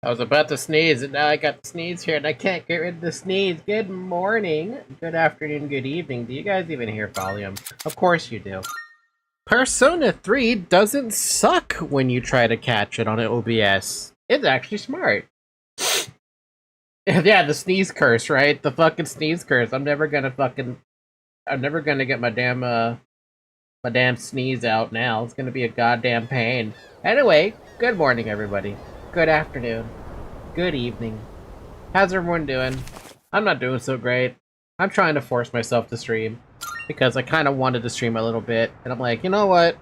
I was about to sneeze, and now I got the sneeze here, and I can't get rid of the sneeze. Good morning, good afternoon, good evening. Do you guys even hear volume? Of course you do. Persona 3 doesn't suck when you try to catch it on an OBS. It's actually smart. Yeah, the sneeze curse, right? The fucking sneeze curse. I'm never gonna get my damn sneeze out now. It's gonna be a goddamn pain. Anyway, good morning, everybody. Good afternoon. Good evening. How's everyone doing? I'm not doing so great. I'm trying to force myself to stream because I kind of wanted to stream a little bit, and I'm like, you know what?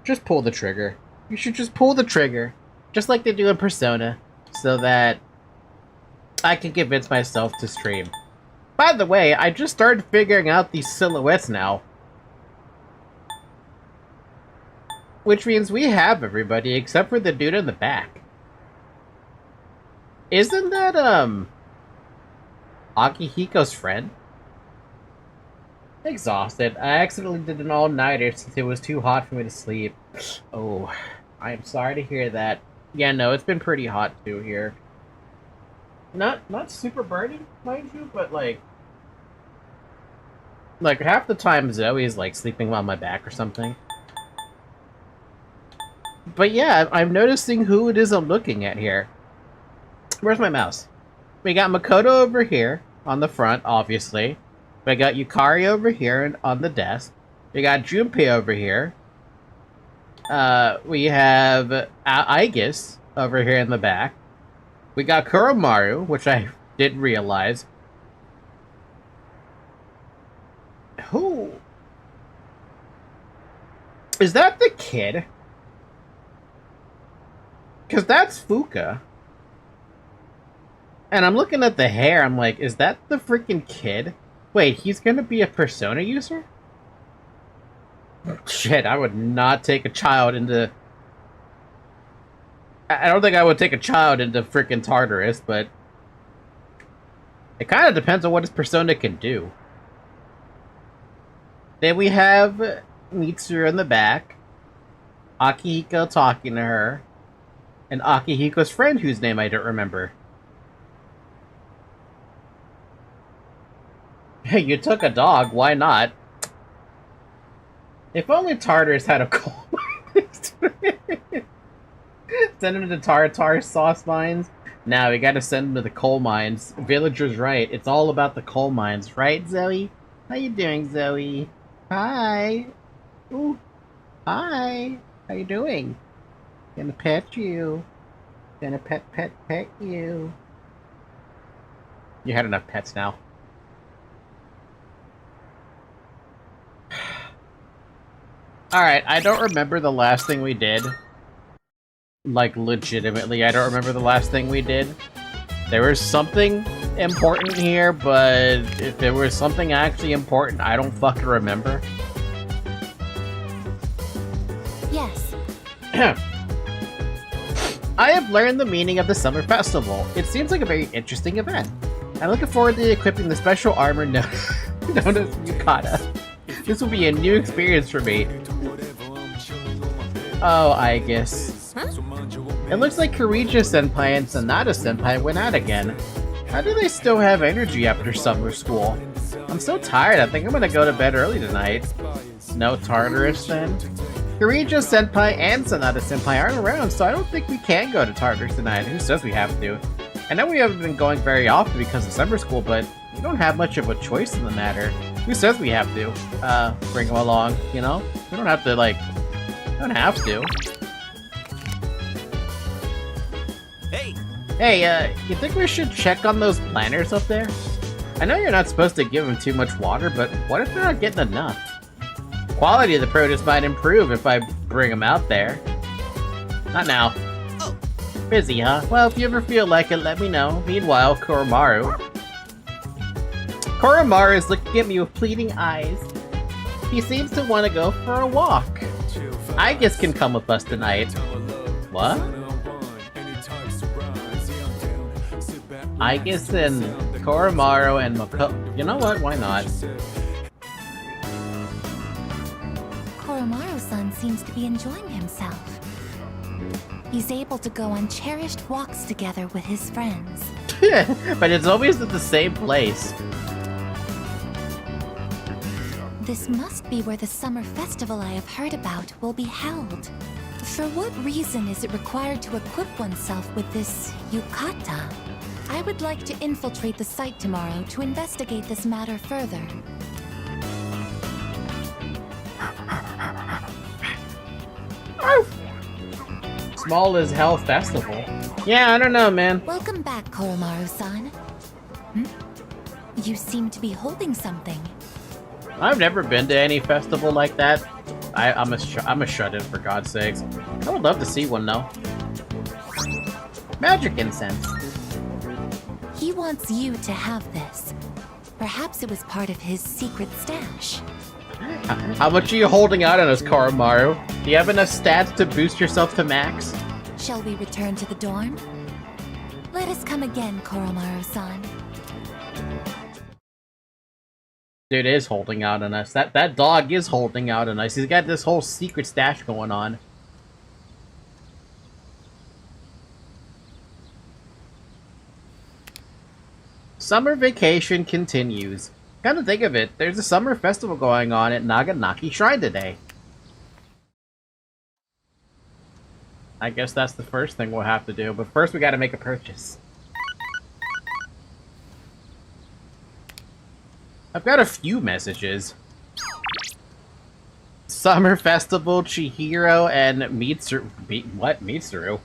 Just pull the trigger. You should just pull the trigger, just like they do in Persona, so that I can convince myself to stream. By the way, I just started figuring out these silhouettes now. Which means we have everybody except for the dude in the back. Isn't that, Akihiko's friend? Exhausted. I accidentally did an all-nighter since it was too hot for me to sleep. Oh, I'm sorry to hear that. Yeah, no, it's been pretty hot too here. Not super burning, mind you, but like half the time Zoe's like sleeping on my back or something. But yeah, I'm noticing who it is I'm looking at here. Where's my mouse? We got Makoto over here on the front, obviously. We got Yukari over here on the desk. We got Junpei over here. We have Aigis over here in the back. We got Kuromaru, which I didn't realize. Who? Is that the kid? Because that's Fuka. And I'm looking at the hair, I'm like, is that the freaking kid? Wait, he's gonna be a Persona user? Shit, I would not take a child into... I don't think I would take a child into freaking Tartarus, but... it kind of depends on what his Persona can do. Then we have Mitsuru in the back. Akihiko talking to her. And Akihiko's friend, whose name I don't remember. Hey, you took a dog, why not? If only Tartarus had a coal mines. Send him to tartar sauce mines? Now we gotta send him to the coal mines. Villager's right, it's all about the coal mines, right, Zoe? How you doing, Zoe? Hi. Ooh. Hi. How you doing? Gonna pet you. Gonna pet you. You had enough pets now. Alright, I don't remember the last thing we did. Like, legitimately, I don't remember the last thing we did. There was something important here, but if there was something actually important, I don't fucking remember. Yes. I have learned the meaning of the Summer Festival. It seems like a very interesting event. I'm looking forward to equipping the special armor known as Yukata. This will be a new experience for me. Oh, I guess. Huh? It looks like Kirija-senpai and Sanada-senpai went out again. How do they still have energy after summer school? I'm so tired, I think I'm gonna go to bed early tonight. No Tartarus then? Kirija-senpai and Sanada-senpai aren't around, so I don't think we can go to Tartarus tonight. Who says we have to? I know we haven't been going very often because of summer school, but we don't have much of a choice in the matter. Who says we have to? Bring them along, you know? We don't have to, like... we don't have to. Hey, you think we should check on those planters up there? I know you're not supposed to give them too much water, but what if they're not getting enough? Quality of the produce might improve if I bring them out there. Not now. Oh. Busy, huh? Well, if you ever feel like it, let me know. Meanwhile, Kuromaru is looking at me with pleading eyes. He seems to want to go for a walk. I guess can come with us tonight. What? I guess then Kuromaru and Makoto. You know what? Why not? Kuromaru-san seems to be enjoying himself. He's able to go on cherished walks together with his friends. But it's always at the same place. This must be where the summer festival I have heard about will be held. For what reason is it required to equip oneself with this yukata? I would like to infiltrate the site tomorrow to investigate this matter further. Small as hell festival. Yeah, I don't know, man. Welcome back, Koromaru-san. You seem to be holding something. I've never been to any festival like that. I'm a shut-in, for God's sakes. I would love to see one, though. Magic incense. He wants you to have this. Perhaps it was part of his secret stash. How much are you holding out on us, Koromaru? Do you have enough stats to boost yourself to max? Shall we return to the dorm? Let us come again, Koromaru-san. Dude is holding out on us. That dog is holding out on us. He's got this whole secret stash going on. Summer vacation continues. Come to think of it, there's a summer festival going on at Naganaki Shrine today. I guess that's the first thing we'll have to do, but first we gotta make a purchase. I've got a few messages. Summer Festival, Chihiro, and Mitsuru. What? Mitsuru?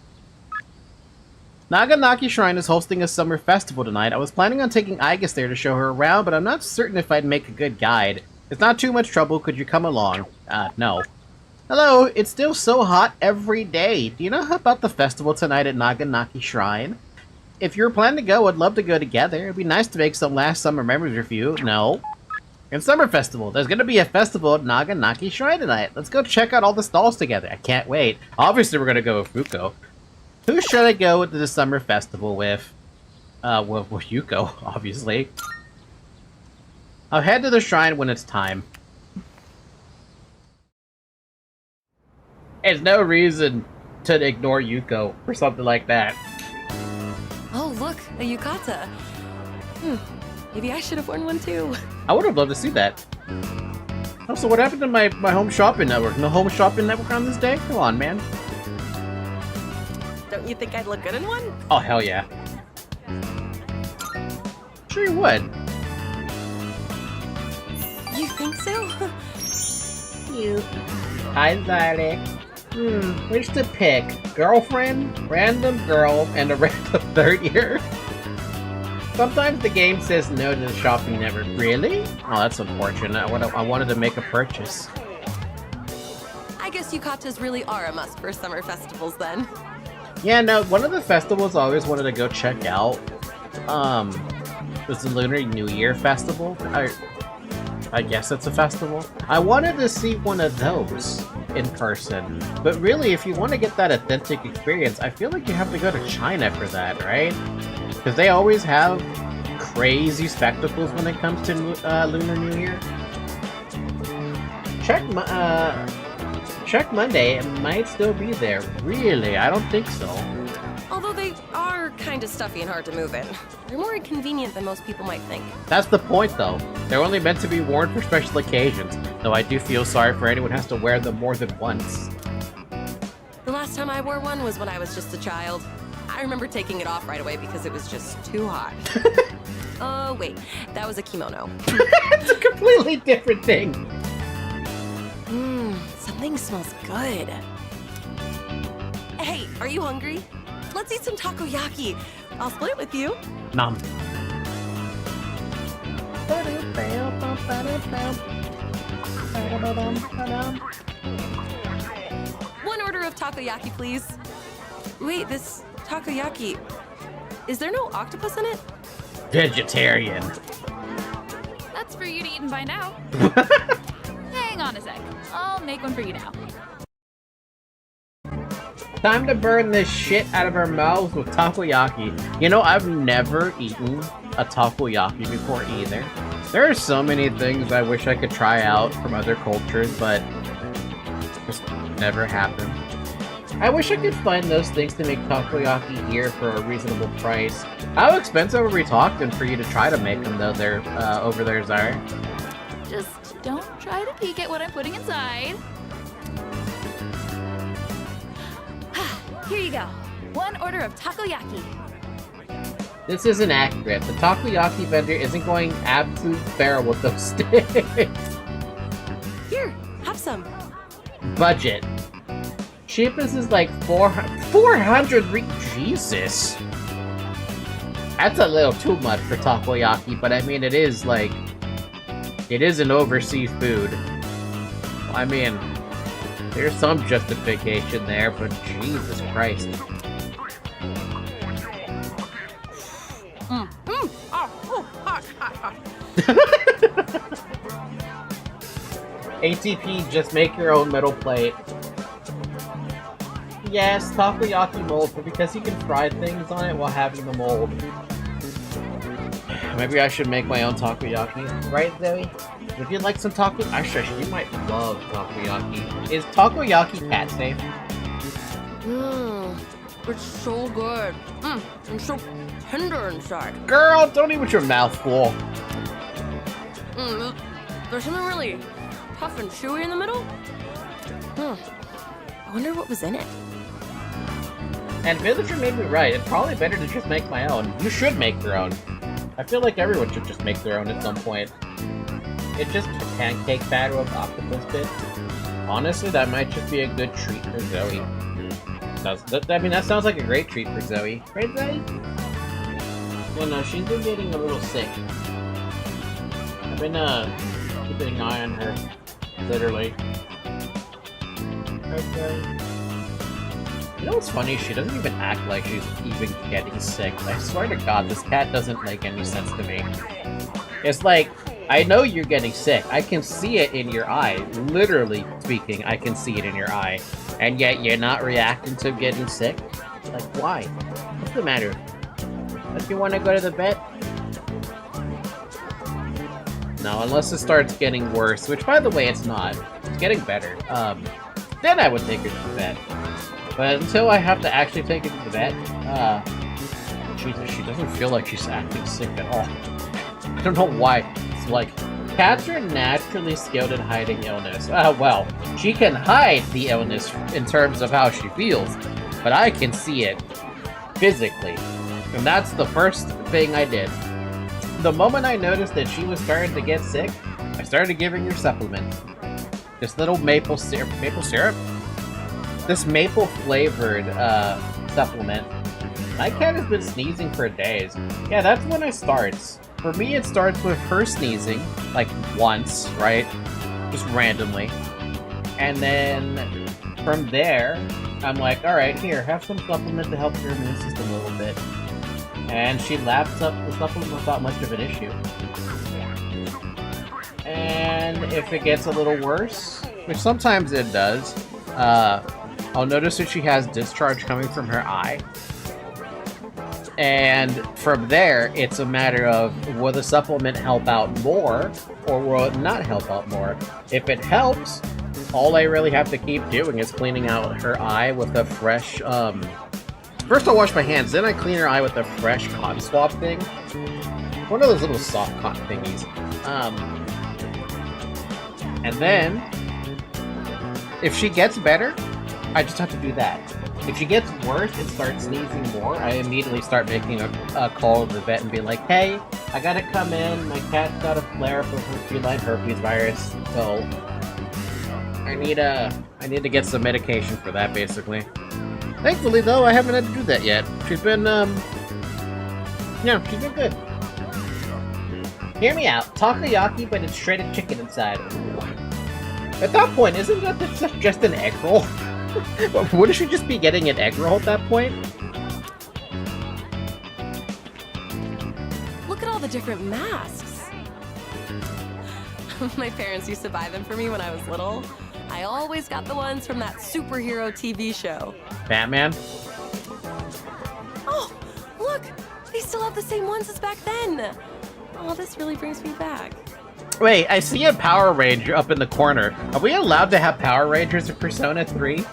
Naganaki Shrine is hosting a summer festival tonight. I was planning on taking Aigis there to show her around, but I'm not certain if I'd make a good guide. It's not too much trouble. Could you come along? No. Hello, it's still so hot every day. Do you know about the festival tonight at Naganaki Shrine? If you're planning to go, I'd love to go together. It'd be nice to make some last summer memories with you. No. And Summer Festival. There's gonna be a festival at Naganaki Shrine tonight. Let's go check out all the stalls together. I can't wait. Obviously, we're gonna go with Fuko. Who should I go to the summer festival with? With Yuko, obviously. I'll head to the shrine when it's time. There's no reason to ignore Yuko for something like that. Oh, look, a yukata. Maybe I should have worn one too. I would have loved to see that. Also, what happened to my home shopping network? No home shopping network on this day? Come on, man. Don't you think I'd look good in one? Oh, hell yeah. Sure you would. You think so? Cute. Hi, Zylic. Which to pick? Girlfriend, random girl, and a random third year? Sometimes the game says no to the shopping network. Really? Oh, that's unfortunate. I wanted to make a purchase. I guess yukatas really are a must for summer festivals then. Yeah, no, one of the festivals I always wanted to go check out, was the Lunar New Year Festival. I guess it's a festival. I wanted to see one of those in person. But really, if you want to get that authentic experience, I feel like you have to go to China for that, right? Because they always have crazy spectacles when it comes to Lunar New Year. Check Monday, it might still be there. Really? I don't think so. Although they are kind of stuffy and hard to move in. They're more inconvenient than most people might think. That's the point, though. They're only meant to be worn for special occasions, though I do feel sorry for anyone who has to wear them more than once. The last time I wore one was when I was just a child. I remember taking it off right away because it was just too hot. Oh, wait. That was a kimono. It's a completely different thing. Something smells good. Hey, are you hungry? Let's eat some takoyaki. I'll split it with you. Nom. One order of takoyaki, please. Wait, this takoyaki... Is there no octopus in it? Vegetarian. That's for you to eat and find out. Hang on a sec. I'll make one for you now. Time to burn this shit out of our mouths with takoyaki. You know, I've never eaten a takoyaki before either. There are so many things I wish I could try out from other cultures, but just never happened. I wish I could find those things to make takoyaki here for a reasonable price. How expensive are we talking for you to try to make them, though, there, over there, Zara? Just don't try to peek at what I'm putting inside. Here you go. 1 order of takoyaki. This isn't accurate. The takoyaki vendor isn't going absolute feral with those sticks. Here, have some. Budget. Cheapest is like 400 Jesus. That's a little too much for takoyaki, but I mean, it is like, it is an overseas food. I mean, there's some justification there, but Jesus Christ. ATP, just make your own metal plate. Yes, takoyaki mold, but because you can fry things on it while having the mold. Maybe I should make my own takoyaki. Right, Zoe? Would you like some takoyaki? Actually, you might love takoyaki. Is takoyaki cat safe? It's so good. And so tender inside. Girl, don't eat with your mouth full. There's something really tough and chewy in the middle. I wonder what was in it. And Villager made me right. It's probably better to just make my own. You should make your own. I feel like everyone should just make their own at some point. It's just pancake batter with octopus bits. Honestly, that might just be a good treat for Zoe. I mean, that sounds like a great treat for Zoe. Right, Zoe? Well, no, she's been getting a little sick. I've been, keeping an eye on her. Literally. Right, Zoe? You know what's funny? She doesn't even act like she's even getting sick. I swear to God, this cat doesn't make any sense to me. It's like, I know you're getting sick. I can see it in your eye. Literally speaking, I can see it in your eye. And yet you're not reacting to getting sick? Like, why? What's the matter? Don't you want to go to the vet? No, unless it starts getting worse, which, by the way, it's not. It's getting better. Then I would take her to the vet. But until I have to actually take her to the vet, Jesus, she doesn't feel like she's acting sick at all. I don't know why. It's like, cats are naturally skilled in hiding illness. Well, she can hide the illness in terms of how she feels, but I can see it physically. And that's the first thing I did. The moment I noticed that she was starting to get sick, I started giving her supplements. This little maple syrup? This maple flavored supplement. My cat has been sneezing for days. Yeah, that's when it starts. For me, it starts with her sneezing, like once, right? Just randomly. And then from there, I'm like, alright, here, have some supplement to help your immune system a little bit. And she laps up the supplement without much of an issue. And if it gets a little worse, which sometimes it does, I'll notice that she has discharge coming from her eye. And from there, it's a matter of, will the supplement help out more, or will it not help out more? If it helps, all I really have to keep doing is cleaning out her eye with a fresh, first I'll wash my hands, then I clean her eye with a fresh cotton swab thing. One of those little soft cotton thingies. And then, if she gets better, I just have to do that. If she gets worse and starts sneezing more, I immediately start making a call to the vet and be like, hey, I gotta come in, my cat's got a flare-up of her feline herpes virus, so I need to get some medication for that, basically. Thankfully, though, I haven't had to do that yet. She's been, she's been good. Hear me out. Takoyaki, but it's shredded chicken inside. At that point, isn't that just an egg roll? Wouldn't she just be getting an egg roll at that point? Look at all the different masks. My parents used to buy them for me when I was little. I always got the ones from that superhero TV show. Batman? Oh, look! They still have the same ones as back then. Oh, this really brings me back. Wait, I see a Power Ranger up in the corner. Are we allowed to have Power Rangers in Persona 3?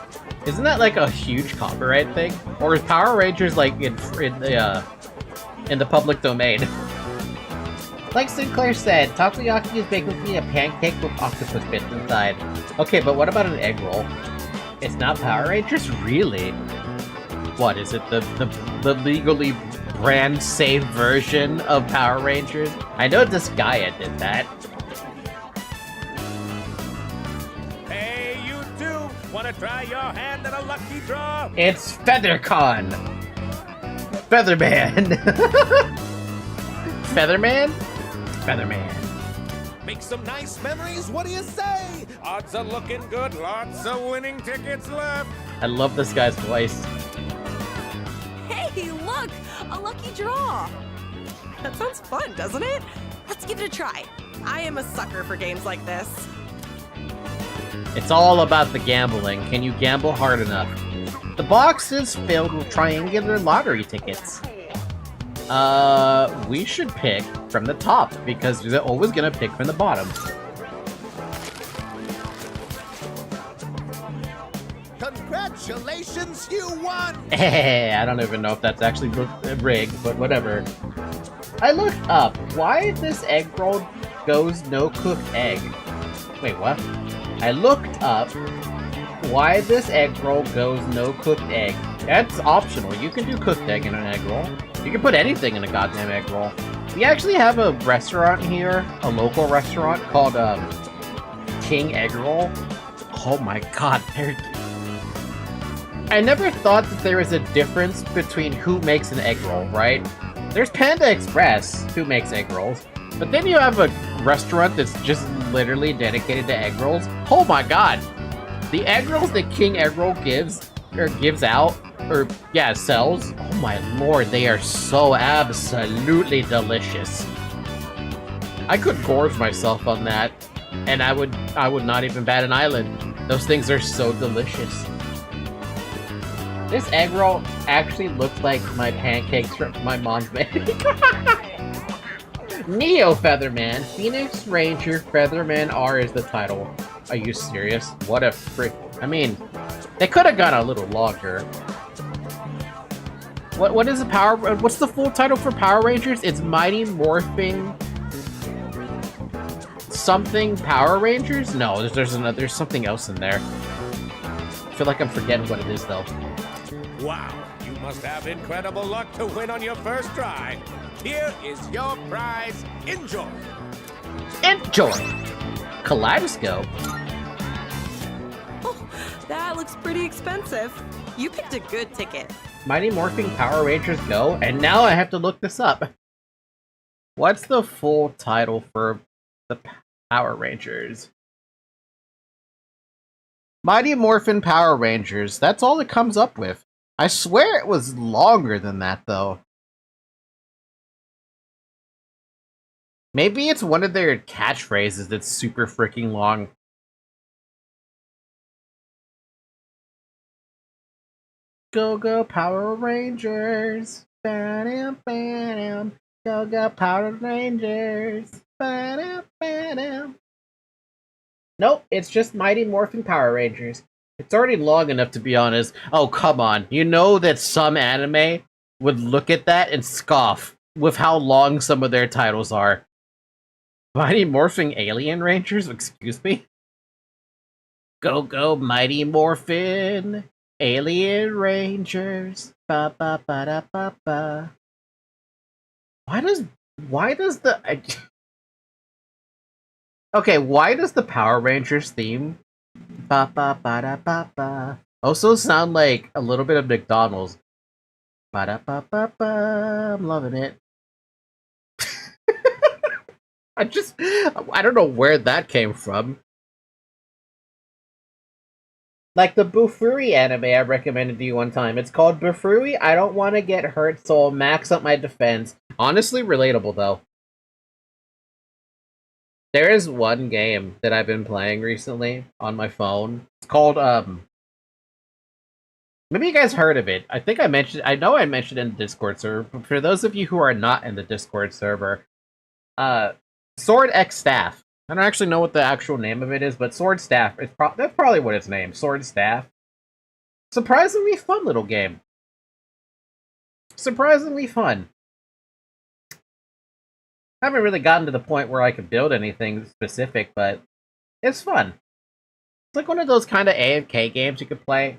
Isn't that like a huge copyright thing? Or is Power Rangers like in the public domain? Like Sinclair said, takoyaki is basically a pancake with octopus bits inside. Okay, but what about an egg roll? It's not Power Rangers? Really? What, is it the legally brand safe version of Power Rangers? I know Disgaea did that. Hey, you two! Wanna try your hand at a lucky draw? It's FeatherCon! Featherman! Featherman? Featherman. Make some nice memories, what do you say? Odds are looking good, lots of winning tickets left. I love this guy's voice. Hey, look! A lucky draw! That sounds fun, doesn't it? Let's give it a try. I am a sucker for games like this. It's all about the gambling. Can you gamble hard enough? The box is filled with triangular lottery tickets. We should pick from the top, because they're always gonna pick from the bottom. Congratulations, you won! I don't even know if that's actually rigged, but whatever. I looked up why this egg roll goes no cooked egg. Wait, what? I looked up why this egg roll goes no cooked egg. That's optional. You can do cooked egg in an egg roll. You can put anything in a goddamn egg roll. We actually have a restaurant here, a local restaurant called King Egg Roll. Oh my god, I never thought that there was a difference between who makes an egg roll, right? There's Panda Express, who makes egg rolls, but then you have a restaurant that's just literally dedicated to egg rolls. Oh my god! The egg rolls that King Egg Roll sells, oh my lord, they are so absolutely delicious. I could gorge myself on that, and I would not even bat an eyelid. Those things are so delicious. This egg roll actually looks like my pancakes from my mom's making. Neo Featherman, Phoenix Ranger Featherman R is the title. Are you serious? What a frick. I mean, they could have gone a little longer. What is the what's the full title for Power Rangers? It's Mighty Morphing something Power Rangers? No, there's something else in there. I feel like I'm forgetting what it is though. Wow, you must have incredible luck to win on your first try. Here is your prize. Enjoy. Enjoy! Kaleidoscope. Oh, that looks pretty expensive. You picked a good ticket. Mighty Morphing Power Rangers Go, and now I have to look this up. What's the full title for the Power Rangers? Mighty Morphin Power Rangers. That's all it comes up with. I swear it was longer than that, though. Maybe it's one of their catchphrases that's super freaking long. Go go Power Rangers. Ba-dam, ba-dam. Go go Power Rangers. Ba-dam, ba-dam. Nope, it's just Mighty Morphin Power Rangers. It's already long enough, to be honest. Oh, come on. You know that some anime would look at that and scoff with how long some of their titles are. Mighty Morphing Alien Rangers? Excuse me? Go go Mighty Morphin Alien Rangers. Ba ba ba da ba ba. Why does the okay, why does the Power Rangers theme ba ba ba da ba ba also sound like a little bit of McDonald's? Ba da ba ba ba. I'm loving it. I don't know where that came from. Like the Bufuri anime I recommended to you one time. It's called Bufuri, I Don't Want to Get Hurt, so I'll max up my defense. Honestly, relatable though. There is one game that I've been playing recently on my phone. It's called, maybe you guys heard of it. I know I mentioned it in the Discord server, but for those of you who are not in the Discord server, Sword X Staff. I don't actually know what the actual name of it is, but Sword Staff. That's probably what it's named. Sword Staff. Surprisingly fun little game. Surprisingly fun. I haven't really gotten to the point where I could build anything specific, but it's fun. It's like one of those kind of AFK games you could play.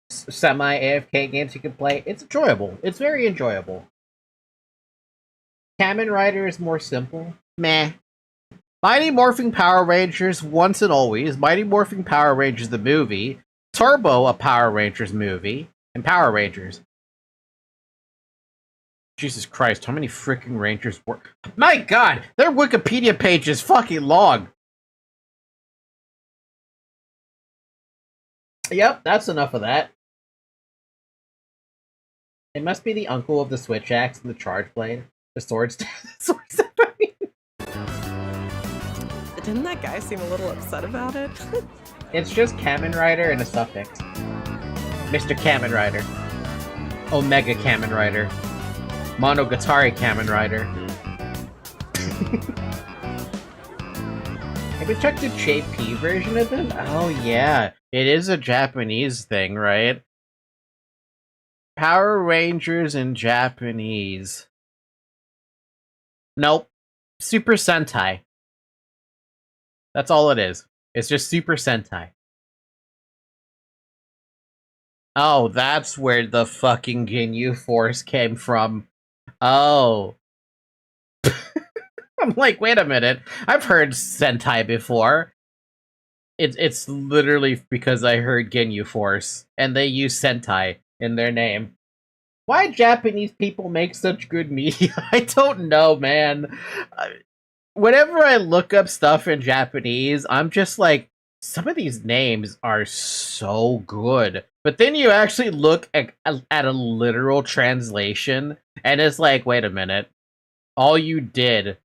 Semi-AFK games you could play. It's enjoyable. It's very enjoyable. Kamen Rider is more simple. Meh. Mighty Morphing Power Rangers, once and always. Mighty Morphing Power Rangers, the movie. Turbo, a Power Rangers movie. And Power Rangers. Jesus Christ, how many freaking Rangers were... My god! Their Wikipedia page is fucking long! Yep, that's enough of that. It must be the uncle of the Switch Axe and the Charge Blade. The Sword Step, I mean. Didn't that guy seem a little upset about it? It's just Kamen Rider and a suffix. Mr. Kamen Rider. Omega Kamen Rider. Monogatari Kamen Rider. Have you checked the JP version of it? Oh yeah, it is a Japanese thing, right? Power Rangers in Japanese. Nope. Super Sentai. That's all it is. It's just Super Sentai. Oh, that's where the fucking Ginyu Force came from. Oh. I'm like, wait a minute. I've heard Sentai before. It's literally because I heard Ginyu Force, and they use Sentai in their name. Why Japanese people make such good media? I don't know, man. Whenever I look up stuff in Japanese, I'm just like, some of these names are so good. But then you actually look at a literal translation, and it's like, wait a minute. All you did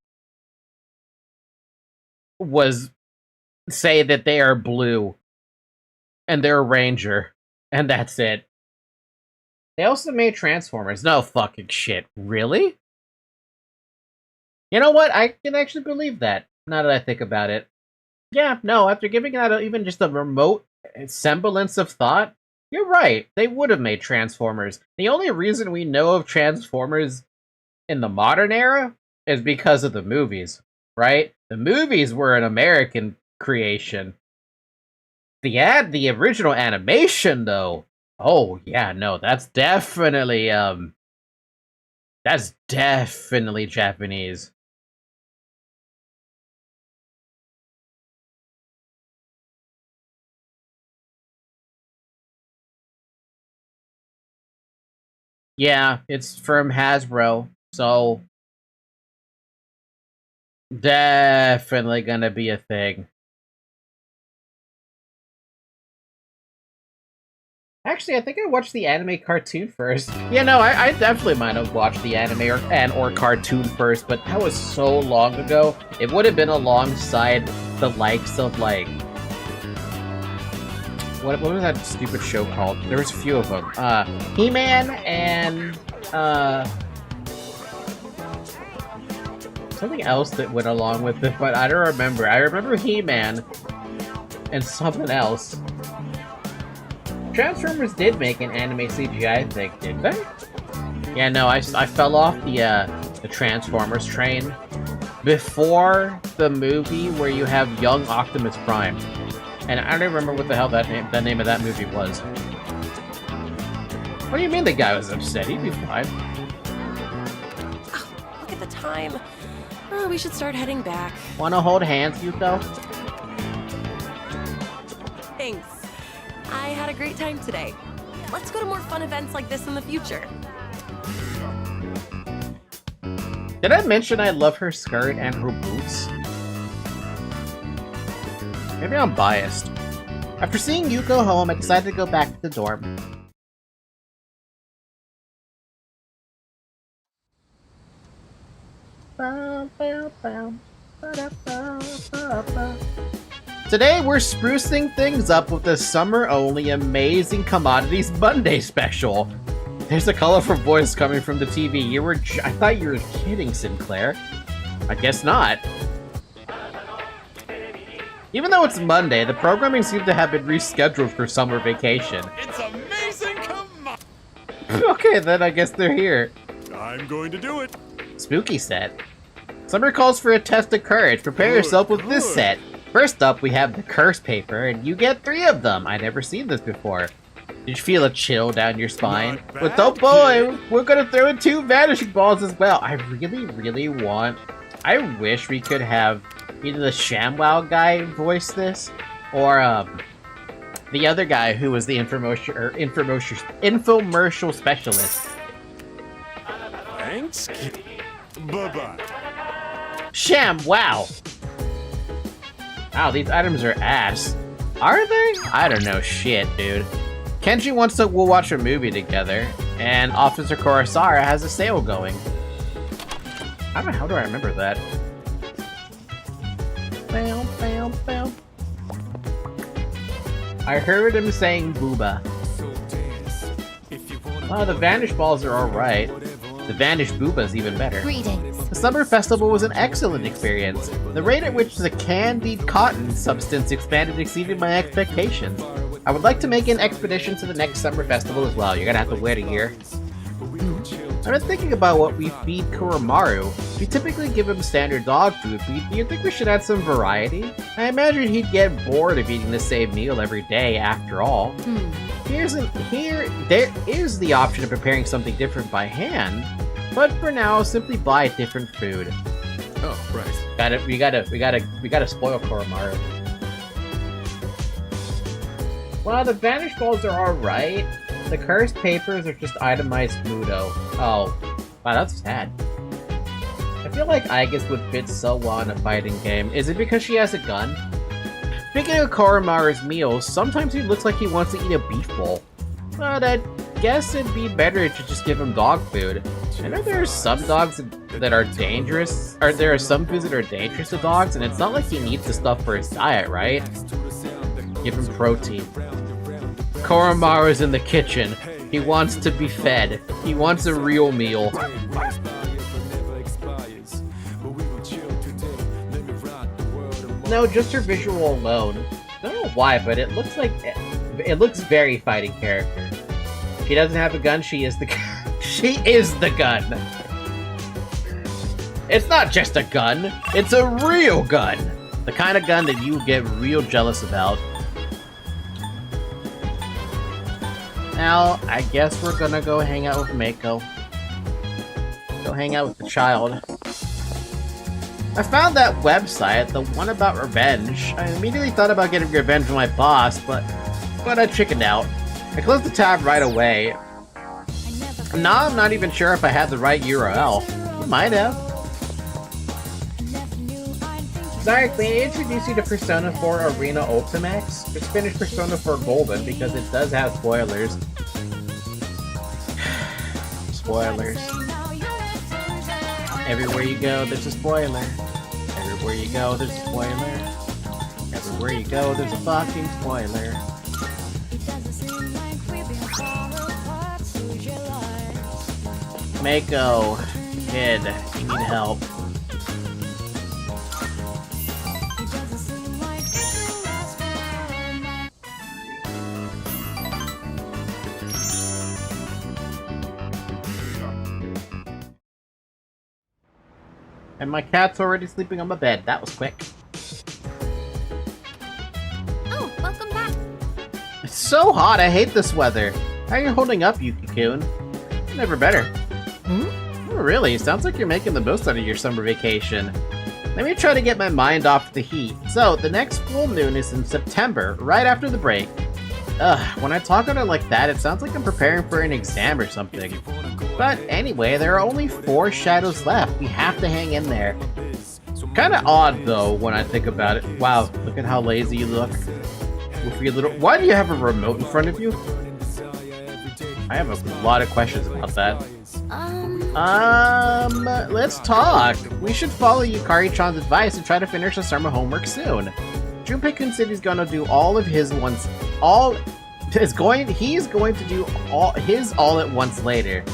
was say that they are blue, and they're a ranger, and that's it. They also made Transformers. No fucking shit. Really? You know what? I can actually believe that, now that I think about it. Yeah, no, after giving that even just a remote semblance of thought, you're right. They would have made Transformers. The only reason we know of Transformers in the modern era is because of the movies, right? The movies were an American creation. The original animation, though, oh yeah, no, that's definitely Japanese. Yeah, it's from Hasbro, so definitely gonna be a thing. Actually, I think I watched the anime cartoon first. Yeah, no, I definitely might have watched the anime or cartoon first, but that was so long ago. It would have been alongside the likes of, like... What was that stupid show called? There was a few of them. He-Man and... something else that went along with it, but I don't remember. I remember He-Man and something else. Transformers did make an anime CGI thing, did they? Yeah, no, I fell off the Transformers train before the movie where you have young Optimus Prime. And I don't remember what the hell the name of that movie was. What do you mean the guy was upset? He'd be fine. Oh, look at the time. Oh, we should start heading back. Wanna hold hands, Yuko? Thanks. I had a great time today. Let's go to more fun events like this in the future. Did I mention I love her skirt and her boots? Maybe I'm biased. After seeing Yuko home, I decided to go back to the dorm. Today we're sprucing things up with the summer-only Amazing Commodities Monday special. There's a colorful voice coming from the TV. I thought you were kidding, Sinclair. I guess not. Even though it's Monday, the programming seemed to have been rescheduled for summer vacation. It's amazing! Okay, then I guess they're here. I'm going to do it. Spooky set. Summer calls for a test of courage. Prepare yourself with this set. First up, we have the curse paper, and you get 3 of them. I've never seen this before. Did you feel a chill down your spine? But oh boy, we're gonna throw in 2 vanishing balls as well. I really want... I wish we could have either the ShamWow guy voice this, or the other guy who was the infomercial specialist. Thanks. Bye-bye. ShamWow! Wow, these items are ass. Are they? I don't know shit, dude. Kenji wants to we'll watch a movie together, and Officer Kurosara has a sale going. I don't know, how do I remember that? Bam, bam, bam. I heard him saying booba. Oh, the Vanish Balls are alright. The Vanish Booba's even better. Greetings. The summer festival was an excellent experience. The rate at which the candied cotton substance expanded exceeded my expectations. I would like to make an expedition to the next summer festival as well. You're gonna have to wait a year. I've been thinking about what we feed Kuromaru. We typically give him standard dog food, but do you think we should add some variety? I imagine he'd get bored of eating the same meal every day after all. There is the option of preparing something different by hand, but for now, simply buy different food. Oh, right. We gotta spoil Kuromaru. Well, the Vanish Balls are alright. The cursed papers are just itemized Mudo. Oh, wow, that's sad. I feel like Aigis would fit so well in a fighting game. Is it because she has a gun? Speaking of Kuromaru's meals, sometimes he looks like he wants to eat a beef bowl. But I guess it'd be better to just give him dog food. I know there are some dogs that are dangerous, or there are some foods that are dangerous to dogs, and it's not like he needs the stuff for his diet, right? Give him protein. Kuromaru's in the kitchen. He wants to be fed. He wants a real meal. No, just her visual alone. I don't know why, but it looks very fighting character. She doesn't have a gun, she is the she is the gun. It's not just a gun, it's a real gun. The kind of gun that you get real jealous about. Now, I guess we're gonna go hang out with Mako. Go hang out with the child. I found that website, the one about revenge. I immediately thought about getting revenge on my boss, but I chickened out. I closed the tab right away. Now I'm not even sure if I had the right URL. I might have. Sorry, may I introduce you to Persona 4 Arena Ultimax? Just finished Persona 4 Golden because it does have spoilers. Spoilers. Everywhere you go, there's a spoiler. Everywhere you go, there's a spoiler. Everywhere you go, there's a fucking spoiler. Mako, kid, you need help. And my cat's already sleeping on my bed. That was quick. Oh, welcome back. It's so hot. I hate this weather. How are you holding up, Yuki-kun? Never better. Oh, really? Sounds like you're making the most out of your summer vacation. Let me try to get my mind off the heat. So, the next full moon is in September, right after the break. Ugh, when I talk on it like that, it sounds like I'm preparing for an exam or something. But anyway, there are only 4 shadows left. We have to hang in there. Kinda odd, though, when I think about it. Wow, look at how lazy you look. With your little... Why do you have a remote in front of you? I have a lot of questions about that. Let's talk. We should follow Yukari-chan's advice and try to finish the summer homework soon. Junpei-kun said he's gonna do all of his once... He's going to do all his all at once later.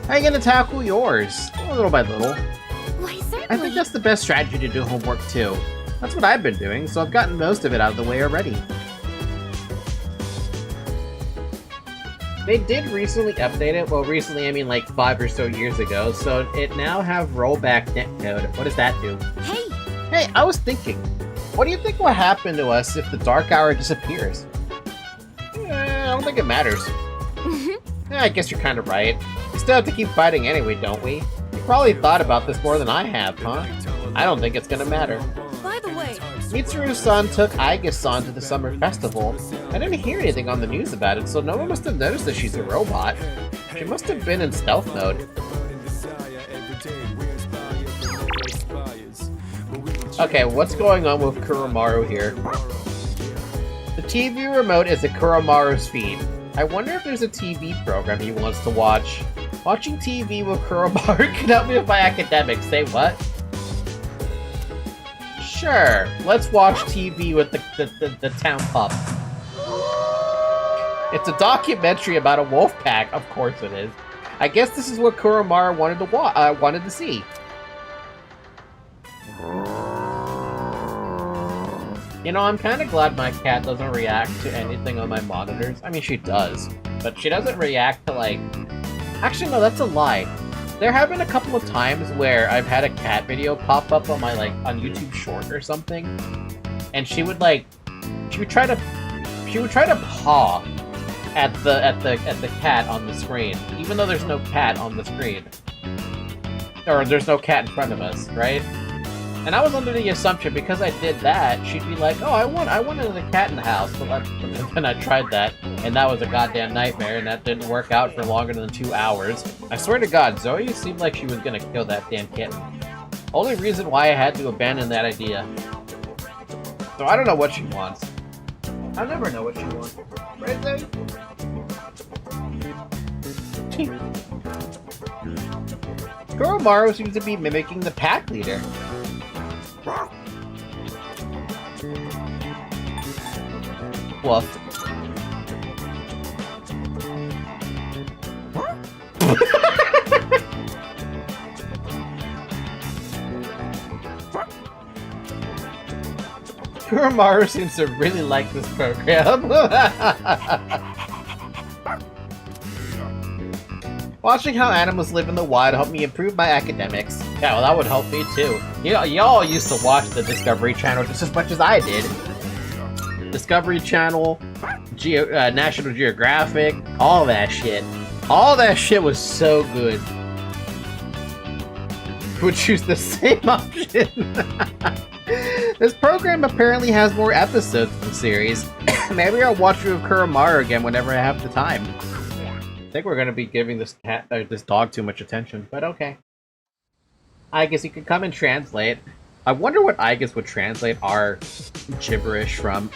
How are you gonna tackle yours? Little by little. Why, certainly. I think that's the best strategy to do homework too. That's what I've been doing, so I've gotten most of it out of the way already. They did recently update it. Well, recently I mean like 5 or so years ago. So it now have rollback netcode. What does that do? Hey! Hey, I was thinking, what do you think will happen to us if the Dark Hour disappears? I don't think it matters. I guess you're kind of right. We still have to keep fighting anyway, don't we? You probably thought about this more than I have, huh? I don't think it's gonna matter. By the way, Mitsuru-san took Aigis-san to the summer festival. I didn't hear anything on the news about it, so no one must have noticed that she's a robot. She must have been in stealth mode. Okay, what's going on with Kuromaru here? The TV remote is at Kuromaru's feet. I wonder if there's a TV program he wants to watch. Watching TV with Kuromaru can help me with my academics. Say what? Sure, let's watch TV with the town pup. It's a documentary about a wolf pack. Of course it is. I guess this is what Kuromaru wanted to see. You know, I'm kind of glad my cat doesn't react to anything on my monitors. I mean, she does, but she doesn't react to, like... Actually, no, that's a lie. There have been a couple of times where I've had a cat video pop up on my, like, on YouTube Short or something, and she would try to paw at the cat on the screen, even though there's no cat on the screen. Or there's no cat in front of us, right? And I was under the assumption because I did that, she'd be like, oh, I wanted a cat in the house. But then I tried that, and that was a goddamn nightmare, and that didn't work out for longer than 2 hours. I swear to God, Zoe seemed like she was gonna kill that damn kitten. Only reason why I had to abandon that idea. So I don't know what she wants. I'll never know what she wants. Right, Zoe? Kuromaru seems to be mimicking the pack leader. Woof. Kuromaru seems to really like this program. Watching how animals live in the wild helped me improve my academics. Yeah, well, that would help me too. Y'all used to watch the Discovery Channel just as much as I did. Discovery Channel, National Geographic, all that shit. All that shit was so good. Would choose the same option. This program apparently has more episodes than the series. Maybe I'll watch it with Kuromaru again whenever I have the time. I think we're gonna be giving this dog too much attention, but okay. I guess you could come and translate. I wonder what I guess would translate our gibberish from.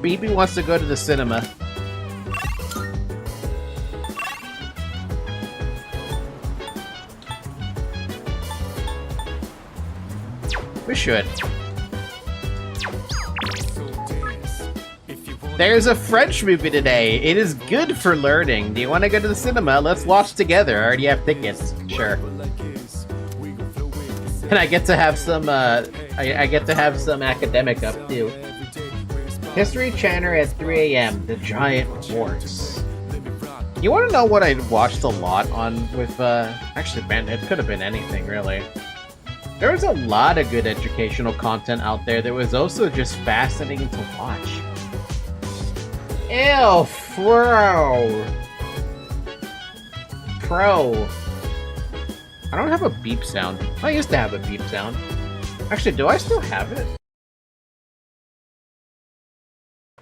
BB wants to go to the cinema. We should. There's a French movie today. It is good for learning. Do you want to go to the cinema? Let's watch together. I already have tickets. Sure. And I get to have some, I get to have some academic up, too. History Channel at 3 a.m. The Giant Horse. You want to know what I watched a lot on with, actually, man, it could have been anything, really. There was a lot of good educational content out there that was also just fascinating to watch. Ew, Pro. I don't have a beep sound. I used to have a beep sound. Actually, do I still have it?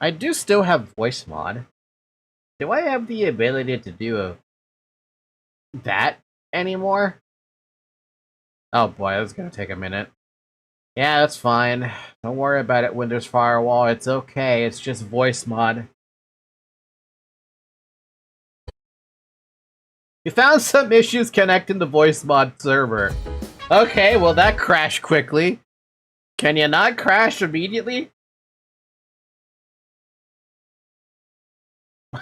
I do still have voice mod. Do I have the ability to do that anymore? Oh boy, that's gonna take a minute. Yeah, that's fine. Don't worry about it, Windows Firewall. It's okay. It's just voice mod. You found some issues connecting the voice mod server. Okay, well that crashed quickly. Can you not crash immediately?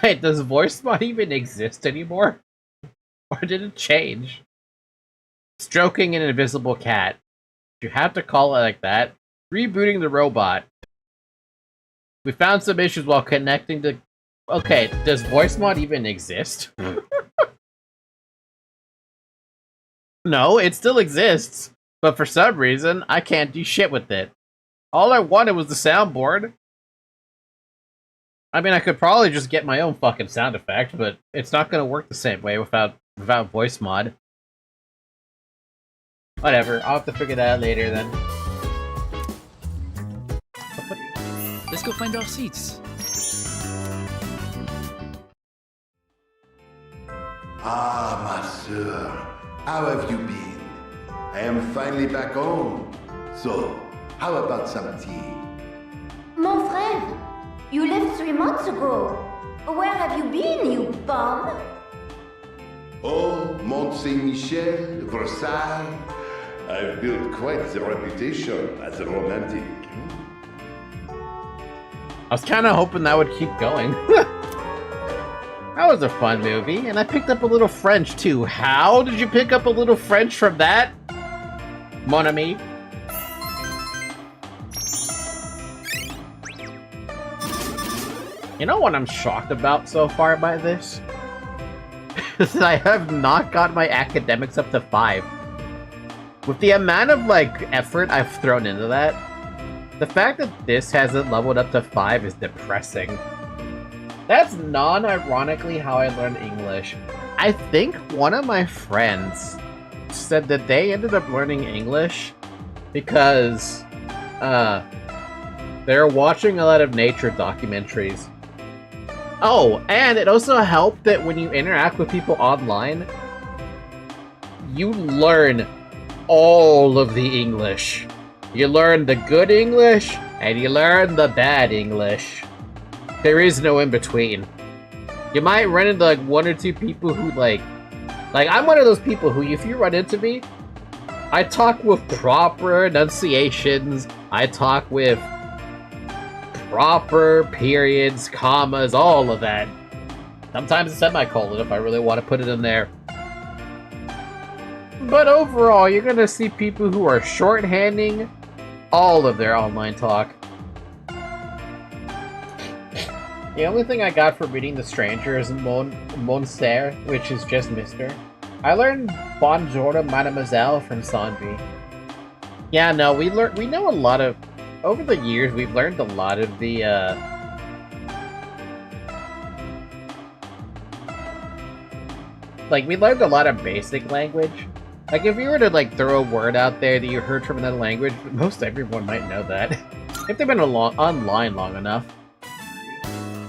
Wait, does voice mod even exist anymore? Or did it change? Stroking an invisible cat. You have to call it like that. Rebooting the robot. We found some issues while connecting to... Okay, does voice mod even exist? No, it still exists. But for some reason, I can't do shit with it. All I wanted was the soundboard. I mean, I could probably just get my own fucking sound effect, but it's not gonna work the same way without voice mod. Whatever, I'll have to figure that out later then. Let's go find our seats. Ah, ma sœur, how have you been? I am finally back home. So, how about some tea? Mon frère, you left 3 months ago. Where have you been, you bum? Oh, Mont Saint-Michel, Versailles. I've built quite the reputation as a romantic. I was kind of hoping that would keep going. That was a fun movie, and I picked up a little French too. How did you pick up a little French from that? Mon ami. You know what I'm shocked about so far by this? Is that I have not got my academics up to 5. With the amount of, like, effort I've thrown into that, the fact that this hasn't leveled up to 5 is depressing. That's non-ironically how I learned English. I think one of my friends said that they ended up learning English because, they're watching a lot of nature documentaries. Oh, and it also helped that when you interact with people online, you learn all of the English. You learn the good English, and you learn the bad English. There is no in between. You might run into like 1 or 2 people who like I'm one of those people who, if you run into me, I talk with proper enunciations, I talk with proper periods, commas, all of that. Sometimes a semicolon if I really want to put it in there. But overall, you're gonna see people who are shorthanding all of their online talk. The only thing I got for reading The Stranger is Monsieur, which is just Mr. I learned Bonjour, Mademoiselle from Sanvi. Yeah, no, we know a lot of... Over the years, we've learned a lot of the, like, we learned a lot of basic language. Like, if you were to, like, throw a word out there that you heard from another language, most everyone might know that. If they've been online long enough.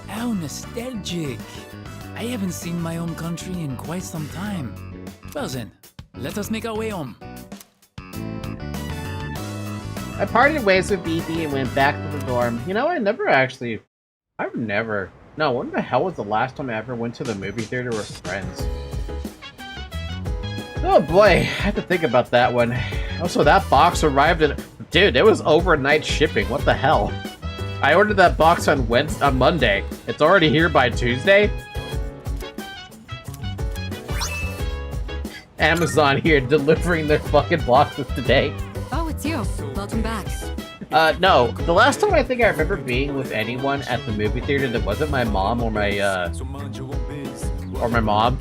How nostalgic! I haven't seen my home country in quite some time. Well then, let us make our way home. I parted ways with BB and went back to the dorm. You know, no, when the hell was the last time I ever went to the movie theater with friends? Oh boy, I have to think about that one. Also, that box arrived in... Dude, it was overnight shipping, what the hell? I ordered that box on Monday. It's already here by Tuesday? Amazon here delivering their fucking boxes today. Oh, it's you. Welcome back. No. The last time I think I remember being with anyone at the movie theater that wasn't my mom or my mom.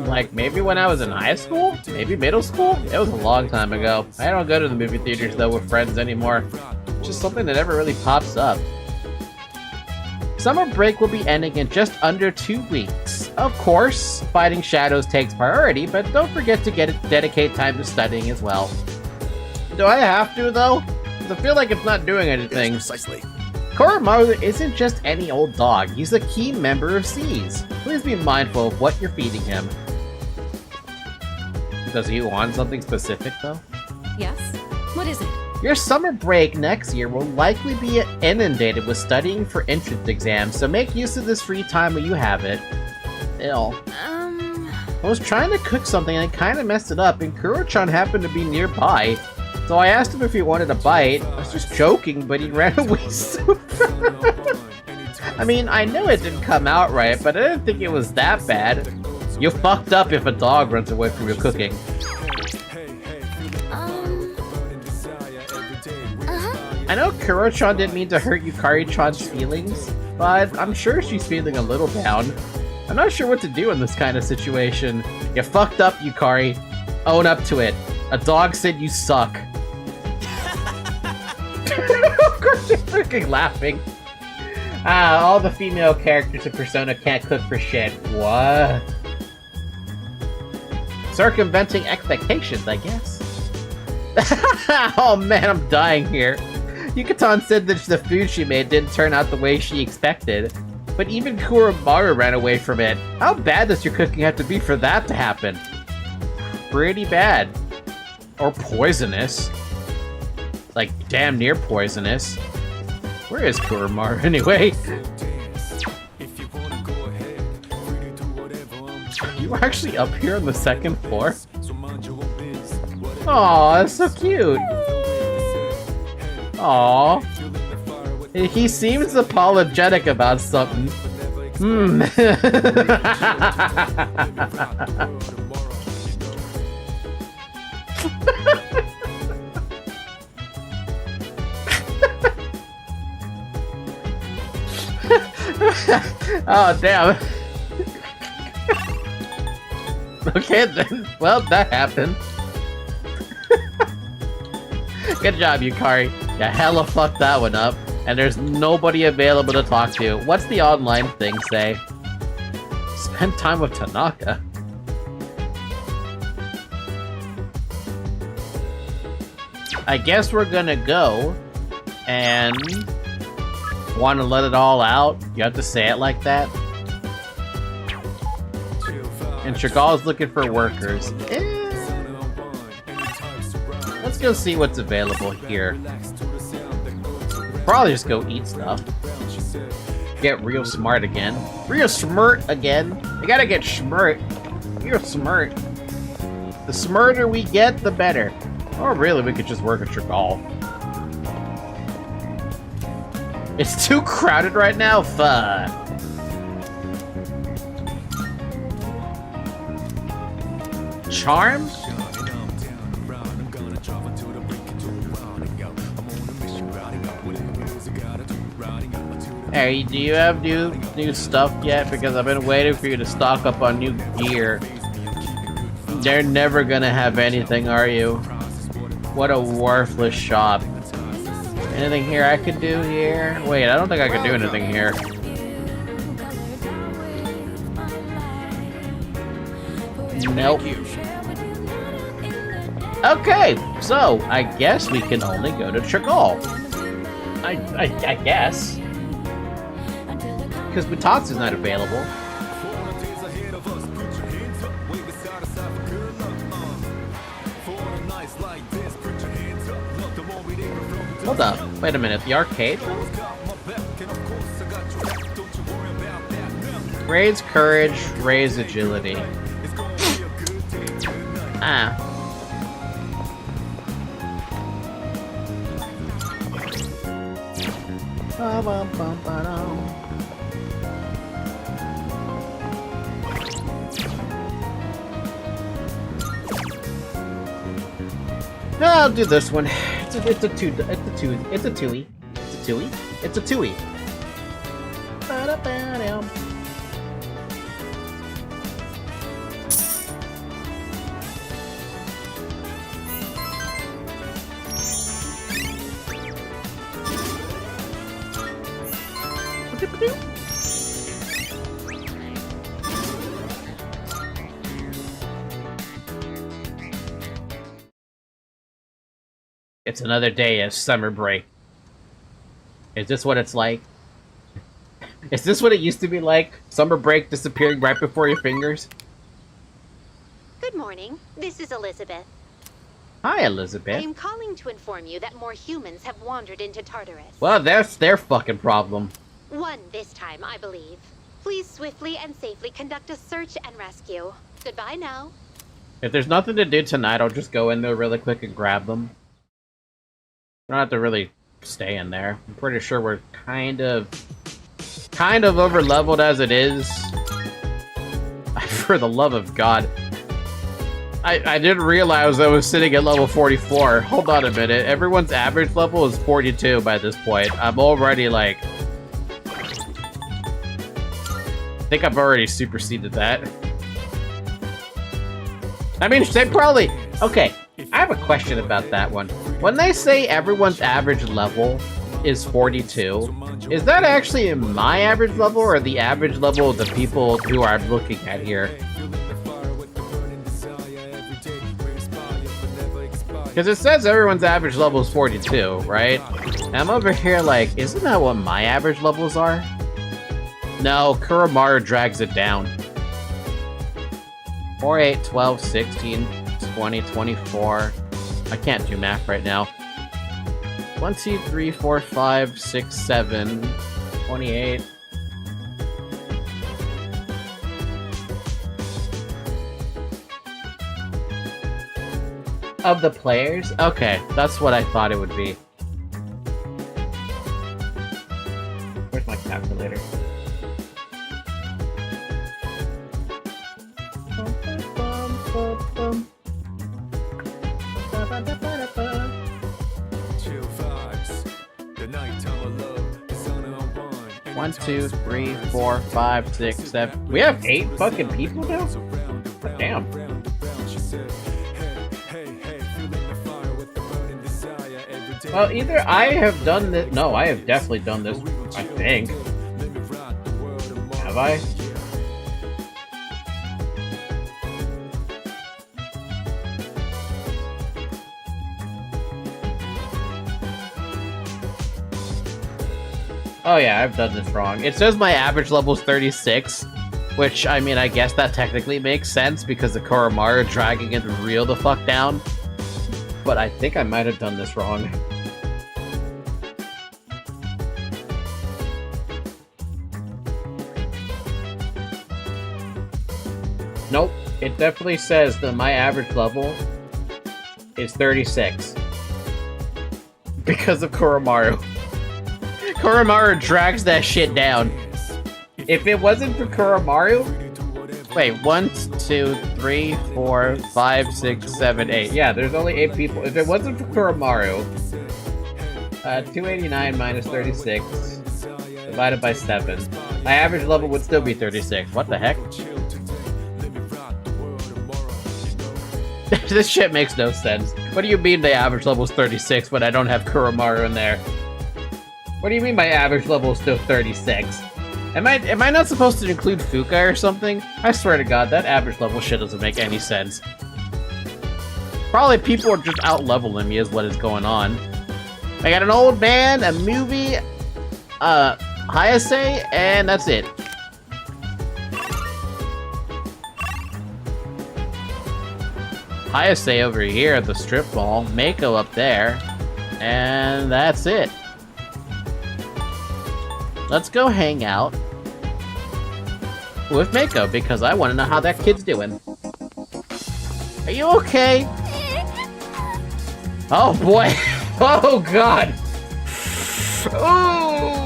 Like, maybe when I was in high school? Maybe middle school? It was a long time ago. I don't go to the movie theaters, though, with friends anymore. It's just something that never really pops up. Summer break will be ending in just under 2 weeks. Of course, fighting shadows takes priority, but don't forget to dedicate time to studying as well. Do I have to, though? Because I feel like it's not doing anything. Yes, precisely. Koromaru isn't just any old dog. He's a key member of SEAS. Please be mindful of what you're feeding him. Does he want something specific, though? Yes? What is it? Your summer break next year will likely be inundated with studying for entrance exams, so make use of this free time when you have it. Ew. I was trying to cook something and I kind of messed it up, and Kuro-chan happened to be nearby. So I asked him if he wanted a bite. I was just joking, but he ran away so I mean, I knew it didn't come out right, but I didn't think it was that bad. You fucked up if a dog runs away from your cooking. I know Kuro-chan didn't mean to hurt Yukari-chan's feelings, but I'm sure she's feeling a little down. I'm not sure what to do in this kind of situation. You fucked up, Yukari. Own up to it. A dog said you suck. Of course you're freaking laughing. All the female characters in Persona can't cook for shit. What? Circumventing expectations, I guess. Oh man, I'm dying here. Yucatan said that the food she made didn't turn out the way she expected. But even Kuromaru ran away from it. How bad does your cooking have to be for that to happen? Pretty bad. Or poisonous. Like, damn near poisonous. Where is Kuromaru anyway? You are actually up here on the second floor? Aw, that's so cute. Aw. He seems apologetic about something. Oh, damn. Okay, then. Well, that happened. Good job, Yukari. You hella fucked that one up. And there's nobody available to talk to. What's the online thing say? Spend time with Tanaka. I guess we're gonna go and want to let it all out. You have to say it like that. And Chagall's looking for workers. Let's go see what's available here. Probably just go eat stuff. Get real smart again. Real smart again. You gotta get smart. Real smart. The smarter we get, the better. Or really, we could just work at Chagall. It's too crowded right now? Fuck. Charm? Hey, do you have new stuff yet? Because I've been waiting for you to stock up on new gear. They're never gonna have anything, are you? What a worthless shop. Anything here I could do here? Wait, I don't think I could do anything here. Nope. Okay, so I guess we can only go to Chagall. I guess. Because Butatsu's not available. Hold up, wait a minute, the arcade? Raise courage, raise agility. Ah. I'll do this one. It's a twoie. Ba-da-ba-dum. It's another day of summer break. Is this what it's like? Is this what it used to be like? Summer break disappearing right before your fingers? Good morning. This is Elizabeth. Hi, Elizabeth. I am calling to inform you that more humans have wandered into Tartarus. Well, that's their fucking problem. One this time, I believe. Please swiftly and safely conduct a search and rescue. Goodbye now. If there's nothing to do tonight, I'll just go in there really quick and grab them. I don't have to really stay in there. I'm pretty sure we're kind of over leveled as it is. For the love of God. I didn't realize I was sitting at level 44. Hold on a minute. Everyone's average level is 42 by this point. I'm already like... I think I've already superseded that. I mean, they probably... Okay, I have a question about that one. When they say everyone's average level is 42, is that actually my average level or the average level of the people who I'm looking at here? Because it says everyone's average level is 42, right? And I'm over here like, isn't that what my average levels are? No, Kuramaru drags it down. 4, 8, 12, 16, 20, 24. I can't do math right now. 1, 2, 3, 4, 5, 6, 7, 28. Of the players? Okay, that's what I thought it would be. Where's my calculator? One, 2, 3, 4, 5, 6, 7. We have 8 fucking people now? Damn. Well, either I have done this. No, I have definitely done this. I think. Have I? Oh yeah, I've done this wrong. It says my average level is 36, which, I mean, I guess that technically makes sense because the Kuramaru dragging it real the fuck down. But I think I might have done this wrong. Nope, it definitely says that my average level is 36. Because of Kuramaru. Kuramaru drags that shit down. If it wasn't for Kuramaru... Wait, 1, 2, 3, 4, 5, 6, 7, 8. Yeah, there's only 8 people. If it wasn't for Kuramaru... 289 minus 36... divided by 7. My average level would still be 36. What the heck? This shit makes no sense. What do you mean the average level is 36 when I don't have Kuramaru in there? What do you mean my average level is still 36? Am I not supposed to include Fuka or something? I swear to God, that average level shit doesn't make any sense. Probably people are just out-leveling me is what is going on. I got an old man, a movie, Hayase, and that's it. Hayase over here at the strip mall, Mako up there, and that's it. Let's go hang out with Mako because I want to know how that kid's doing. Are you okay? Oh boy! Oh god! Oh!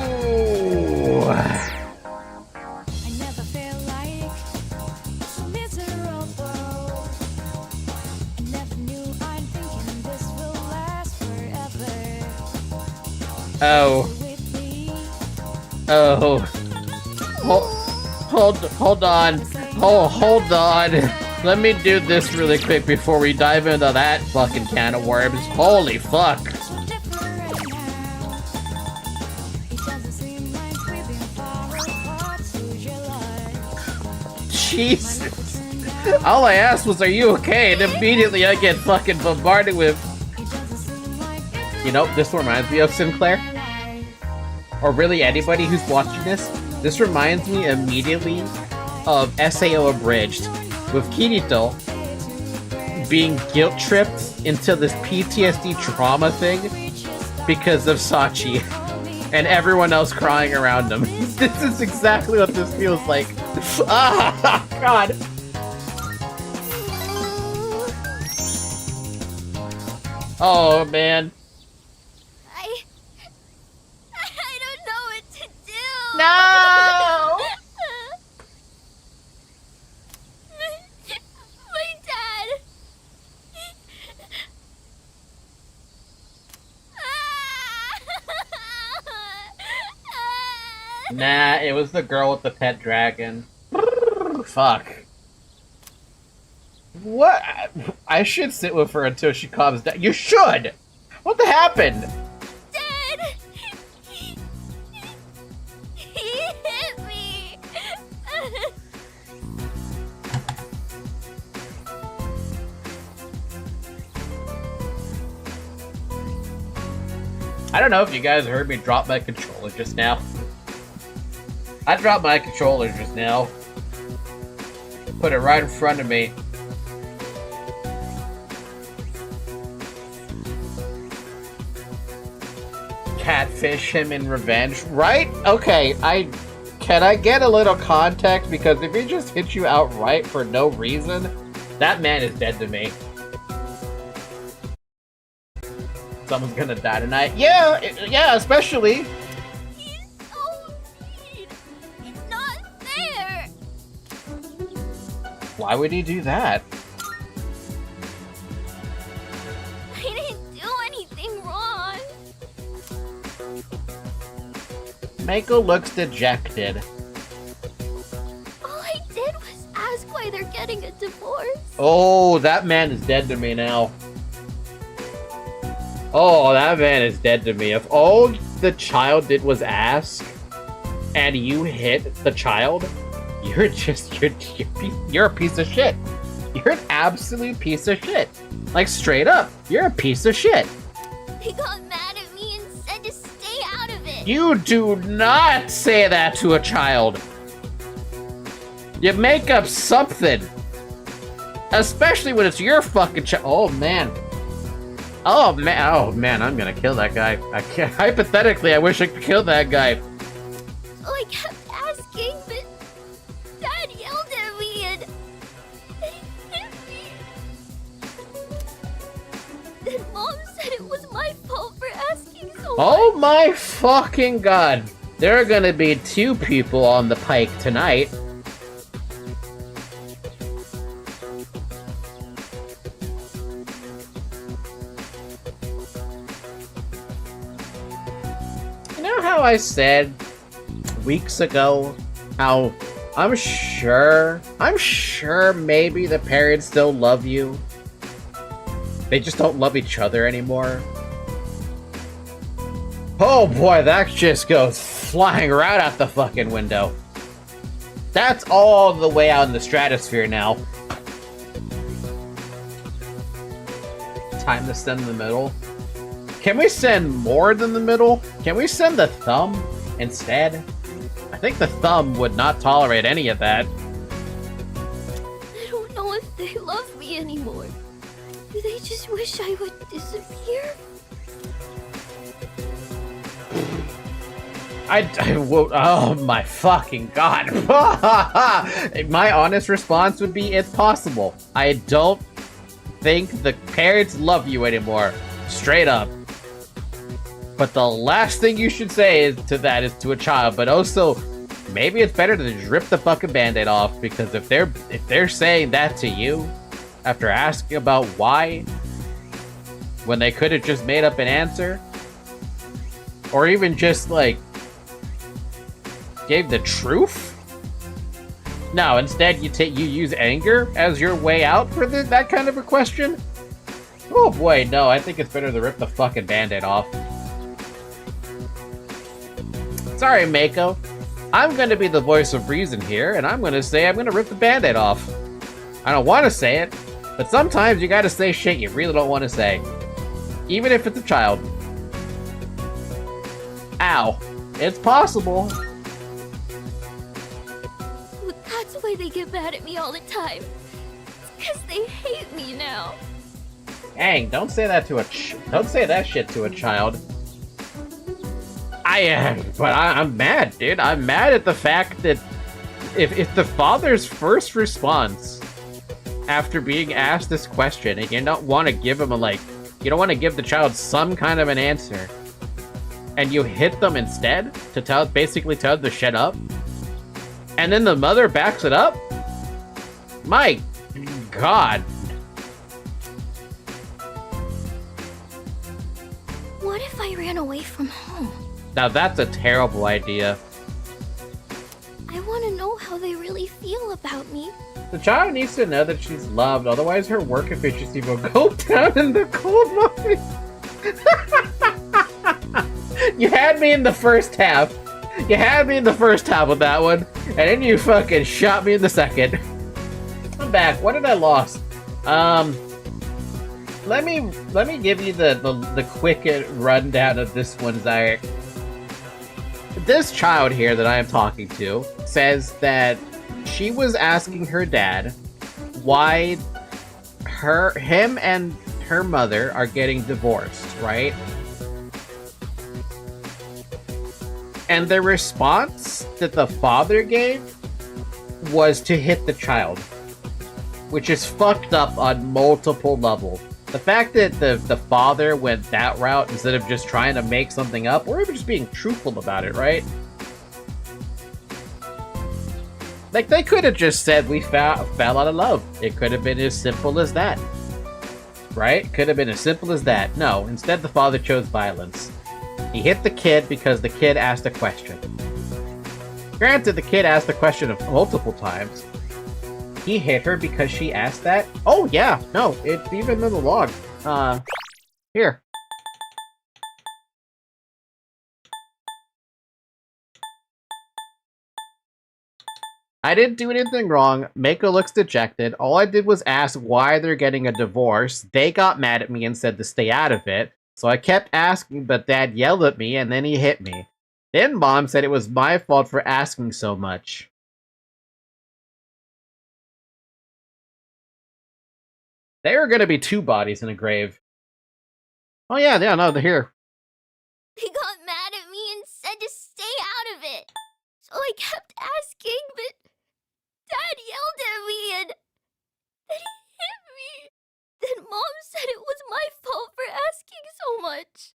Oh. Oh. Hold on. Hold on. Let me do this really quick before we dive into that fucking can of worms. Holy fuck. Jesus. All I asked was, are you okay? And immediately I get fucking bombarded with... You know, this reminds me of Sinclair. Or really anybody who's watching this. This reminds me immediately of SAO Abridged, with Kirito being guilt-tripped into this PTSD trauma thing because of Sachi, and everyone else crying around him. This is exactly what this feels like. Ah, God! Oh, man. No! My dad! Nah, it was the girl with the pet dragon. Fuck. What? I should sit with her until she calms down. You should! What the happened? Dad! He hit me! I don't know if you guys heard me drop my controller just now. I dropped my controller just now. Put it right in front of me. Catfish him in revenge, right? Okay, can I get a little context? Because if he just hits you outright for no reason, that man is dead to me. Someone's gonna die tonight. Yeah, especially. He's so mean. It's not fair. Why would he do that? I didn't do anything wrong. Mako looks dejected. All I did was ask why they're getting a divorce. Oh, that man is dead to me now. Oh, that man is dead to me. If all the child did was ask, and you hit the child, you're a piece of shit. You're an absolute piece of shit. Like, straight up, you're a piece of shit. They got mad at me and said to stay out of it. You do not say that to a child. You make up something. Especially when it's your fucking child. Oh, man. Oh man, I'm gonna kill that guy. I can't. Hypothetically, I wish I could kill that guy. Oh, I kept asking, but Dad yelled at me and hit me. Then Mom said it was my fault for asking so much. Oh my fucking god. There are gonna be 2 people on the pike tonight. How I said weeks ago how I'm sure maybe the parents still love you. They just don't love each other anymore. Oh boy, that just goes flying right out the fucking window. That's all the way out in the stratosphere now. Time to send in the middle. Can we send more than the middle? Can we send the thumb instead? I think the thumb would not tolerate any of that. I don't know if they love me anymore. Do they just wish I would disappear? Oh my fucking god. My honest response would be, it's possible. I don't think the parents love you anymore. Straight up. But the last thing you should say is to a child. But also, maybe it's better to just rip the fucking band-aid off, because if they're saying that to you after asking about why, when they could have just made up an answer, or even just like gave the truth. No, instead you use anger as your way out for that kind of a question. Oh boy, no, I think it's better to rip the fucking band-aid off. Sorry, Mako. I'm going to be the voice of reason here, and I'm going to say I'm going to rip the band-aid off. I don't want to say it, but sometimes you gotta say shit you really don't want to say. Even if it's a child. Ow. It's possible. That's why they get mad at me all the time. It's because they hate me now. Dang, don't say that to don't say that shit to a child. I'm mad, dude. I'm mad at the fact that if the father's first response after being asked this question, and you don't want to give him you don't want to give the child some kind of an answer, and you hit them instead to basically tell them to shut up, and then the mother backs it up? My God. What if I ran away from home? Now that's a terrible idea. how they really feel about me. The child needs to know that she's loved, otherwise her work efficiency will go down in the cold months. You had me in the first half. You had me in the first half with that one, and then you fucking shot me in the second. I'm back. What did I lost? Let me give you the quick rundown of this one, Zaire. This child here that I am talking to says that she was asking her dad why him and her mother are getting divorced, right? And the response that the father gave was to hit the child, which is fucked up on multiple levels. The fact that the father went that route instead of just trying to make something up, or even just being truthful about it, right? Like, they could have just said we fell out of love. It could have been as simple as that. Right? Could have been as simple as that. No, instead the father chose violence. He hit the kid because the kid asked a question. Granted, the kid asked the question multiple times. He hit her because she asked that? Oh, yeah. No, it's even in the log. Here. I didn't do anything wrong. Mako looks dejected. All I did was ask why they're getting a divorce. They got mad at me and said to stay out of it. So I kept asking, but Dad yelled at me and then he hit me. Then Mom said it was my fault for asking so much. There are gonna be 2 bodies in a grave. Oh yeah, no, they're here. They got mad at me and said to stay out of it. So I kept asking, but Dad yelled at me and then he hit me. Then Mom said it was my fault for asking so much.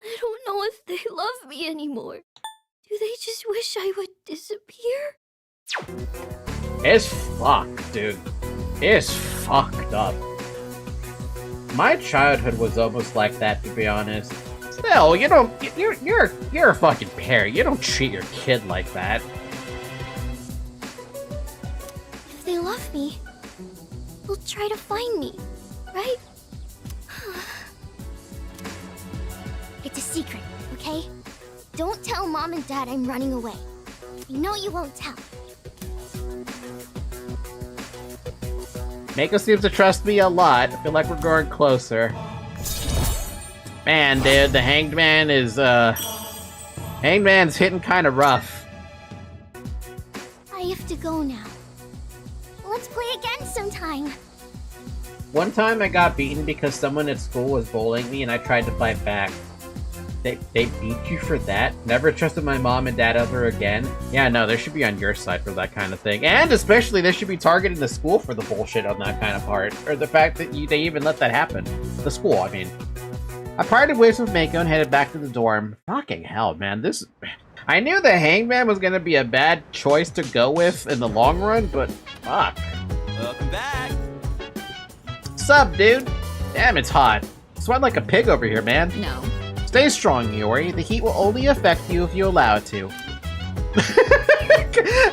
I don't know if they love me anymore. Do they just wish I would disappear? It's fucked, dude. It's fucked up. My childhood was almost like that, to be honest. Still, you don't. You're a fucking parent. You don't treat your kid like that. If they love me, they'll try to find me, right? It's a secret, okay? Don't tell Mom and Dad I'm running away. You know you won't tell. Mako seems to trust me a lot. I feel like we're growing closer. Man, dude, the Hanged Man is, Hanged Man's hitting kind of rough. I have to go now. Let's play again sometime. One time I got beaten because someone at school was bullying me and I tried to fight back. They beat you for that? Never trusted my mom and dad ever again? Yeah, no, they should be on your side for that kind of thing. And especially they should be targeting the school for the bullshit on that kind of part. Or the fact that they even let that happen. The school, I mean. I parted ways with Mako and headed back to the dorm. Fucking hell, man. I knew the Hangman was gonna be a bad choice to go with in the long run, but fuck. Welcome back. Sup, dude? Damn, it's hot. Sweat like a pig over here, man. No. Stay strong, Yori. The heat will only affect you if you allow it to.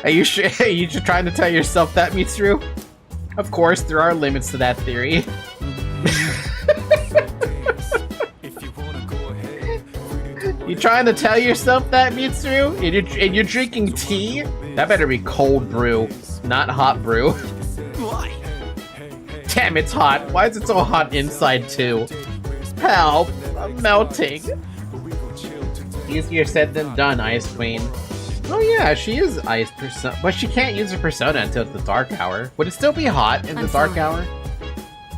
Are you sure? Are you just trying to tell yourself that means true? Of course, there are limits to that theory. You trying to tell yourself that means true? And you're drinking tea? That better be cold brew, not hot brew. Why? Damn, it's hot. Why is it so hot inside too? Help! I'm melting. Easier said than done, Ice Queen. Oh yeah, she is Ice Persona, but she can't use her Persona until it's the dark hour. Would it still be hot in the dark hour?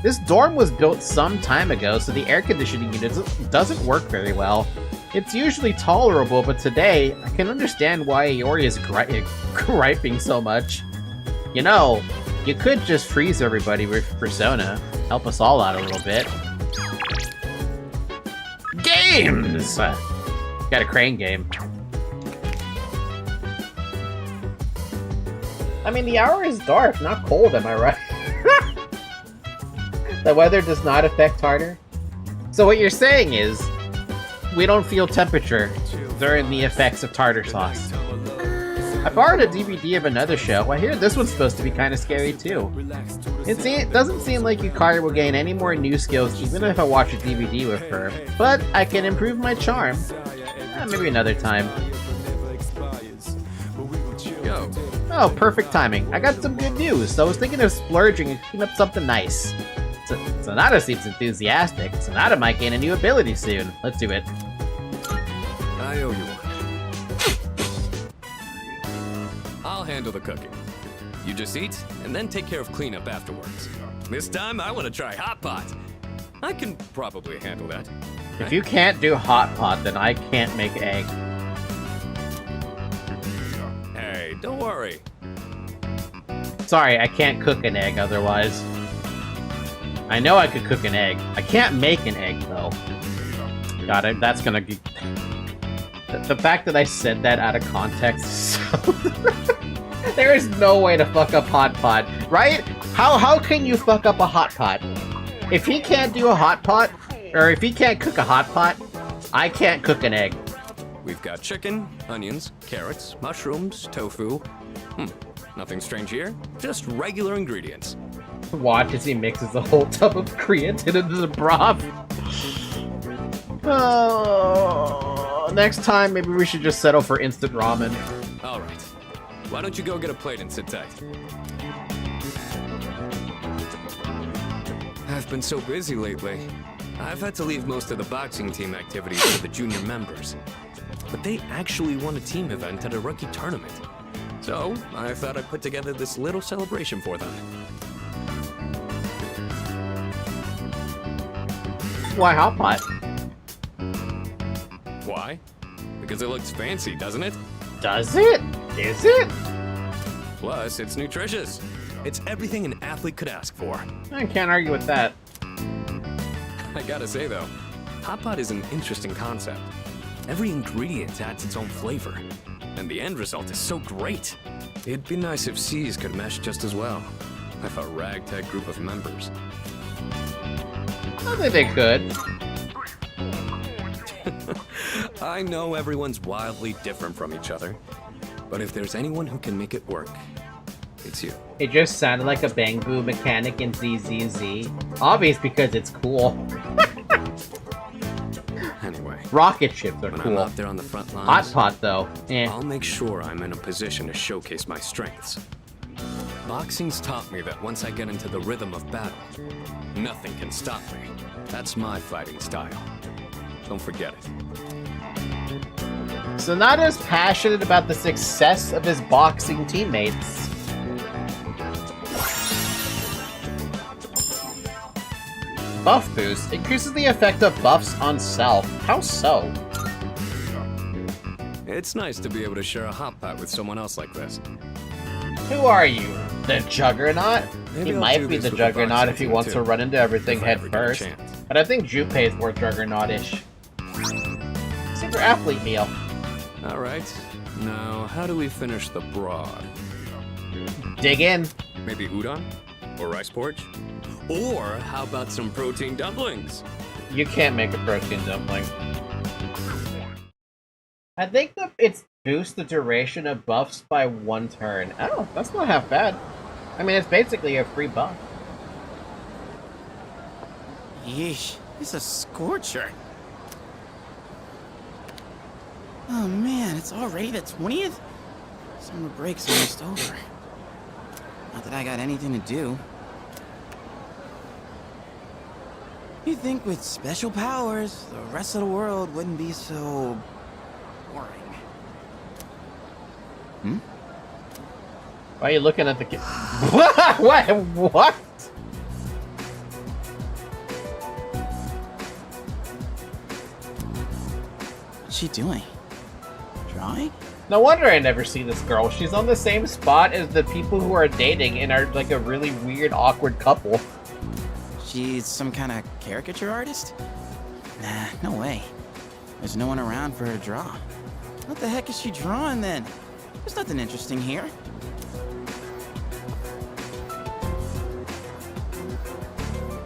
This dorm was built some time ago, so the air conditioning unit doesn't work very well. It's usually tolerable, but today, I can understand why Iori is griping so much. You know, you could just freeze everybody with Persona. Help us all out a little bit. Games! Got a crane game. I mean, the hour is dark, not cold, am I right? The weather does not affect tartar. So what you're saying is, we don't feel temperature during the effects of tartar sauce. I borrowed a DVD of another show. I hear this one's supposed to be kind of scary too. It doesn't seem like Yukari will gain any more new skills even if I watch a DVD with her, but I can improve my charm. Maybe another time. Yo. Oh, perfect timing. I got some good news, so I was thinking of splurging and cooking up something nice. Sonata seems enthusiastic. Sonata might gain a new ability soon. Let's do it. I owe you one. I'll handle the cooking. You just eat, and then take care of cleanup afterwards. This time, I want to try hot pot. I can probably handle that. If you can't do hot pot, then I can't make egg. Hey, don't worry. Sorry, I can't cook an egg otherwise. I know I could cook an egg. I can't make an egg, though. God, that's gonna be... The fact that I said that out of context is so... There is no way to fuck up hot pot, right? How can you fuck up a hot pot? If he can't do a hot pot, or if he can't cook a hot pot, I can't cook an egg. We've got chicken, onions, carrots, mushrooms, tofu. Nothing strange here. Just regular ingredients. Watch as he mixes a whole tub of creatine into the broth. Next time, maybe we should just settle for instant ramen. All right. Why don't you go get a plate and sit tight? I've been so busy lately. I've had to leave most of the boxing team activities to the junior members. But they actually won a team event at a rookie tournament. So, I thought I'd put together this little celebration for them. Why hot pot? Why? Because it looks fancy, doesn't it? Does it? Is it? Plus, it's nutritious. It's everything an athlete could ask for. I can't argue with that. I gotta say though, hot pot is an interesting concept. Every ingredient adds its own flavor, and the end result is so great. It'd be nice if C's could mesh just as well, with a ragtag group of members. I think they could. I know everyone's wildly different from each other, but if there's anyone who can make it work, it's you. It just sounded like a Bang Boo mechanic in ZZZ. Obvious because it's cool. Anyway, rocket ships are when cool. I'm out there on the front lines, hot pot though, I'll make sure I'm in a position to showcase my strengths. Boxing's taught me that once I get into the rhythm of battle, nothing can stop me. That's my fighting style. Don't forget it. Sonata's passionate about the success of his boxing teammates. Buff boost increases the effect of buffs on self. How so? It's nice to be able to share a hot pot with someone else like this. Who are you? The Juggernaut? Maybe He I'll might do be this the with Juggernaut if he boxing wants too, to run into everything if I head ever get a first. chance. But I think Junpei is more Juggernaut-ish. Super athlete meal. Alright, now how do we finish the broth? Dig in. Maybe udon? Or rice porridge? Or how about some protein dumplings? You can't make a protein dumpling. I think that it's boosts the duration of buffs by 1 turn. Oh, that's not half bad. I mean, it's basically a free buff. Yeesh, it's a scorcher. Oh man, it's already the 20th? Summer break's almost over. Not that I got anything to do. You'd think with special powers, the rest of the world wouldn't be so... boring. Hmm? Why are you looking at the kid? What? What? What's she doing? Drawing? No wonder I never see this girl. She's on the same spot as the people who are dating and are like a really weird, awkward couple. She's some kind of caricature artist? Nah, no way. There's no one around for her to draw. What the heck is she drawing then? There's nothing interesting here.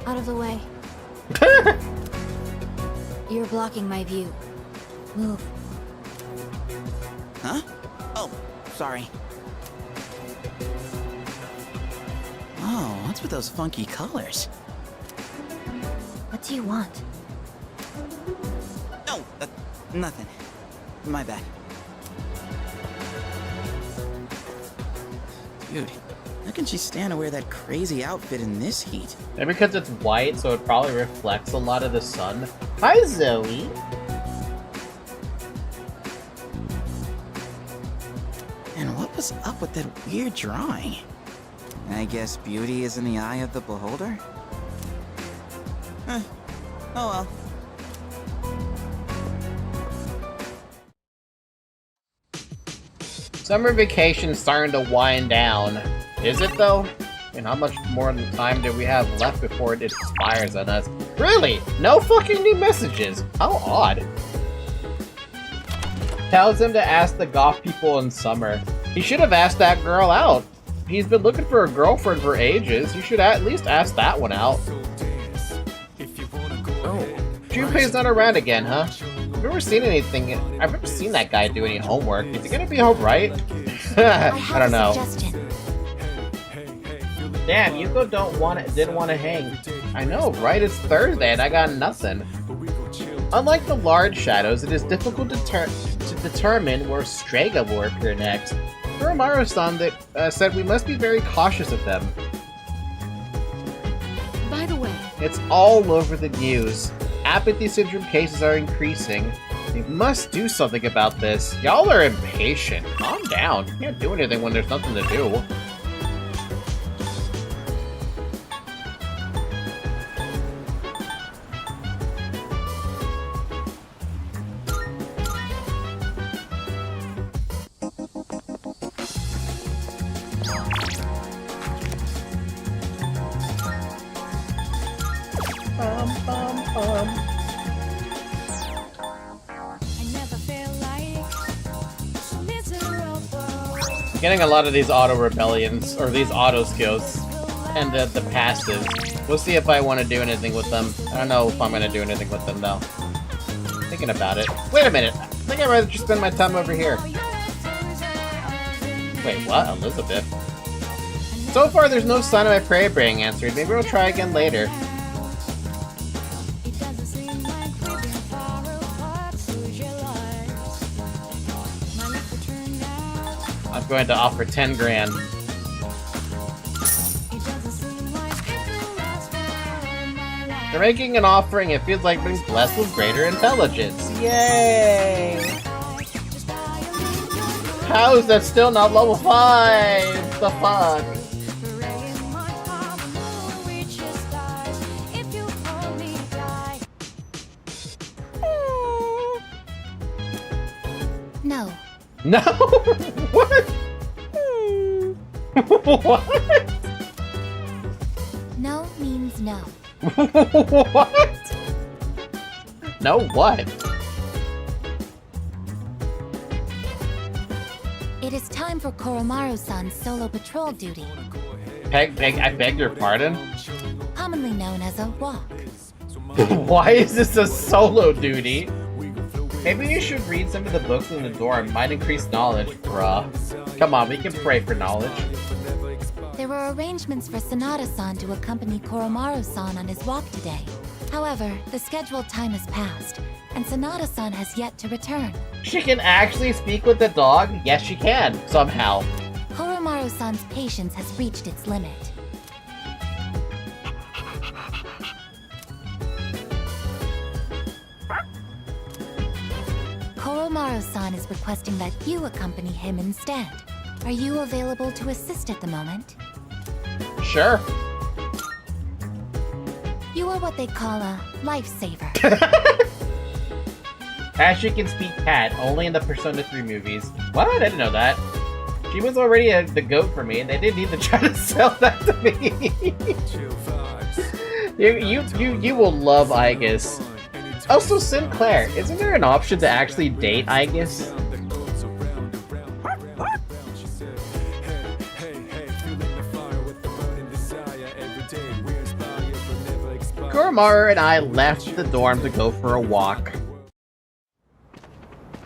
Out of the way. You're blocking my view. Move. Huh? Oh, sorry. Oh, what's with those funky colors? What do you want? No, nothing. My bad. Dude, how can she stand to wear that crazy outfit in this heat? Maybe because it's white, so it probably reflects a lot of the sun. Hi, Zoe! And what was up with that weird drawing? I guess beauty is in the eye of the beholder? Oh well. Summer vacation's starting to wind down. Is it though? And how much more time do we have left before it expires on us? Really? No fucking new messages? How odd. Tells him to ask the goth people in summer. He should have asked that girl out. He's been looking for a girlfriend for ages. You should at least ask that one out. Oh, Junpei's not around again, huh? I've never seen anything. I've never seen that guy do any homework. Is he gonna be alright? I don't know. Damn, Yuko didn't want to hang. I know, right? It's Thursday and I got nothing. Unlike the large shadows, it is difficult to determine where Strega will appear next. Kuromaru-san said we must be very cautious of them. By the way, it's all over the news. Apathy syndrome cases are increasing. We must do something about this. Y'all are impatient. Calm down. You can't do anything when there's nothing to do. Getting a lot of these auto rebellions, or these auto skills, and the passives. We'll see if I want to do anything with them. I don't know if I'm going to do anything with them, though. Thinking about it. Wait a minute! I think I'd rather just spend my time over here. Wait, what? Elizabeth? So far, there's no sign of my prayer being answered. Maybe we'll try again later. I'm going to offer 10 grand. They're making an offering. It feels like being blessed with greater intelligence. Yay! How is that still not level 5? The fuck? No. No? What? What? No means no. What? No what? It is time for Kuromaru-san's solo patrol duty. I beg your pardon? Commonly known as a walk. Why is this a solo duty? Maybe you should read some of the books in the dorm. Might increase knowledge, bruh. Come on, we can pray for knowledge. There were arrangements for Sanada-san to accompany Kuromaru-san on his walk today. However, the scheduled time has passed, and Sanada-san has yet to return. She can actually speak with the dog? Yes, she can, somehow. Kuromaru-san's patience has reached its limit. Kuromaru-san is requesting that you accompany him instead. Are you available to assist at the moment? Sure. You are what they call a lifesaver. Ashley can speak cat only in the Persona 3 movies. What? I didn't know that. She was already the goat for me, and they didn't need to try to sell that to me. you will love Aegis. Also, Sinclair, isn't there an option to actually date Aegis? Kuromaru and I left the dorm to go for a walk.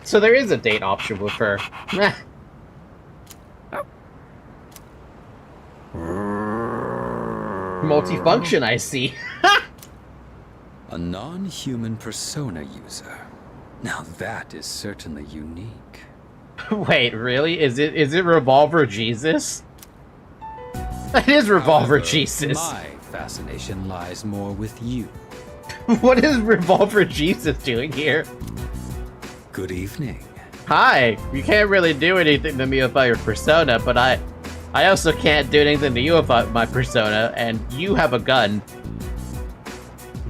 So there is a date option with her. Multifunction, I see. A non-human persona user. Now that is certainly unique. Wait, really? Is it Revolver Jesus? That is Revolver Jesus. My fascination lies more with you. What is Revolver Jesus doing here? Good evening. Hi. You can't really do anything to me about your persona, but I also can't do anything to you about my persona, and you have a gun.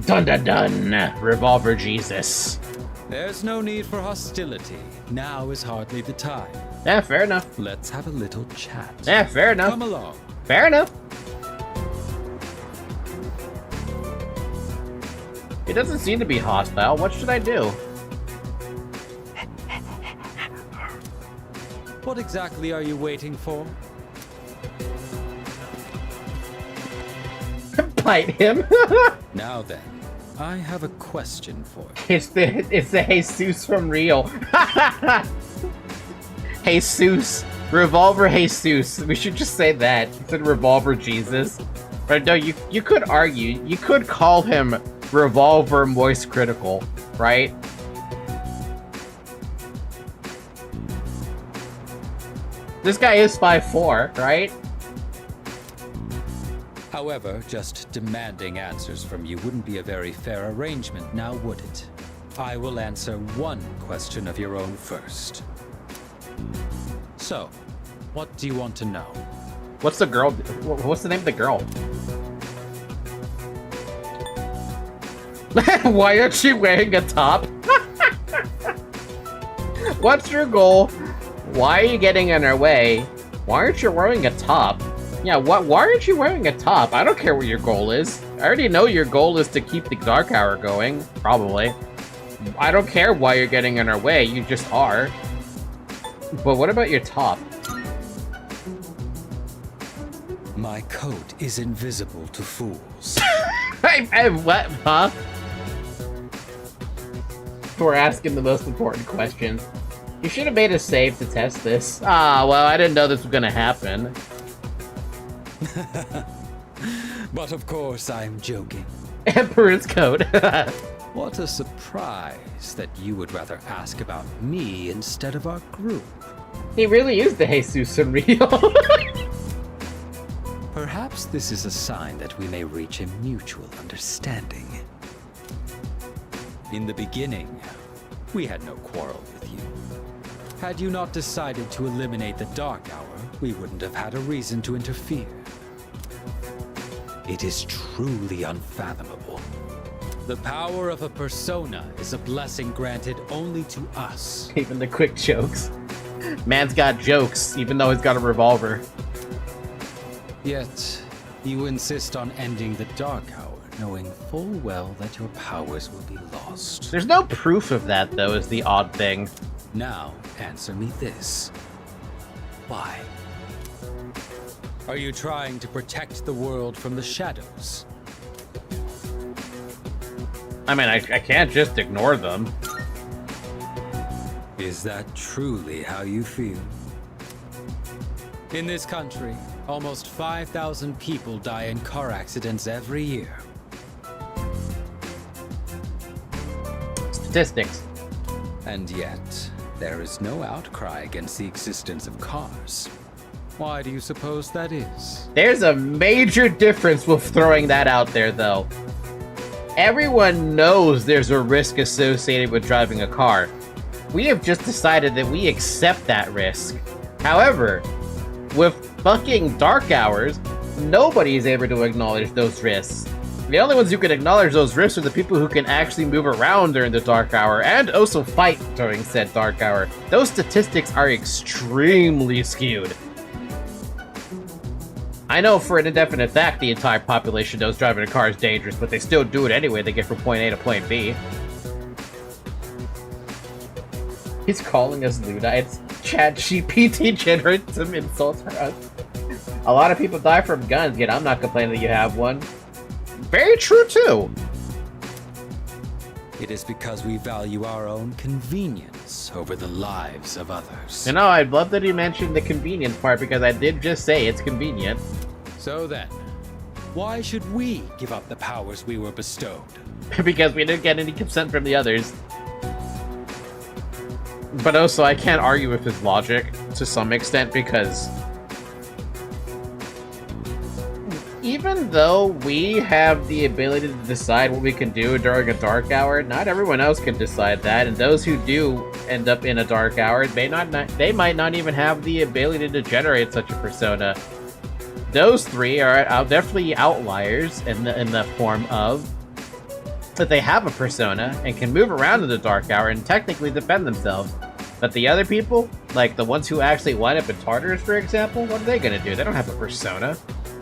Dun dun dun. Revolver Jesus. There's no need for hostility. Now is hardly the time. Yeah, fair enough. Let's have a little chat. Yeah, fair enough. Come along. Fair enough. It doesn't seem to be hostile. What should I do? What exactly are you waiting for? Bite him. Now then, I have a question for you. It's the Jesus from Rio. Jesus. Revolver Jesus. We should just say that. Instead of Revolver Jesus. But no, you could argue. You could call him Revolver Moist Critical, right? This guy is 5'4", right? However, just demanding answers from you wouldn't be a very fair arrangement, now would it? I will answer one question of your own first. So, what do you want to know? What's the girl? What's the name of the girl? Why aren't you wearing a top? What's your goal? Why are you getting in our way? Why aren't you wearing a top? Yeah, why aren't you wearing a top? I don't care what your goal is. I already know your goal is to keep the Dark Hour going, probably. I don't care why you're getting in our way, you just are. But what about your top? My coat is invisible to fools. What? Huh? We're asking the most important question. You should have made a save to test this. Ah, well, I didn't know this was gonna happen. But of course, I'm joking. Emperor's Code. What a surprise that you would rather ask about me instead of our group. He really is the Jesus in Rio. Perhaps this is a sign that we may reach a mutual understanding. In the beginning, we had no quarrel with you. Had you not decided to eliminate the Dark Hour, we wouldn't have had a reason to interfere. It is truly unfathomable. The power of a persona is a blessing granted only to us. Even the quick jokes. Man's got jokes, even though he's got a revolver. Yet, you insist on ending the Dark Hour, knowing full well that your powers will be lost. There's no proof of that, though, is the odd thing. Now, answer me this. Why? Are you trying to protect the world from the shadows? I mean, I can't just ignore them. Is that truly how you feel? In this country, almost 5,000 people die in car accidents every year. Statistics. And yet, there is no outcry against the existence of cars. Why do you suppose that is? There's a major difference with throwing that out there, though. Everyone knows there's a risk associated with driving a car. We have just decided that we accept that risk. However, with fucking Dark Hours, nobody is able to acknowledge those risks. The only ones who can acknowledge those risks are the people who can actually move around during the Dark Hour and also fight during said Dark Hour. Those statistics are extremely skewed. I know for an indefinite fact the entire population knows driving a car is dangerous, but they still do it anyway. They get from point A to point B. He's calling us Luddites. ChatGPT generates some insults for us. A lot of people die from guns, yet I'm not complaining that you have one. Very true, too. It is because we value our own convenience over the lives of others. You know, I'd love that he mentioned the convenience part because I did just say it's convenient. So then, Why should we give up the powers we were bestowed? Because we didn't get any consent from the others. But also, I can't argue with his logic to some extent, because even though we have the ability to decide what we can do during a dark hour, not everyone else can decide that, and those who do end up in a dark hour, they might not even have the ability to generate such a persona. Those three are definitely outliers in the form of that they have a persona and can move around in the dark hour and technically defend themselves. But the other people, like the ones who actually wind up in Tartarus, for example, what are they gonna do? They don't have a persona.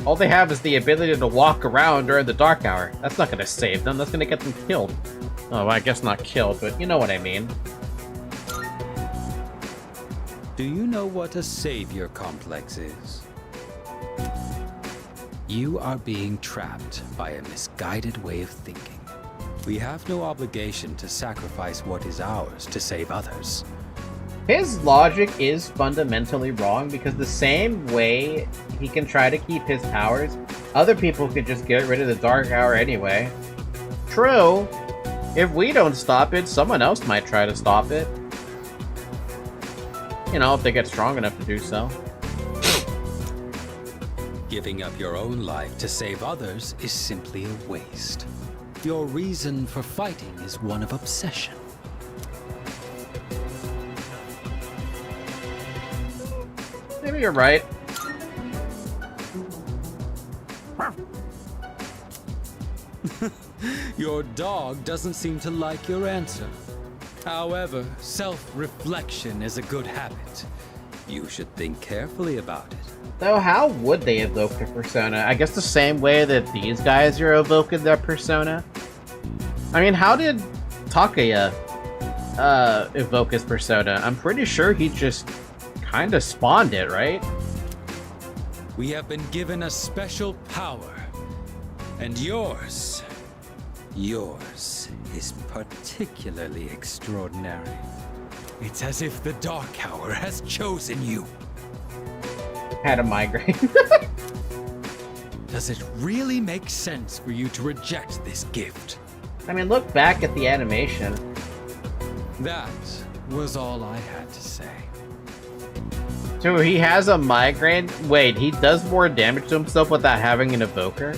All they have is the ability to walk around during the dark hour. That's not gonna save them, that's gonna get them killed. Oh, well, I guess not killed, but you know what I mean. Do you know what a savior complex is? You are being trapped by a misguided way of thinking. We have no obligation to sacrifice what is ours to save others. His logic is fundamentally wrong, because the same way he can try to keep his powers, other people could just get rid of the dark hour anyway. True, if we don't stop it, someone else might try to stop it. You know, if they get strong enough to do so. Giving up your own life to save others is simply a waste. Your reason for fighting is one of obsession. Maybe you're right. Your dog doesn't seem to like your answer. However, self-reflection is a good habit. You should think carefully about it. So how would they evoke a persona? I guess the same way that these guys are evoking their persona? I mean, how did Takuya evoke his persona? I'm pretty sure he just kind of spawned it, right? We have been given a special power. And yours is particularly extraordinary. It's as if the Dark Hour has chosen you. Had a migraine. Does it really make sense for you to reject this gift? I mean, look back at the animation. That was all I had to say. So he has a migraine? Wait, he does more damage to himself without having an evoker?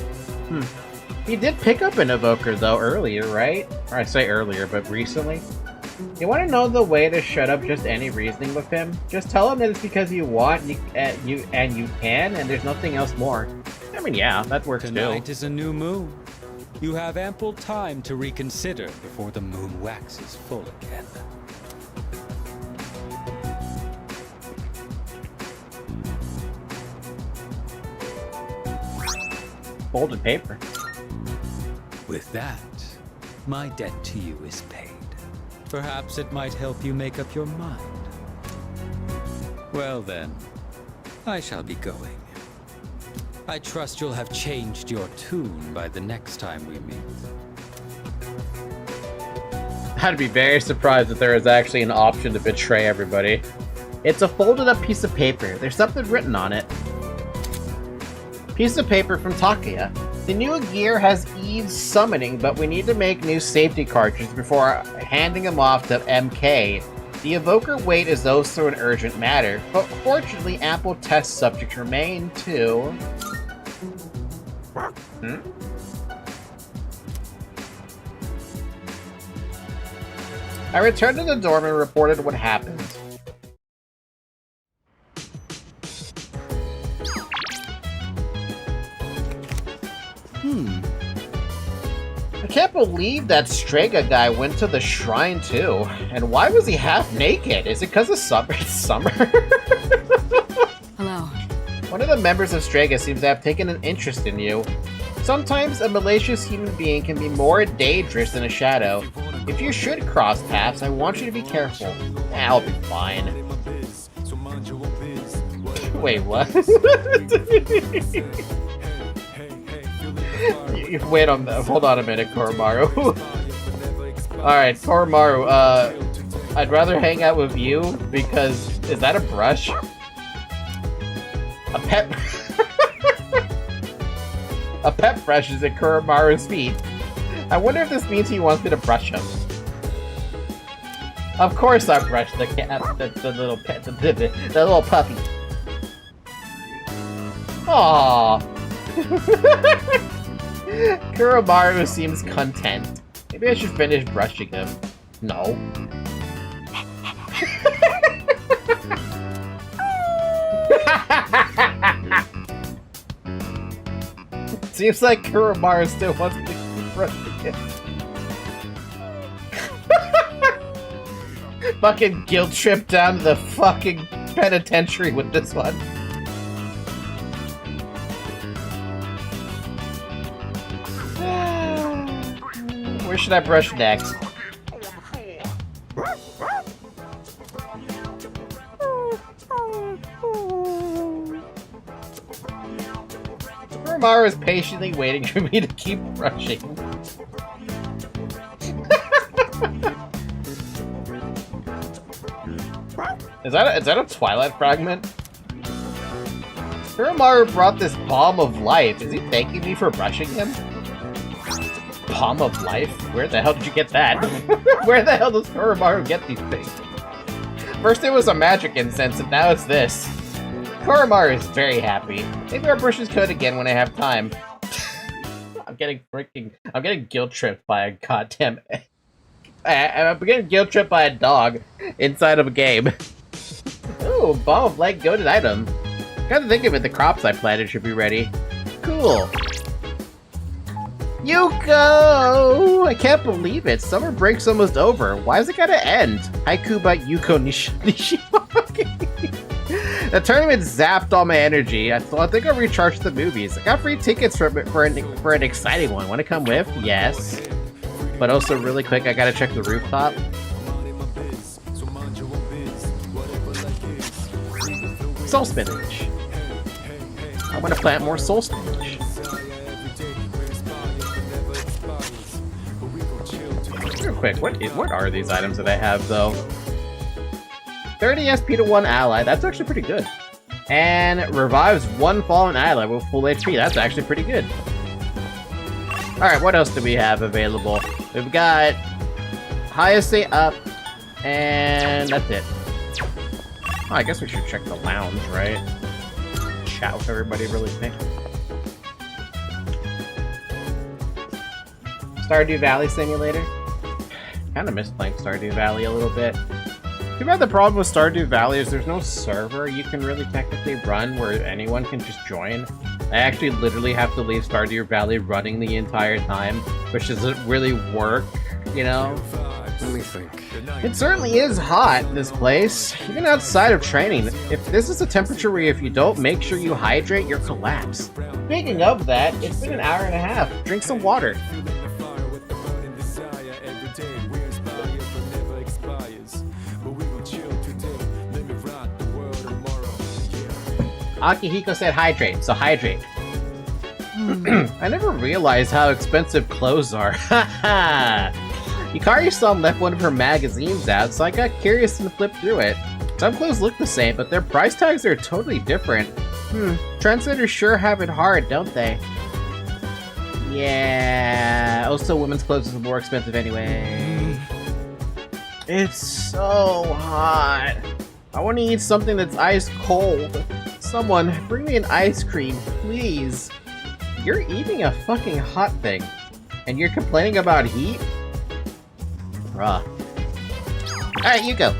He did pick up an evoker though earlier, right? Or I say earlier, but recently. You want to know the way to shut up just any reasoning with him? Just tell him that it's because you want, you can, and there's nothing else more. I mean, yeah, that works too. Tonight is a new moon. You have ample time to reconsider before the moon waxes full again. Folded paper. With that, my debt to you is paid. Perhaps it might help you make up your mind. Well then, I shall be going. I trust you'll have changed your tune by the next time we meet. I'd be very surprised if there is actually an option to betray everybody. It's a folded up piece of paper. There's something written on it. Piece of paper from Takuya. The new gear has Eve's summoning, but we need to make new safety cartridges before handing them off to MK. The evoker wait is also an urgent matter, but fortunately ample test subjects remain to... I returned to the dorm and reported what happened. I can't believe that Strega guy went to the shrine too. And why was he half naked? Is it because of summer? It's summer? Hello. One of the members of Strega seems to have taken an interest in you. Sometimes a malicious human being can be more dangerous than a shadow. If you should cross paths, I want you to be careful. I'll be fine. Wait, what? Wait on that. Hold on a minute, Koromaru. Alright, Koromaru, I'd rather hang out with you because... Is that a brush? A pet... A pet brushes at Kuromaru's feet. I wonder if this means he wants me to brush him. Of course I brush the cat, the little pet, the little puppy. Aww. Kuromaru seems content. Maybe I should finish brushing him. No. Seems like Kuromaru still wants me to keep brushing him. Fucking guilt trip down to the fucking penitentiary with this one. Where should I brush next? Kuromaru is patiently waiting for me to keep brushing. Is that a Twilight fragment? Kuromaru brought this Balm of Life. Is he thanking me for brushing him? Balm of Life? Where the hell did you get that? Where the hell does Kuromaru get these things? First it was a magic incense, and now it's this. Kuromaru is very happy. Maybe our bushes could again when I have time. I'm getting guilt tripped by a goddamn... I'm getting guilt tripped by a dog inside of a game. Ooh, Balm of Light goated item. Gotta think of it, the crops I planted should be ready. Cool. Yuko! I can't believe it. Summer break's almost over. Why is it gotta end? Haiku by Yuko Nishimaki. The tournament zapped all my energy. I think I'll recharge the movies. I got free tickets for an exciting one. Want to come with? Yes. But also, really quick, I gotta check the rooftop. Soul spinach. I want to plant more soul spinach. Real quick, what are these items that I have, though? 30 SP to 1 ally, that's actually pretty good. And revives 1 fallen ally with full HP, that's actually pretty good. Alright, what else do we have available? We've got Hyacea up, and that's it. Oh, I guess we should check the lounge, right? Chat with everybody really quick. Stardew Valley Simulator? Kinda miss playing Stardew Valley a little bit. Too bad the problem with Stardew Valley is there's no server you can really technically run where anyone can just join. I actually literally have to leave Stardew Valley running the entire time, which doesn't really work, you know? Let me think. It certainly is hot, this place, even outside of training. If this is a temperature where if you don't make sure you hydrate, you'll collapse. Speaking of that, it's been an hour and a half. Drink some water. Akihiko said hydrate, so hydrate. I never realized how expensive clothes are. Haha! Hikari-san left one of her magazines out, so I got curious and flipped through it. Some clothes look the same, but their price tags are totally different. Trendsetters sure have it hard, don't they? Yeah. Also, women's clothes are more expensive anyway. It's so hot. I want to eat something that's ice cold. Someone, bring me an ice cream, please. You're eating a fucking hot thing, and you're complaining about heat? Bruh. Alright, you go.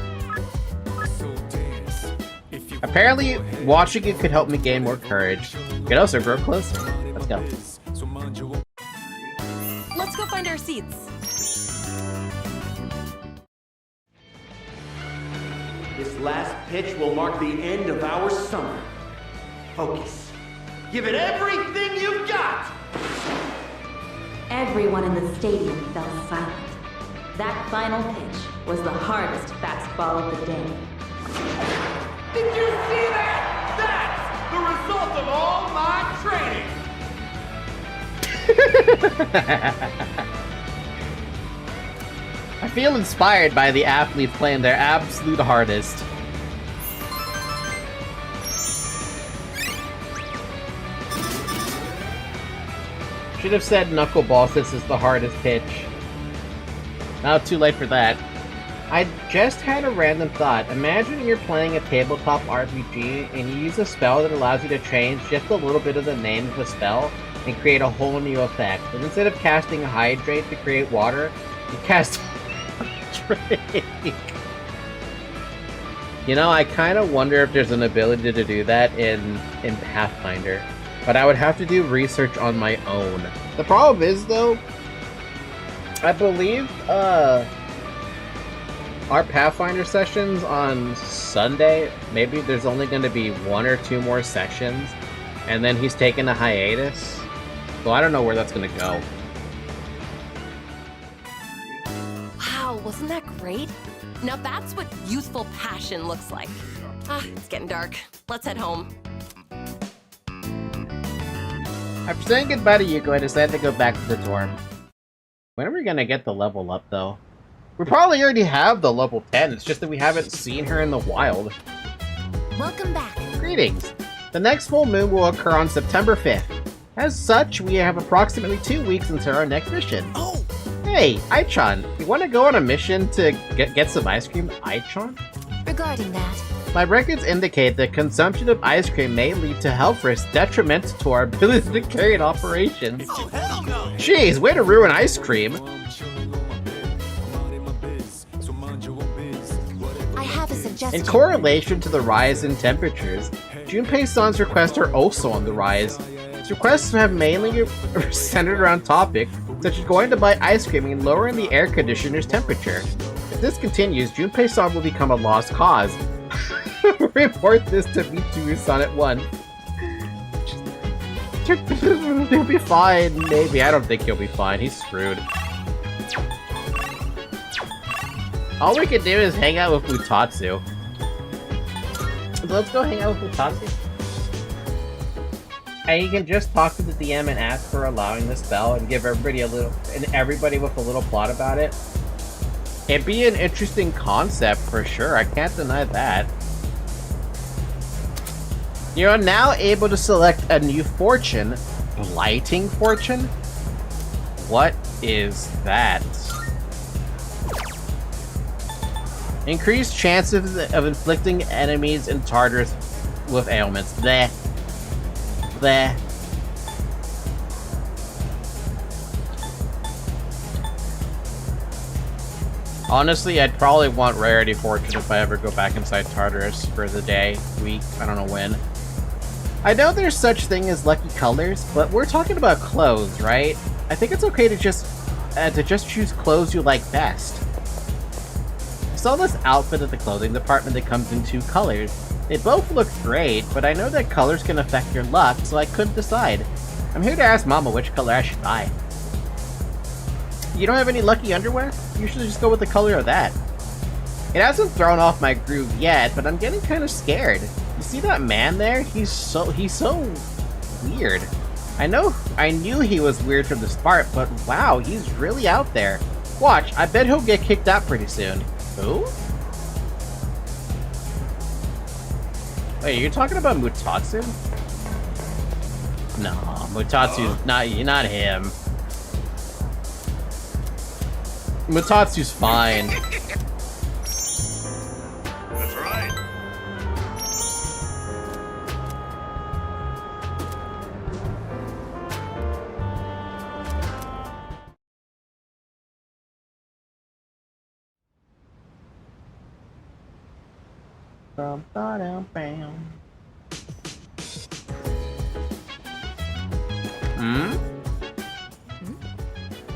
Apparently, watching it could help me gain more courage. You can also grow closer. Let's go. Let's go find our seats. This last pitch will mark the end of our summer. Focus. Give it everything you've got! Everyone in the stadium fell silent. That final pitch was the hardest fastball of the day. Did you see that? That's the result of all my training! I feel inspired by the athletes playing their absolute hardest. Should have said knuckleball since it's the hardest pitch. Now too late for that. I just had a random thought. Imagine you're playing a tabletop RPG and you use a spell that allows you to change just a little bit of the name of the spell and create a whole new effect. And instead of casting Hydrate to create water, you cast Hydrate. You know, I kind of wonder if there's an ability to do that in Pathfinder. But I would have to do research on my own. The problem is, though, I believe, our Pathfinder sessions on Sunday, maybe there's only going to be 1 or 2 more sessions, and then he's taking a hiatus. So I don't know where that's going to go. Wow, wasn't that great? Now that's what youthful passion looks like. Ah, it's getting dark. Let's head home. After saying goodbye to Yuko, I decided to go back to the dorm. When are we going to get the level up, though? We probably already have the level 10, it's just that we haven't seen her in the wild. Welcome back. Greetings. The next full moon will occur on September 5th. As such, we have approximately 2 weeks until our next mission. Oh! Hey, Aichon, you want to go on a mission to get some ice cream, Aichon? Regarding that, My records indicate that consumption of ice cream may lead to health risks detrimental to our ability to carry an operation. Oh, hell no! Jeez, way to ruin ice cream. I have a suggestion. In correlation to the rise in temperatures, Junpei-san's requests are also on the rise. His requests have mainly centered around topics such as going to buy ice cream and lowering the air conditioner's temperature. If this continues, Junpei-san will become a lost cause. Report this to VTuber-san at once. He'll be fine, maybe. I don't think he'll be fine. He's screwed. All we can do is hang out with Futatsu. Let's go hang out with Futatsu. And you can just talk to the DM and ask for allowing the spell and give everybody everybody with a little plot about it. It'd be an interesting concept for sure. I can't deny that. You are now able to select a new fortune. Blighting fortune? What is that? Increased chances of inflicting enemies and Tartarus with ailments. Bleh. Bleh. Honestly, I'd probably want Rarity Fortune if I ever go back inside Tartarus for the day, week, I don't know when. I know there's such thing as lucky colors, but we're talking about clothes, right? I think it's okay to just choose clothes you like best. I saw this outfit at the clothing department that comes in 2 colors. They both look great, but I know that colors can affect your luck, so I couldn't decide. I'm here to ask Mama which color I should buy. You don't have any lucky underwear? You should just go with the color of that. It hasn't thrown off my groove yet, but I'm getting kind of scared. You see that man there? He's so weird. I knew he was weird from the start, but wow, he's really out there. Watch, I bet he'll get kicked out pretty soon. Who? Wait, you're talking about Mutatsu? No, Mutatsu's not him. Mutatsu's fine. That's right.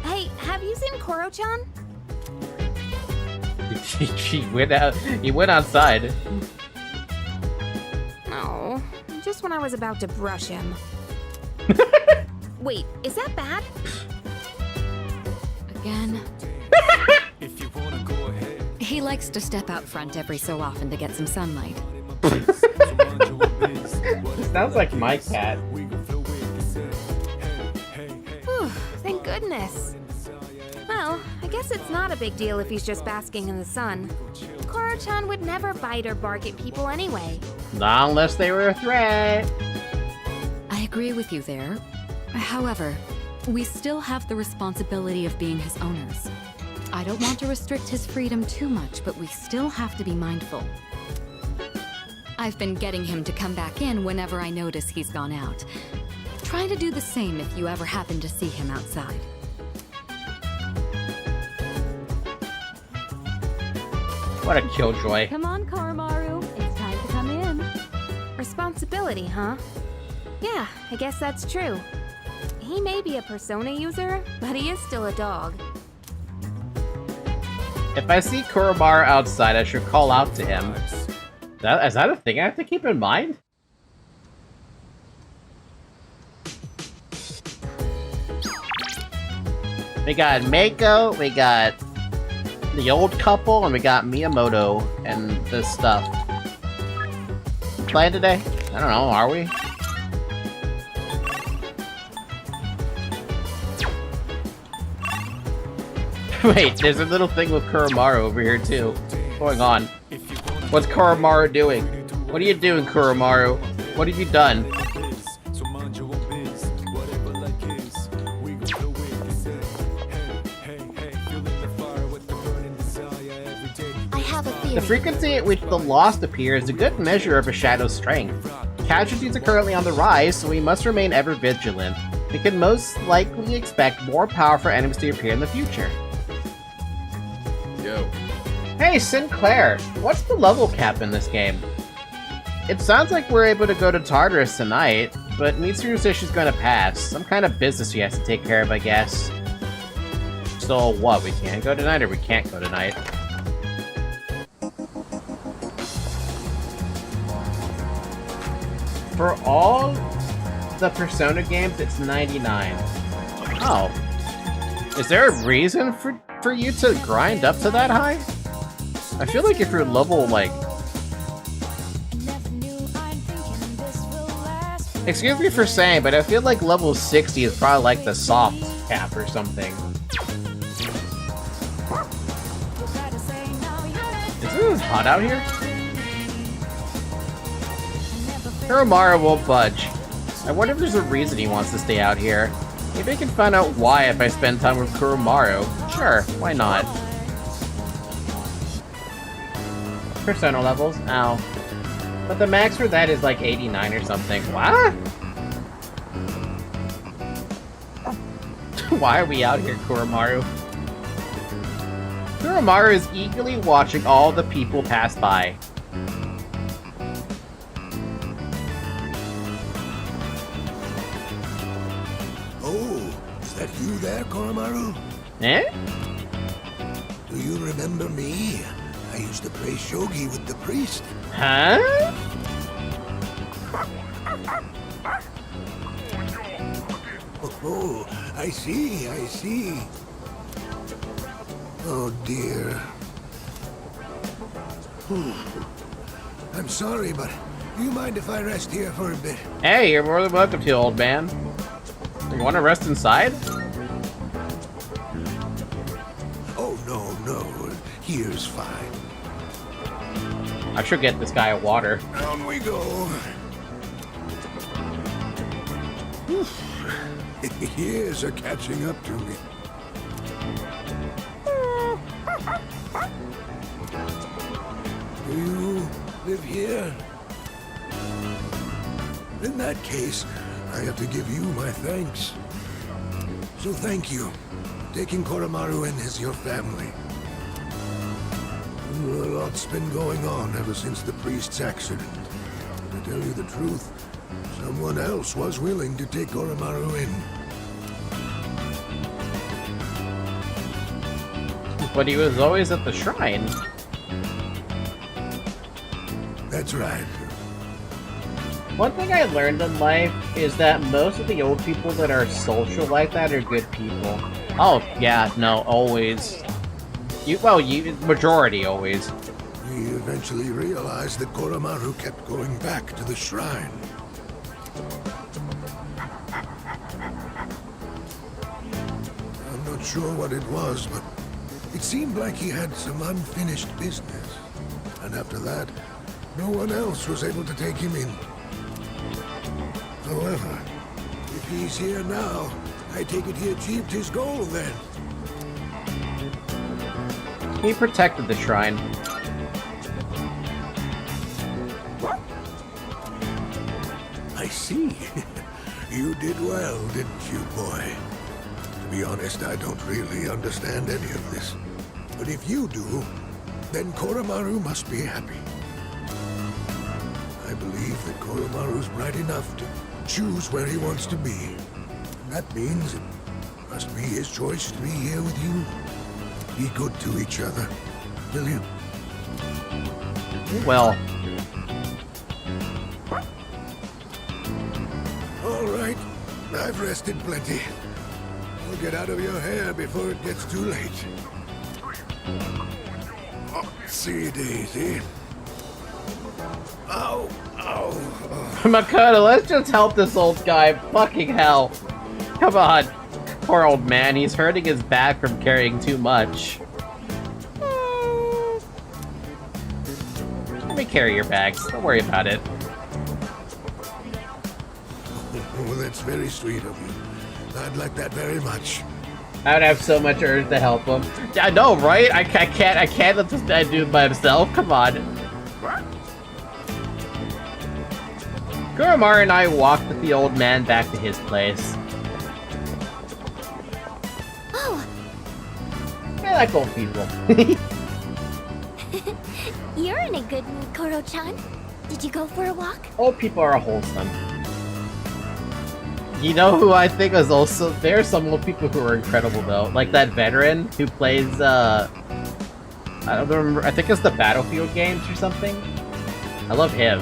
Hey, have you seen Koro-chan? He went outside. No, just when I was about to brush him. Wait, is that bad? Again? He likes to step out front every so often to get some sunlight. Sounds like my cat. Whew, thank goodness. Well, I guess it's not a big deal if he's just basking in the sun. Koro-chan would never bite or bark at people anyway. Not unless they were a threat. I agree with you there. However, We still have the responsibility of being his owners. I don't want to restrict his freedom too much, but we still have to be mindful. I've been getting him to come back in whenever I notice he's gone out. Try to do the same if you ever happen to see him outside. What a killjoy. Come on, Koromaru. It's time to come in. Responsibility, huh? Yeah, I guess that's true. He may be a persona user, but he is still a dog. If I see Koromaru outside, I should call out to him. Is that a thing I have to keep in mind? We got Mako, we got the old couple, and we got Miyamoto and this stuff. Playing today? I don't know, are we? Wait, there's a little thing with Koromaru over here too. What's going on? What's Koromaru doing? What are you doing, Koromaru? What have you done? The frequency at which the Lost appear is a good measure of a shadow's strength. Casualties are currently on the rise, so we must remain ever vigilant. We can most likely expect more powerful enemies to appear in the future. Yo. Hey, Sinclair! What's the level cap in this game? It sounds like we're able to go to Tartarus tonight, but Mitsuru says she's gonna pass. Some kind of business she has to take care of, I guess. So what, we can go tonight or we can't go tonight? For all the Persona games, it's 99. Oh. Is there a reason for you to grind up to that high? I feel like if you're level, like... Excuse me for saying, but I feel like level 60 is probably like the soft cap or something. Is it hot out here? Koromaru won't budge. I wonder if there's a reason he wants to stay out here. Maybe I can find out why if I spend time with Koromaru. Sure, why not? Persona levels? Ow. But the max for that is like 89 or something. What? Why are we out here, Koromaru? Koromaru is eagerly watching all the people pass by. Is that you there, Koromaru? Eh? Do you remember me? I used to play shogi with the priest. Huh? Oh, I see, I see. Oh dear. I'm sorry, but do you mind if I rest here for a bit? Hey, you're more than welcome to, old man. You want to rest inside? Oh, no. Here's fine. I should get this guy a water. Down we go. Years are catching up to me. Do you live here? In that case, I have to give you my thanks. So thank you, taking Koromaru in as your family. A lot's been going on ever since the priest's accident. To tell you the truth, someone else was willing to take Koromaru in. But he was always at the shrine. That's right. One thing I learned in life is that most of the old people that are social like that are good people. Oh, yeah, no, always. Majority always. We eventually realized that Koromaru kept going back to the shrine. I'm not sure what it was, but it seemed like he had some unfinished business. And after that, no one else was able to take him in. However, if he's here now, I take it he achieved his goal then. He protected the shrine. I see. You did well, didn't you, boy? To be honest, I don't really understand any of this. But if you do, then Koromaru must be happy. I believe that Koromaru's bright enough to choose where he wants to be. And that means it must be his choice to be here with you. Be good to each other, will you? Well. All right, I've rested plenty. I'll get out of your hair before it gets too late. Oh, see, Daisy. Ow, ow. Makoto, let's just help this old guy. Fucking hell. Come on. Poor old man, he's hurting his back from carrying too much. Let me carry your bags. Don't worry about it. Oh, that's very sweet of you. I'd like that very much. I would have so much urge to help him. I know, right? I can't let this guy do it by himself. Come on. Koromaru and I walked with the old man back to his place. Oh! I like old people. You're in a good mood, Koro-chan. Did you go for a walk? Old people are wholesome. You know who I think is also... There are some old people who are incredible, though. Like that veteran who plays, I don't remember... I think it's the Battlefield games or something. I love him.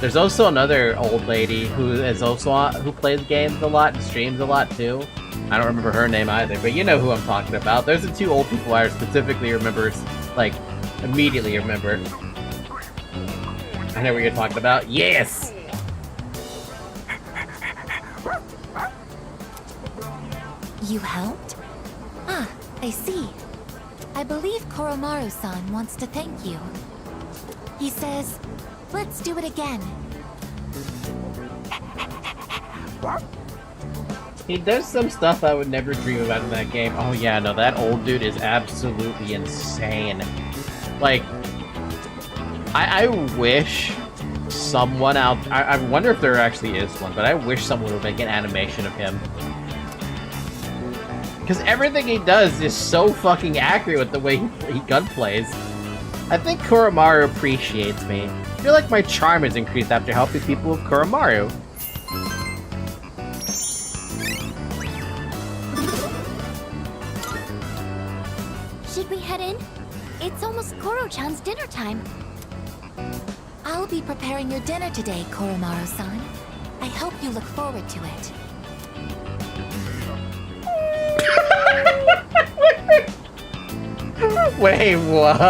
There's also another old lady who is also who plays games a lot and streams a lot, too. I don't remember her name either, but you know who I'm talking about. There's the two old people I specifically remember, like, immediately remember. I know what you're talking about. Yes! You helped? Ah, I see. I believe Koromaru-san wants to thank you. He says, let's do it again. He does some stuff I would never dream about in that game. Oh yeah, no, that old dude is absolutely insane. Like, I wish someone out... I wonder if there actually is one, but I wish someone would make an animation of him. Because everything he does is so fucking accurate with the way he gunplays. I think Koromaru appreciates me. I feel like my charm has increased after helping people with Koromaru. Should we head in? It's almost Koro-chan's dinner time. I'll be preparing your dinner today, Koromaru-san. I hope you look forward to it. Wait, what?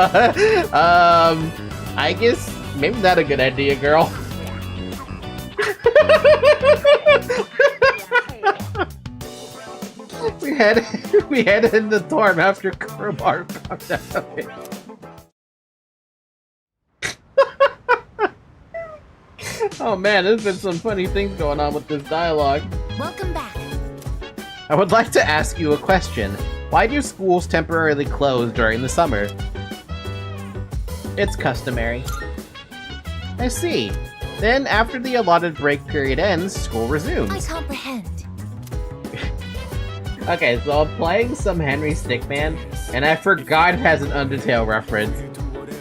I guess maybe not a good idea, girl. we headed in the dorm after Koromaru found out. Oh man, there's been some funny things going on with this dialogue. Welcome back. I would like to ask you a question. Why do schools temporarily close during the summer? It's customary. I see. Then, after the allotted break period ends, school resumes. I comprehend. Okay, so I'm playing some Henry Stickman, and I forgot it has an Undertale reference.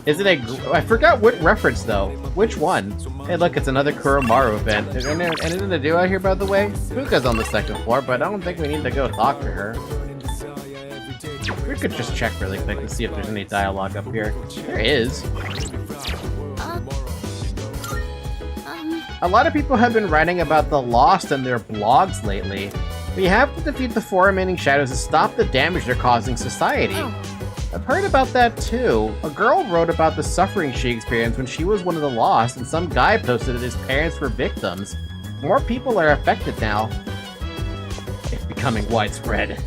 Is it I forgot what reference, though. Which one? Hey, look, it's another Koromaru event. Is there anything to do out here, by the way? Fuka's on the second floor, but I don't think we need to go talk to her. We could just check really quick to see if there's any dialogue up here. There is. A lot of people have been writing about the Lost in their blogs lately. We have to defeat the 4 remaining shadows to stop the damage they're causing society. I've heard about that too. A girl wrote about the suffering she experienced when she was one of the Lost, and some guy posted that his parents were victims. More people are affected now. It's becoming widespread.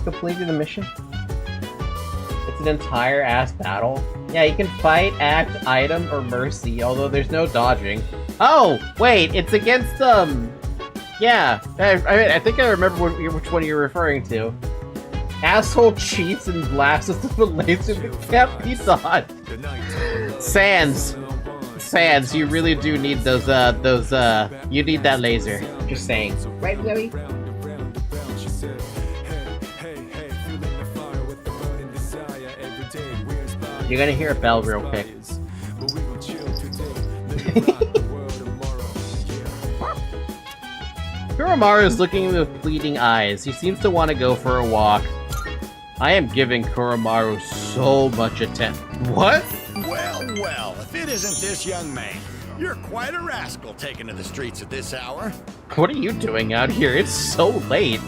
Completed the mission? It's an entire ass battle? Yeah, you can fight, act, item, or mercy, although there's no dodging. Oh, wait, it's against, Yeah, I think I remember which one you're referring to. Asshole cheats and blasts us with a laser that can't be dodged. Sans, you really do need those, you need that laser. Just saying. Right, Chloe? You're gonna hear a bell real quick. Kuromaru is looking with pleading eyes. He seems to want to go for a walk. I am giving Kuromaru so much attention. What? Well, if it isn't this young man. You're quite a rascal taking to the streets at this hour. What are you doing out here? It's so late.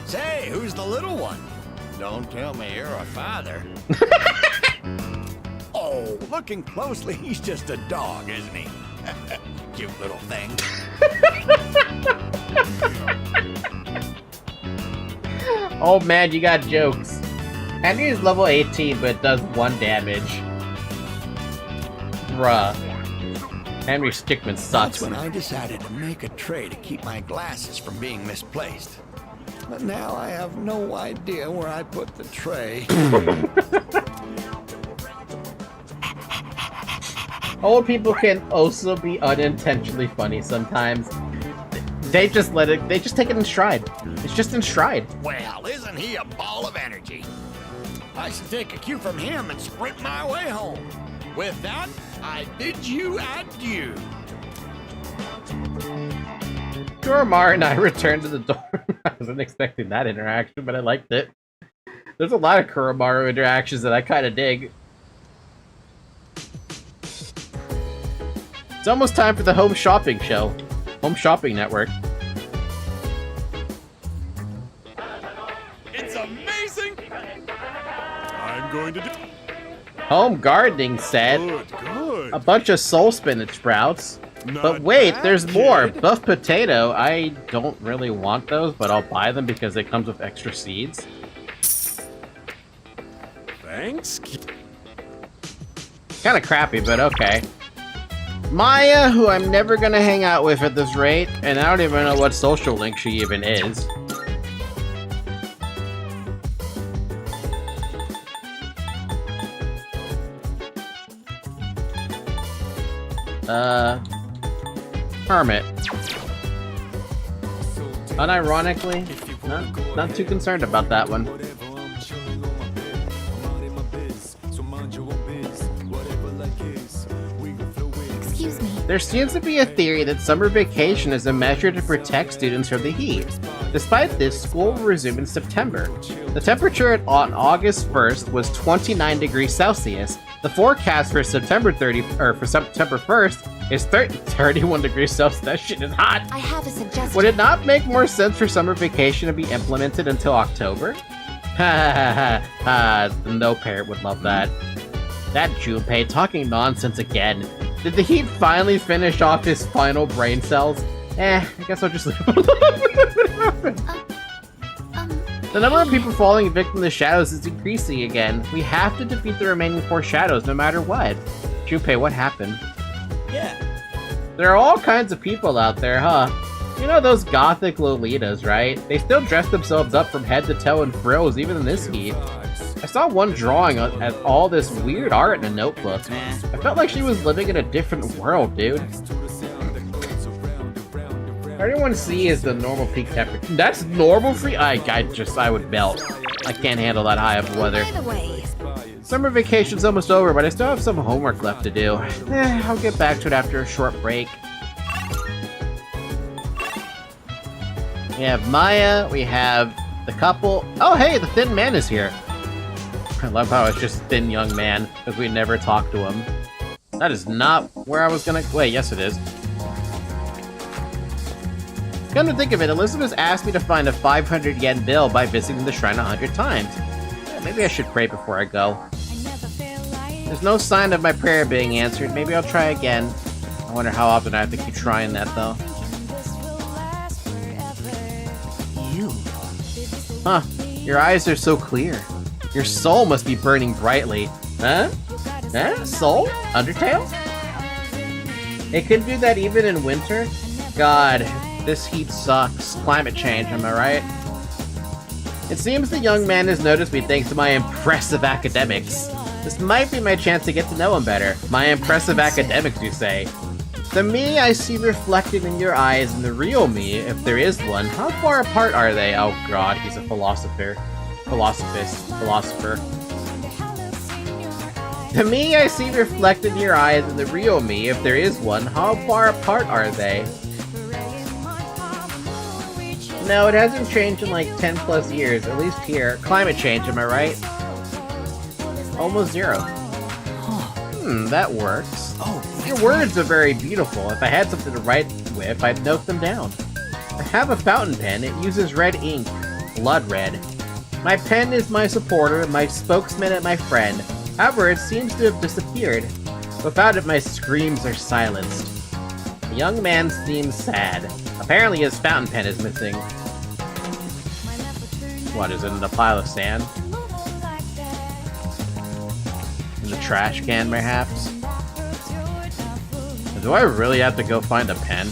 Say, who's the little one? Don't tell me you're a father. Oh, looking closely, he's just a dog, isn't he? Cute little thing. Oh man, you got jokes. Henry is level 18, but does 1 damage. Bruh. Henry Stickmin sucks. That's when I decided to make a tray to keep my glasses from being misplaced. But now I have no idea where I put the tray. Old people can also be unintentionally funny sometimes. They just take it in stride. It's just in stride. Well, isn't he a ball of energy? I should take a cue from him and sprint my way home. With that, I bid you adieu. Kuromaru and I returned to the dorm. I wasn't expecting that interaction, but I liked it. There's a lot of Kuromaru interactions that I kind of dig. It's almost time for the home shopping show. Home shopping network. It's amazing! I'm going to do... Home gardening set. Good. A bunch of soul spinach sprouts. Not But wait, bad, there's more. kid. Buff potato. I don't really want those, but I'll buy them because it comes with extra seeds. Thanks. Kind of crappy, but okay. Maya, who I'm never gonna hang out with at this rate, and I don't even know what social link she even is. Hermit. Unironically, not too concerned about that one. Excuse me. There seems to be a theory that summer vacation is a measure to protect students from the heat. Despite this, school will resume in September. The temperature on August 1st was 29 degrees Celsius. The forecast for September 1st is 31 degrees Celsius. That shit is hot. I have a suggestion. Would it not make more sense for summer vacation to be implemented until October? Ha ha ha. No parent would love that. That Junpei talking nonsense again. Did the heat finally finish off his final brain cells? I guess I'll just leave it alone. The number of people falling victim to the shadows is increasing again. We have to defeat the remaining 4 shadows no matter what. Junpei, what happened? Yeah. There are all kinds of people out there, huh? You know those gothic Lolitas, right? They still dress themselves up from head to toe in frills even in this heat. I saw one drawing at all this weird art in a notebook. I felt like she was living in a different world, dude. Everyone see is the normal peak temperature. That's normal for you? I would melt. I can't handle that high of weather. By the way, Summer vacation's almost over, but I still have some homework left to do. I'll get back to it after a short break. We have Maya, we have the couple. Oh hey, the thin man is here. I love how it's just a thin young man, because we never talked to him. That is not where I was gonna... Wait, yes it is. Come to think of it, Elizabeth asked me to find a 500 yen bill by visiting the shrine 100 times. Maybe I should pray before I go. There's no sign of my prayer being answered. Maybe I'll try again. I wonder how often I have to keep trying that, though. You. Huh. Your eyes are so clear. Your soul must be burning brightly. Huh? Huh? Soul? Undertale? It can do that even in winter? God, This heat sucks. Climate change, am I right? It seems the young man has noticed me thanks to my impressive academics. This might be my chance to get to know him better. My impressive academics, you say? The me I see reflected in your eyes and the real me, if there is one, how far apart are they? Oh god, he's a philosopher. Philosopher. The me I see reflected in your eyes and the real me, if there is one, how far apart are they? No, it hasn't changed in like 10 plus years, at least here. Climate change, am I right? Almost 0. That works. Your words are very beautiful. If I had something to write with, I'd note them down. I have a fountain pen. It uses red ink. Blood red. My pen is my supporter, my spokesman, and my friend. However, it seems to have disappeared. Without it, my screams are silenced. The young man seems sad. Apparently his fountain pen is missing. What, is it in a pile of sand? In the trash can, perhaps? Do I really have to go find a pen?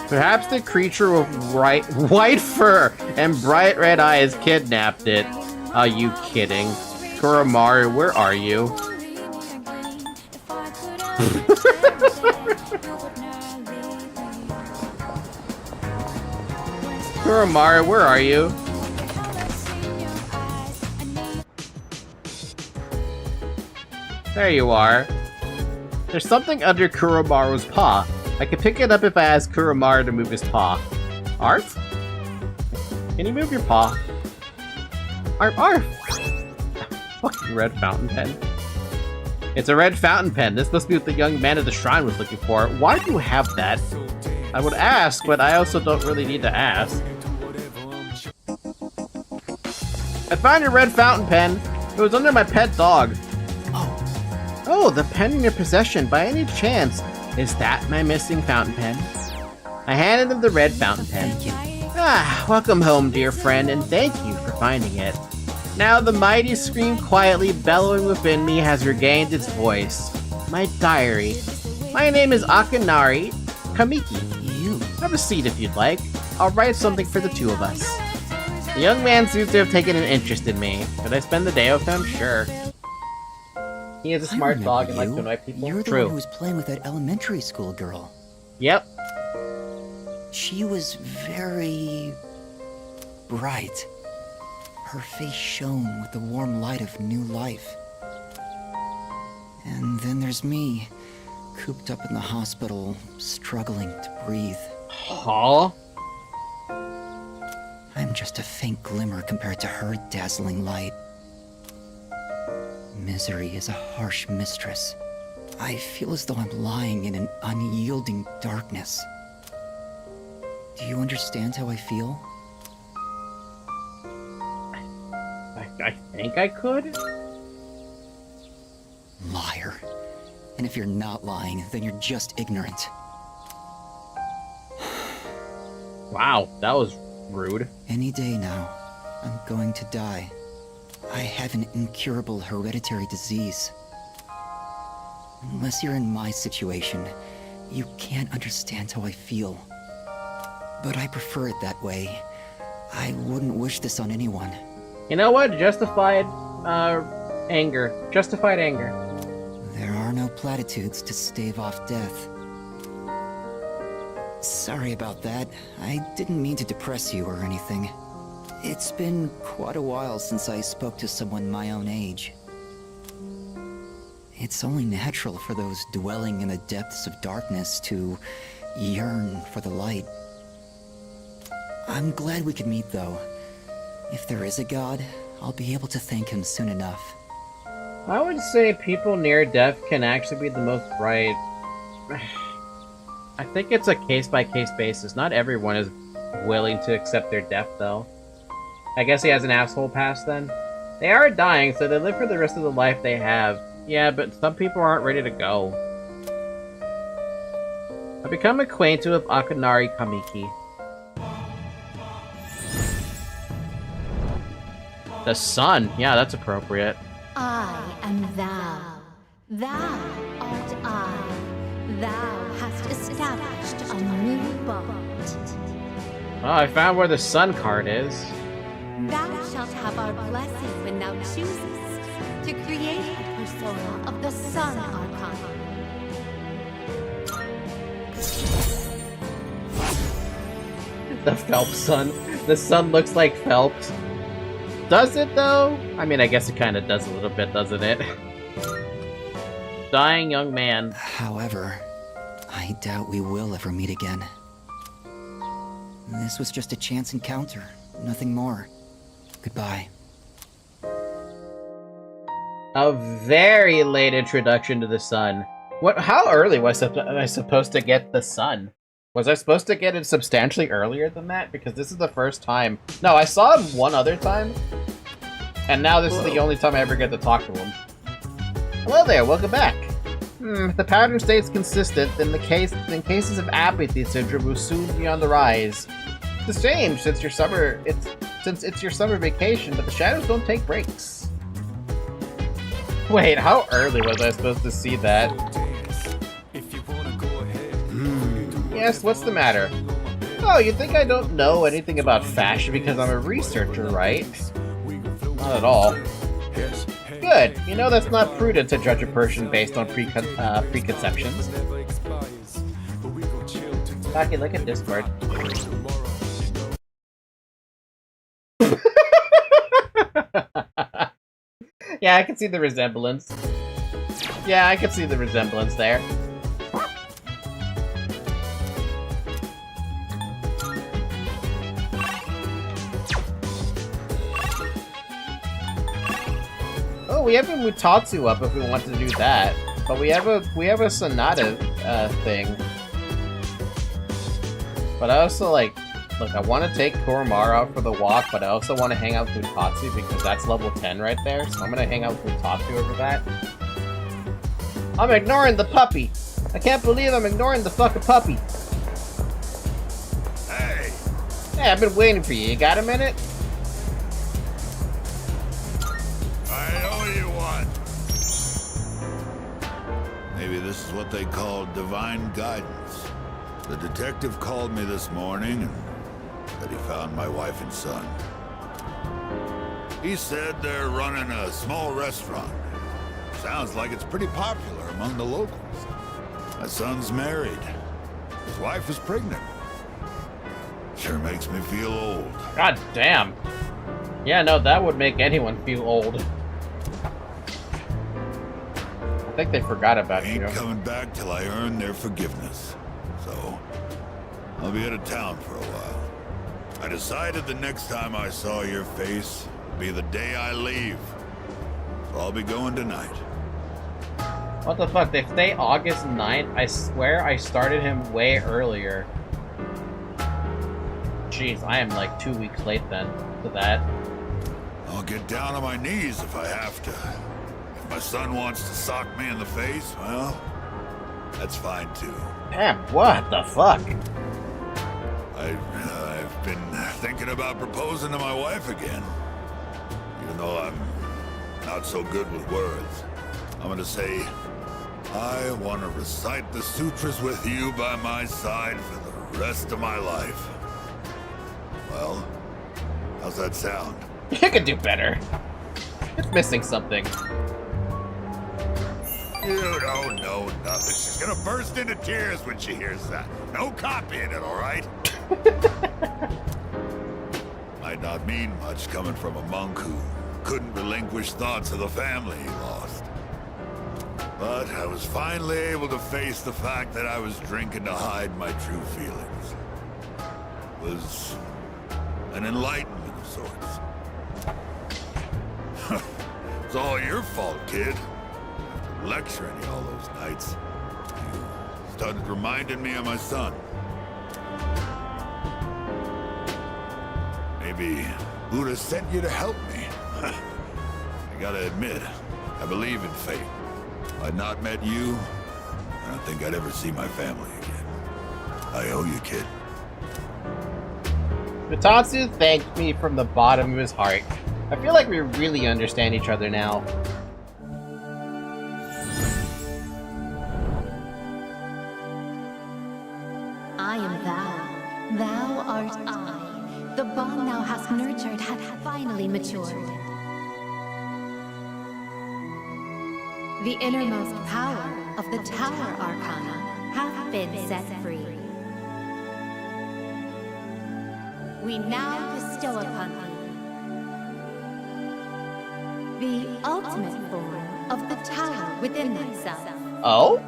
Perhaps the creature with white fur and bright red eyes kidnapped it. Are you kidding? Kuromaru, where are you? Kuromaru, where are you? There you are. There's something under Kuromaru's paw. I can pick it up if I ask Kuromaru to move his paw. Arf? Can you move your paw? Arf, arf! Fucking red fountain pen. It's a red fountain pen. This must be what the young man at the shrine was looking for. Why do you have that? I would ask, but I also don't really need to ask. I found your red fountain pen. It was under my pet dog. Oh, the pen in your possession. By any chance, is that my missing fountain pen? I handed him the red fountain pen. Ah, welcome home, dear friend, and thank you for finding it. Now the mighty scream quietly bellowing within me has regained its voice. My diary. My name is Akinari Kamiki. You. Have a seat if you'd like. I'll write something for the two of us. The young man seems to have taken an interest in me. Could I spend the day with him? Sure. He is a smart dog and likes to annoy people. You're the one who was playing with that elementary school girl. Yep. She was very bright. Her face shone with the warm light of new life. And then there's me, cooped up in the hospital, struggling to breathe. Huh? I'm just a faint glimmer compared to her dazzling light. Misery is a harsh mistress. I feel as though I'm lying in an unyielding darkness. Do you understand how I feel? I think I could? Liar. And if you're not lying, then you're just ignorant. Wow, that was rude. Any day now, I'm going to die. I have an incurable hereditary disease. Unless you're in my situation, you can't understand how I feel. But I prefer it that way. I wouldn't wish this on anyone. You know what? Justified, anger. Justified anger. There are no platitudes to stave off death. Sorry about that. I didn't mean to depress you or anything. It's been quite a while since I spoke to someone my own age. It's only natural for those dwelling in the depths of darkness to yearn for the light. I'm glad we could meet, though. If there is a god, I'll be able to thank him soon enough. I would say people near death can actually be the most bright. I think it's a case-by-case basis. Not everyone is willing to accept their death, though. I guess he has an asshole past, then. They are dying, so they live for the rest of the life they have. Yeah, but some people aren't ready to go. I become acquainted with Akanari Kamiki. The sun. Yeah, that's appropriate. I am thou. Thou art I. Thou hast established a new bond. Oh, I found where the sun card is. Thou shalt have our blessing when thou choosest to create a persona of the Sun Archon. The Phelps sun. The sun looks like Phelps. Does it, though? I mean, I guess it kind of does a little bit, doesn't it? Dying young man. However, I doubt we will ever meet again. This was just a chance encounter, nothing more. Goodbye. A very late introduction to the sun. What? How early was I supposed to get the sun? Was I supposed to get it substantially earlier than that? Because this is the first time. No, I saw him one other time. And now this is the only time I ever get to talk to him. Hello there, welcome back. The pattern stays consistent in cases of apathy syndrome will soon be on the rise. It's a shame since it's your summer vacation, but the shadows don't take breaks. Wait, how early was I supposed to see that? Yes, what's the matter? Oh, you think I don't know anything about fashion because I'm a researcher, right? Not at all. Good. You know that's not prudent to judge a person based on preconceptions. Taki, look at Discord. Yeah, I can see the resemblance. Yeah, I can see the resemblance there. Oh, we have a Mutatsu up if we want to do that, but we have a Sonata thing. But I also look, I want to take Kuramaru out for the walk, but I also want to hang out with Mutatsu because that's level 10 right there, so I'm gonna hang out with Mutatsu over that. I'm ignoring the puppy! I can't believe I'm ignoring the fucking puppy! Hey! Hey, I've been waiting for you. You got a minute? I owe you one. Maybe this is what they call divine guidance. The detective called me this morning and said he found my wife and son. He said they're running a small restaurant. Sounds like it's pretty popular among the locals. My son's married. His wife is pregnant. Sure makes me feel old. God damn. Yeah, no, that would make anyone feel old. I think they forgot about you. Ain't coming back till I earn their forgiveness. So, I'll be out of town for a while. I decided the next time I saw your face would be the day I leave. So I'll be going tonight. What the fuck? They say August 9th? I swear I started him way earlier. Jeez, I am like 2 weeks late then to that. I'll get down on my knees if I have to. If my son wants to sock me in the face, well, that's fine too. Damn, what the fuck? I've been thinking about proposing to my wife again. Even though I'm not so good with words. I'm gonna say, I want to recite the sutras with you by my side for the rest of my life. Well, how's that sound? You could do better. It's missing something. You don't know nothing. She's gonna burst into tears when she hears that. No copying it, all right? Might not mean much coming from a monk who couldn't relinquish thoughts of the family he lost. But I was finally able to face the fact that I was drinking to hide my true feelings. It was an enlightenment of sorts. It's all your fault, kid. After lecturing you all those nights, you started reminding me of my son. Maybe Buddha sent you to help me. I gotta admit, I believe in fate. If I'd not met you, I don't think I'd ever see my family again. I owe you, kid. Mutatsu thanked me from the bottom of his heart. I feel like we really understand each other now. I am thou. Thou art I. The bond thou hast nurtured hath finally matured. The innermost power of the Tower Arcana hath been set free. We now bestow upon thee the ultimate form of the tower within thyself. Oh?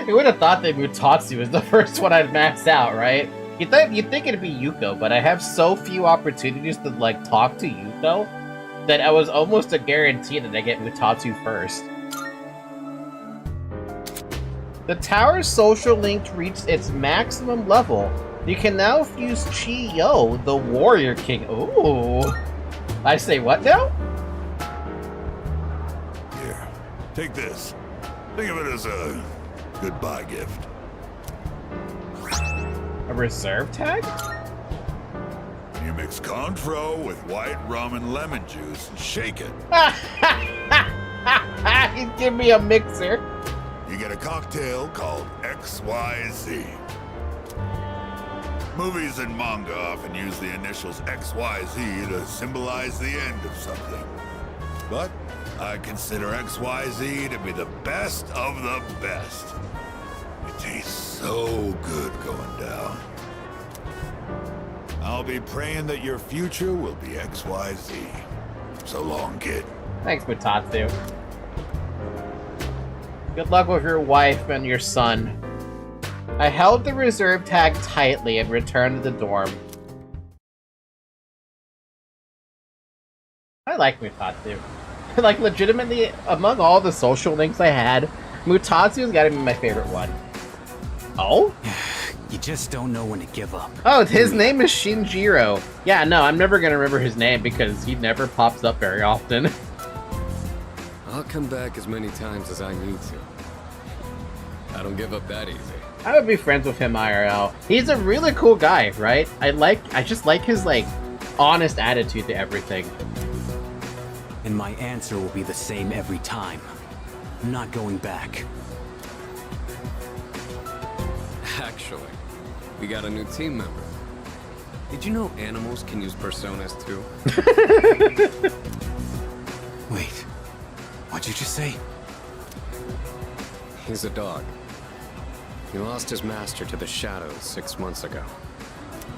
You would have thought that Mutatsu was the first one I'd max out, right? You'd think it'd be Yuko, but I have so few opportunities to like talk to Yuko that I was almost a guarantee that I get Mutatsu first. The tower's social link reached its maximum level. You can now fuse Chi-Yo, the Warrior King. Ooh. I say what now? Here, take this. Think of it as a goodbye gift. A reserve tag? You mix Contro with white rum and lemon juice and shake it. Give me a mixer. You get a cocktail called XYZ. Movies and manga often use the initials XYZ to symbolize the end of something. But I consider XYZ to be the best of the best. It tastes so good going down. I'll be praying that your future will be XYZ. So long, kid. Thanks, Mutatsu. Good luck with your wife and your son. I held the reserve tag tightly and returned to the dorm. I like Mutatsu. Like, legitimately, among all the social links I had, Mutatsu's gotta be my favorite one. Oh? You just don't know when to give up. Oh, his name is Shinjiro. Yeah, no, I'm never gonna remember his name because he never pops up very often. I'll come back as many times as I need to. I don't give up that easy. I would be friends with him IRL. He's a really cool guy, right? I just like his, like, honest attitude to everything. And my answer will be the same every time. I'm not going back. Actually, we got a new team member. Did you know animals can use personas too? Wait, what'd you just say? He's a dog. He lost his master to the shadows 6 months ago.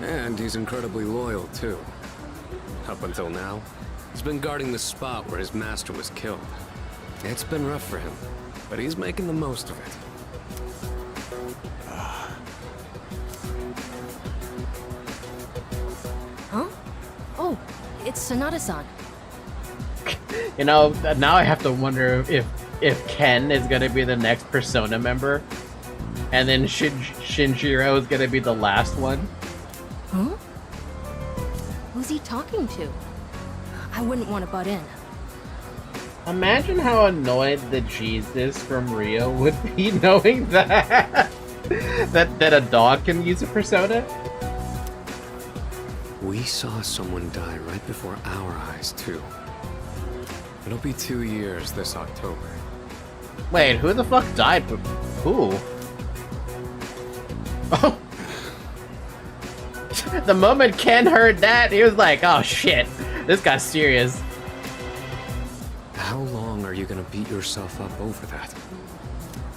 And he's incredibly loyal too. Up until now, he's been guarding the spot where his master was killed. It's been rough for him, but he's making the most of it. Huh? Oh, it's Sonata-san. You know, now I have to wonder if Ken is gonna be the next Persona member, and then Shinjiro is gonna be the last one. Huh? Who's he talking to? I wouldn't want to butt in. Imagine how annoyed the Jesus from Rio would be knowing that that a dog can use a persona. We saw someone die right before our eyes, too. It'll be 2 years this October. Wait, who the fuck died? Who? Oh. The moment Ken heard that, he was like, oh shit, this got serious. How long are you gonna beat yourself up over that?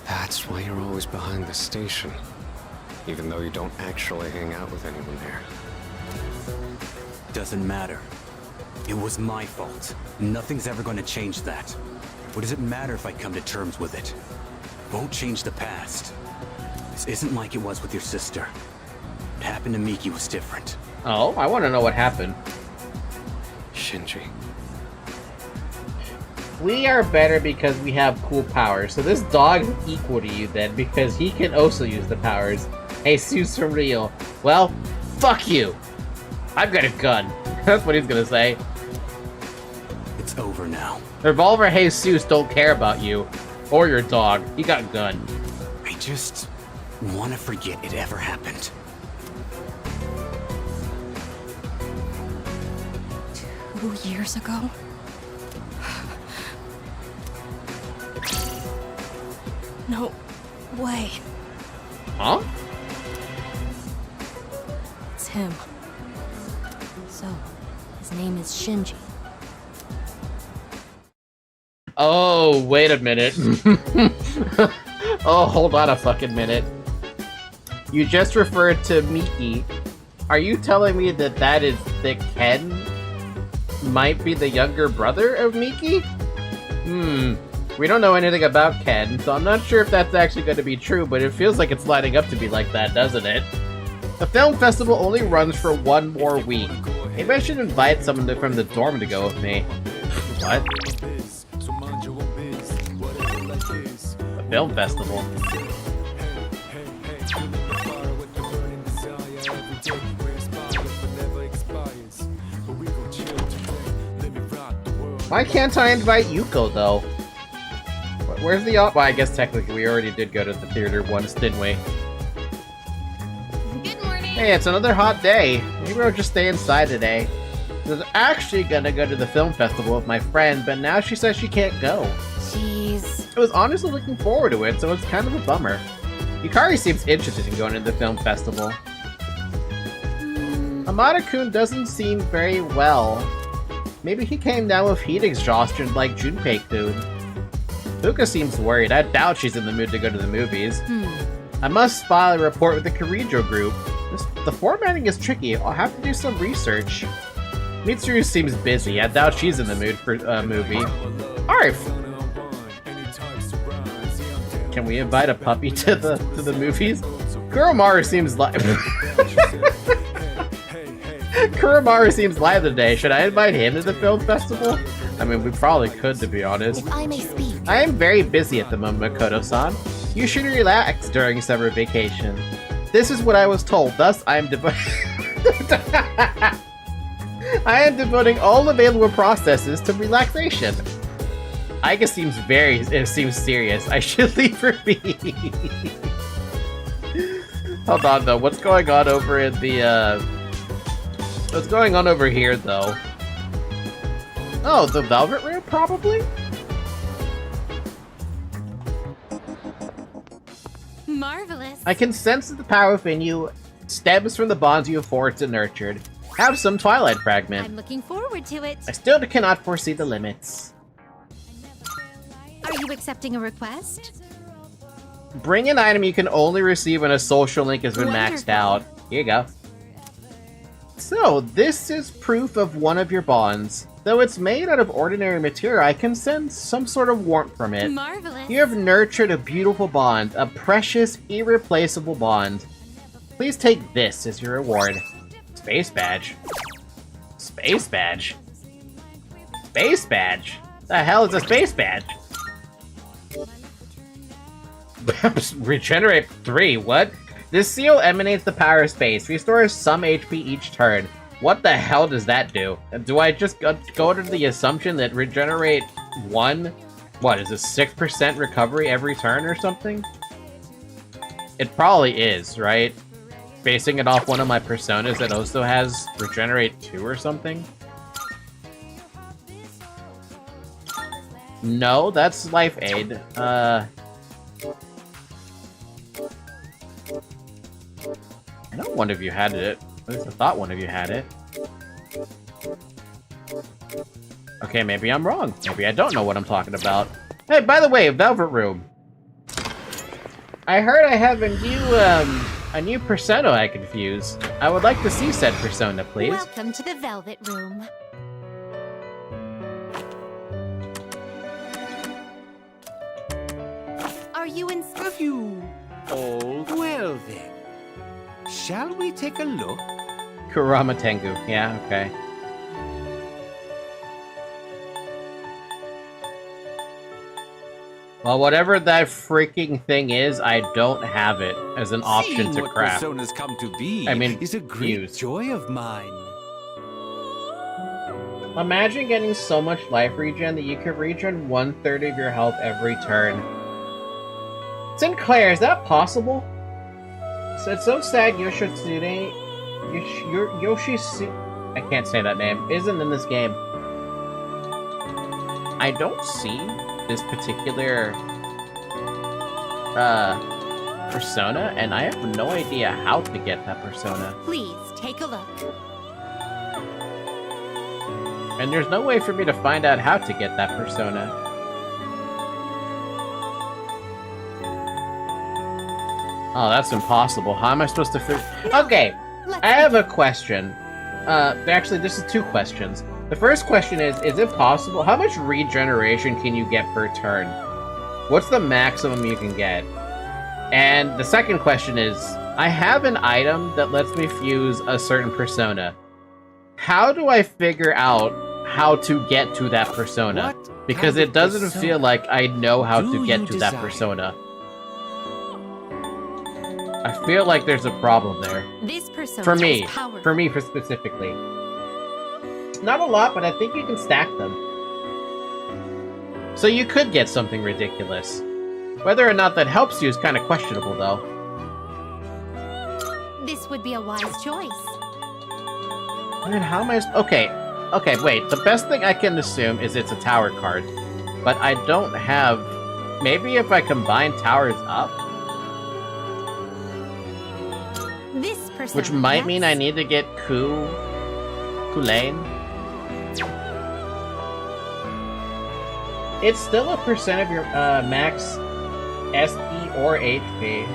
That's why you're always behind the station. Even though you don't actually hang out with anyone there. Doesn't matter. It was my fault. Nothing's ever going to change that. What does it matter if I come to terms with it? Won't change the past. This isn't like it was with your sister. What happened to Miki was different. Oh, I want to know what happened. Shinji. We are better because we have cool powers. So this dog is equal to you then because he can also use the powers. Jesus from Rio. Well, fuck you. I've got a gun. That's what he's gonna say. It's over now. Revolver Jesus don't care about you. Or your dog. He got a gun. I just want to forget it ever happened. Two years ago? No way. Huh? It's him. So, his name is Shinji. Oh, wait a minute. Oh, hold on a fucking minute. You just referred to Miki. Are you telling me that that Ken might be the younger brother of Miki? We don't know anything about Ken, so I'm not sure if that's actually going to be true, but it feels like it's lining up to be like that, doesn't it? The film festival only runs for 1 more week. Maybe I should invite someone from the dorm to go with me. What? The film festival. Why can't I invite Yuko, though? Where's the well, I guess technically we already did go to the theater once, didn't we? Good morning! Hey, it's another hot day. Maybe I'll just stay inside today. I was actually gonna go to the film festival with my friend, but now she says she can't go. Jeez. I was honestly looking forward to it, so it's kind of a bummer. Yukari seems interested in going to the film festival. Amada-kun doesn't seem very well. Maybe he came down with heat exhaustion like Junpei-kun. Fuka seems worried. I doubt she's in the mood to go to the movies. I must file a report with the Kirijo group. The formatting is tricky. I'll have to do some research. Mitsuru seems busy. I doubt she's in the mood for a movie. Arf! Can we invite a puppy to the movies? Kuromaru seems like Kuromaru seems live today. Should I invite him to the film festival? I mean, we probably could, to be honest. If I may speak. I am very busy at the moment, Makoto-san. You should relax during summer vacation. This is what I was told, thus I am I am devoting all available processes to relaxation. Aika seems serious. I should leave her be. Hold on, though. What's going on over in the, what's going on over here, though? Oh, the Velvet Room, probably? Marvelous. I can sense that the power within you stems from the bonds you have forged and nurtured. Have some Twilight Fragment. I'm looking forward to it. I still cannot foresee the limits. Are you accepting a request? Bring an item you can only receive when a social link has been maxed out. Here you go. So, this is proof of one of your bonds. Though it's made out of ordinary material, I can sense some sort of warmth from it. Marvelous. You have nurtured a beautiful bond, a precious, irreplaceable bond. Please take this as your reward. Space badge. Space badge. Space badge. The hell is a space badge? Regenerate 3, what? This seal emanates the power of space, restores some HP each turn. What the hell does that do? Do I just go under the assumption that regenerate 1? What, is it 6% recovery every turn or something? It probably is, right? Basing it off one of my personas that also has regenerate 2 or something? No, that's life aid. I know one of you had it. At least I thought one of you had it. Okay, maybe I'm wrong. Maybe I don't know what I'm talking about. Hey, by the way, Velvet Room. I heard I have a new persona I can fuse. I would like to see said persona, please. Welcome to the Velvet Room. Are you in... Oh, well then. Shall we take a look? Kurama Tengu. Yeah, okay. Well, whatever that freaking thing is, I don't have it as an option Seeing to what craft. personas come to be I mean, is a great use. joy of mine. Imagine getting so much life regen that you could regen 1/3 of your health every turn. Sinclair, is that possible? So it's so sad Yoshitsune... Yoshisu... I can't say that name. Isn't in this game. I don't see this particular persona, and I have no idea how to get that persona. Please, take a look. And there's no way for me to find out how to get that persona. Oh, that's impossible. How am I supposed to figure... Okay, I have a question. Actually, this is two questions. The first question is it possible? How much regeneration can you get per turn? What's the maximum you can get? And the second question is, I have an item that lets me fuse a certain persona. How do I figure out how to get to that persona? Because it doesn't feel like I know how to get to that persona. I feel like there's a problem there. This persona For me. is powerful. For me, specifically. Not a lot, but I think you can stack them. So you could get something ridiculous. Whether or not that helps you is kind of questionable, though. This would be a wise choice. I mean, how am I... Okay, wait. The best thing I can assume is it's a tower card. But I don't have... Maybe if I combine towers up? This persona, Which might yes? mean I need to get Kulane. It's still a percent of your max SP or HP.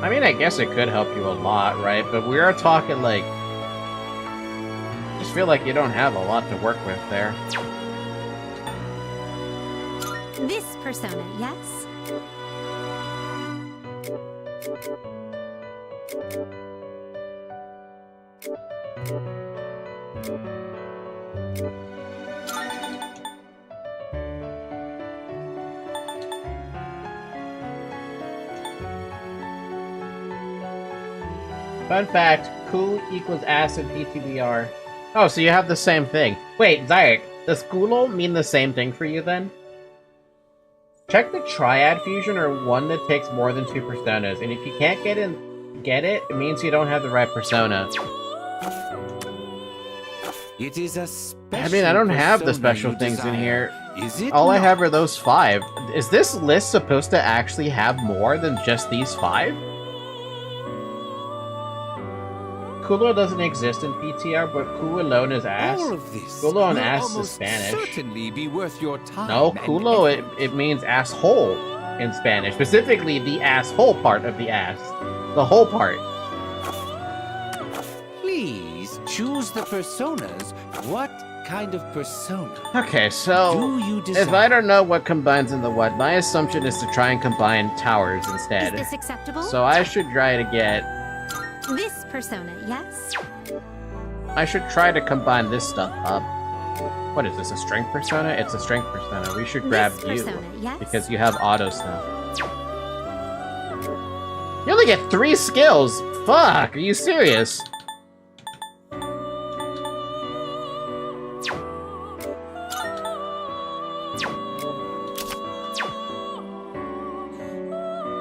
I mean, I guess it could help you a lot, right? But we are talking like... I just feel like you don't have a lot to work with there. This persona, yes? Fun fact, Ku equals ass in PTBR. Oh, so you have the same thing. Wait, Zyek, does Kulo mean the same thing for you then? Check the triad fusion or one that takes more than 2 personas, and if you can't get it, it means you don't have the right persona. It is a I mean, I don't have the special things in here. All I have are those 5. Is this list supposed to actually have more than just these 5? Kulo doesn't exist in PTR, but Ku alone is ass. All of this Kulo and will ass is almost Spanish. certainly be worth your time. No, and Kulo, it means asshole in Spanish. Specifically, the asshole part of the ass. The whole part. Please choose the personas. What kind of persona? Okay, so Do you if I don't know what combines into what, my assumption is to try and combine towers instead. Is this acceptable? So I should try to get... This persona, yes? I should try to combine this stuff up. What is this, a strength persona? It's a strength persona. We should grab This you. persona, yes? Because you have auto stuff. You only get 3 skills! Fuck, are you serious?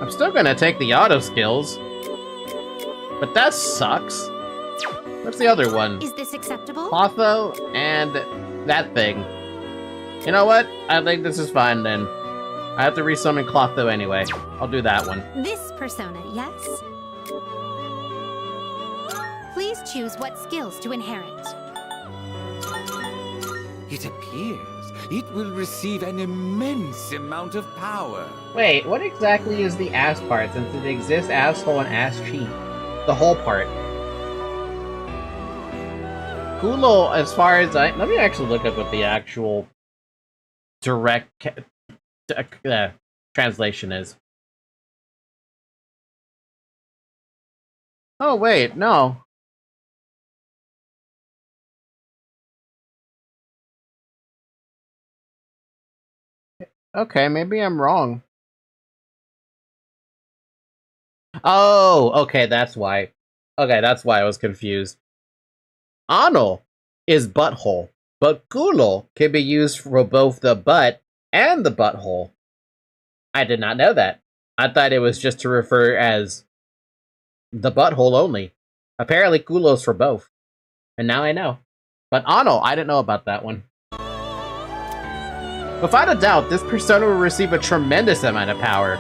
I'm still gonna take the auto skills. But that sucks. What's the other one? Is this acceptable? Clotho and that thing. You know what? I think this is fine then. I have to resummon Clotho anyway. I'll do that one. This persona, yes? Please choose what skills to inherit. It appears it will receive an immense amount of power. Wait, what exactly is the ass part since it exists asshole and ass cheek? The whole part. Kulo, as far as let me actually look up what the actual direct translation is. Oh, wait, no. Okay, maybe I'm wrong. Oh, okay, that's why. Okay, that's why I was confused. Ano is butthole, but culo can be used for both the butt and the butthole. I did not know that. I thought it was just to refer as the butthole only. Apparently culo's for both. And now I know. But ano, I didn't know about that one. Without a doubt, this persona will receive a tremendous amount of power.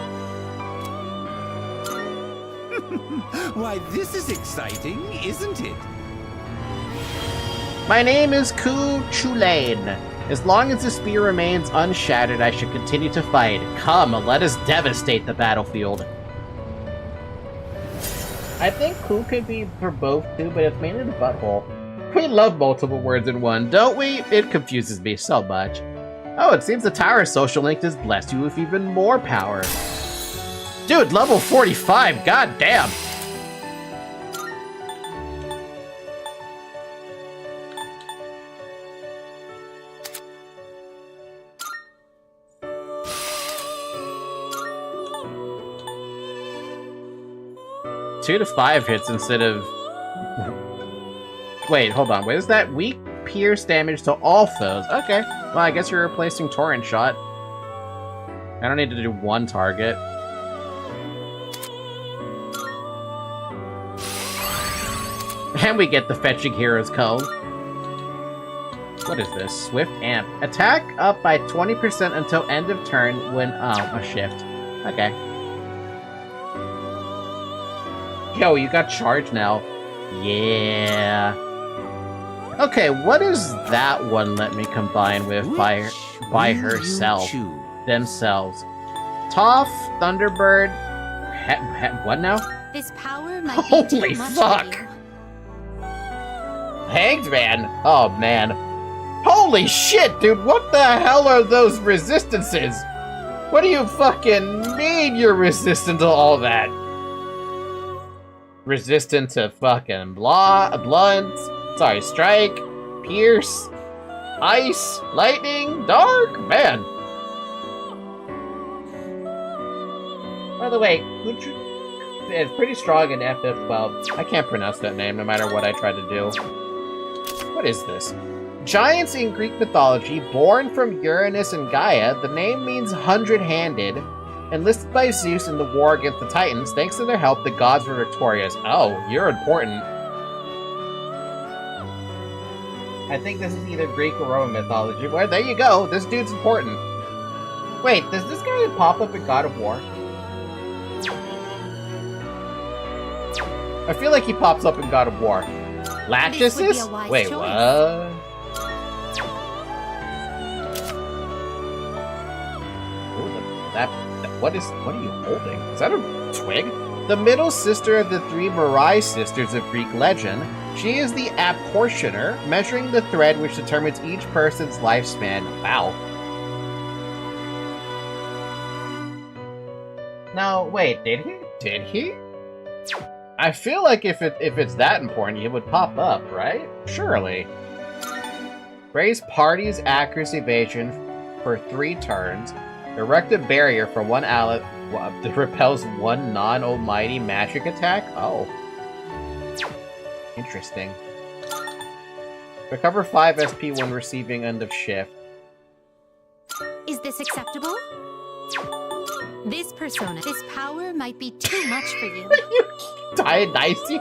Why, this is exciting, isn't it? My name is Ku Chulain. As long as the spear remains unshattered, I should continue to fight. Come, let us devastate the battlefield. I think Ku could be for both too, but it's mainly the butthole. We love multiple words in one, don't we? It confuses me so much. Oh, it seems the Tower Social Link has blessed you with even more power. Dude, level 45, god damn! Two to 5 hits instead of... Wait, hold on. What is that? Weak pierce damage to all foes. Okay. Well, I guess you're replacing Torrent Shot. I don't need to do one target. And we get the Fetching Hero's Cone. What is this? Swift Amp. Attack up by 20% until end of turn when... Oh, a shift. Okay. Yo, you got charged now. Yeah. Okay, what does that one let me combine with by herself? Themselves. Toph, Thunderbird... what now? This power might be Holy too much fuck! for you. Hanged Man! Oh, man. Holy shit, dude! What the hell are those resistances? What do you fucking mean you're resistant to all that? Resistant to fucking blunt, strike, pierce, ice, lightning, dark, man. By the way, it's pretty strong in FF12. I can't pronounce that name no matter what I try to do. What is this? Giants in Greek mythology, born from Uranus and Gaia, the name means 100-handed. Enlisted by Zeus in the war against the Titans, thanks to their help, the gods were victorious. Oh, you're important. I think this is either Greek or Roman mythology. Well, there you go. This dude's important. Wait, does this guy pop up in God of War? I feel like he pops up in God of War. Lachesis? Wait, what? What are you holding? Is that a twig? The middle sister of the three Mirai sisters of Greek legend, she is the apportioner, measuring the thread which determines each person's lifespan. Wow. No, wait, did he? Did he? I feel like if it's that important, it would pop up, right? Surely. Raise party's accuracy evasion for 3 turns. Erect a barrier for one ally that repels one non-almighty magic attack? Oh. Interesting. Recover 5 SP when receiving end of shift. Is this acceptable? This persona, this power might be too much for you. Dionysus?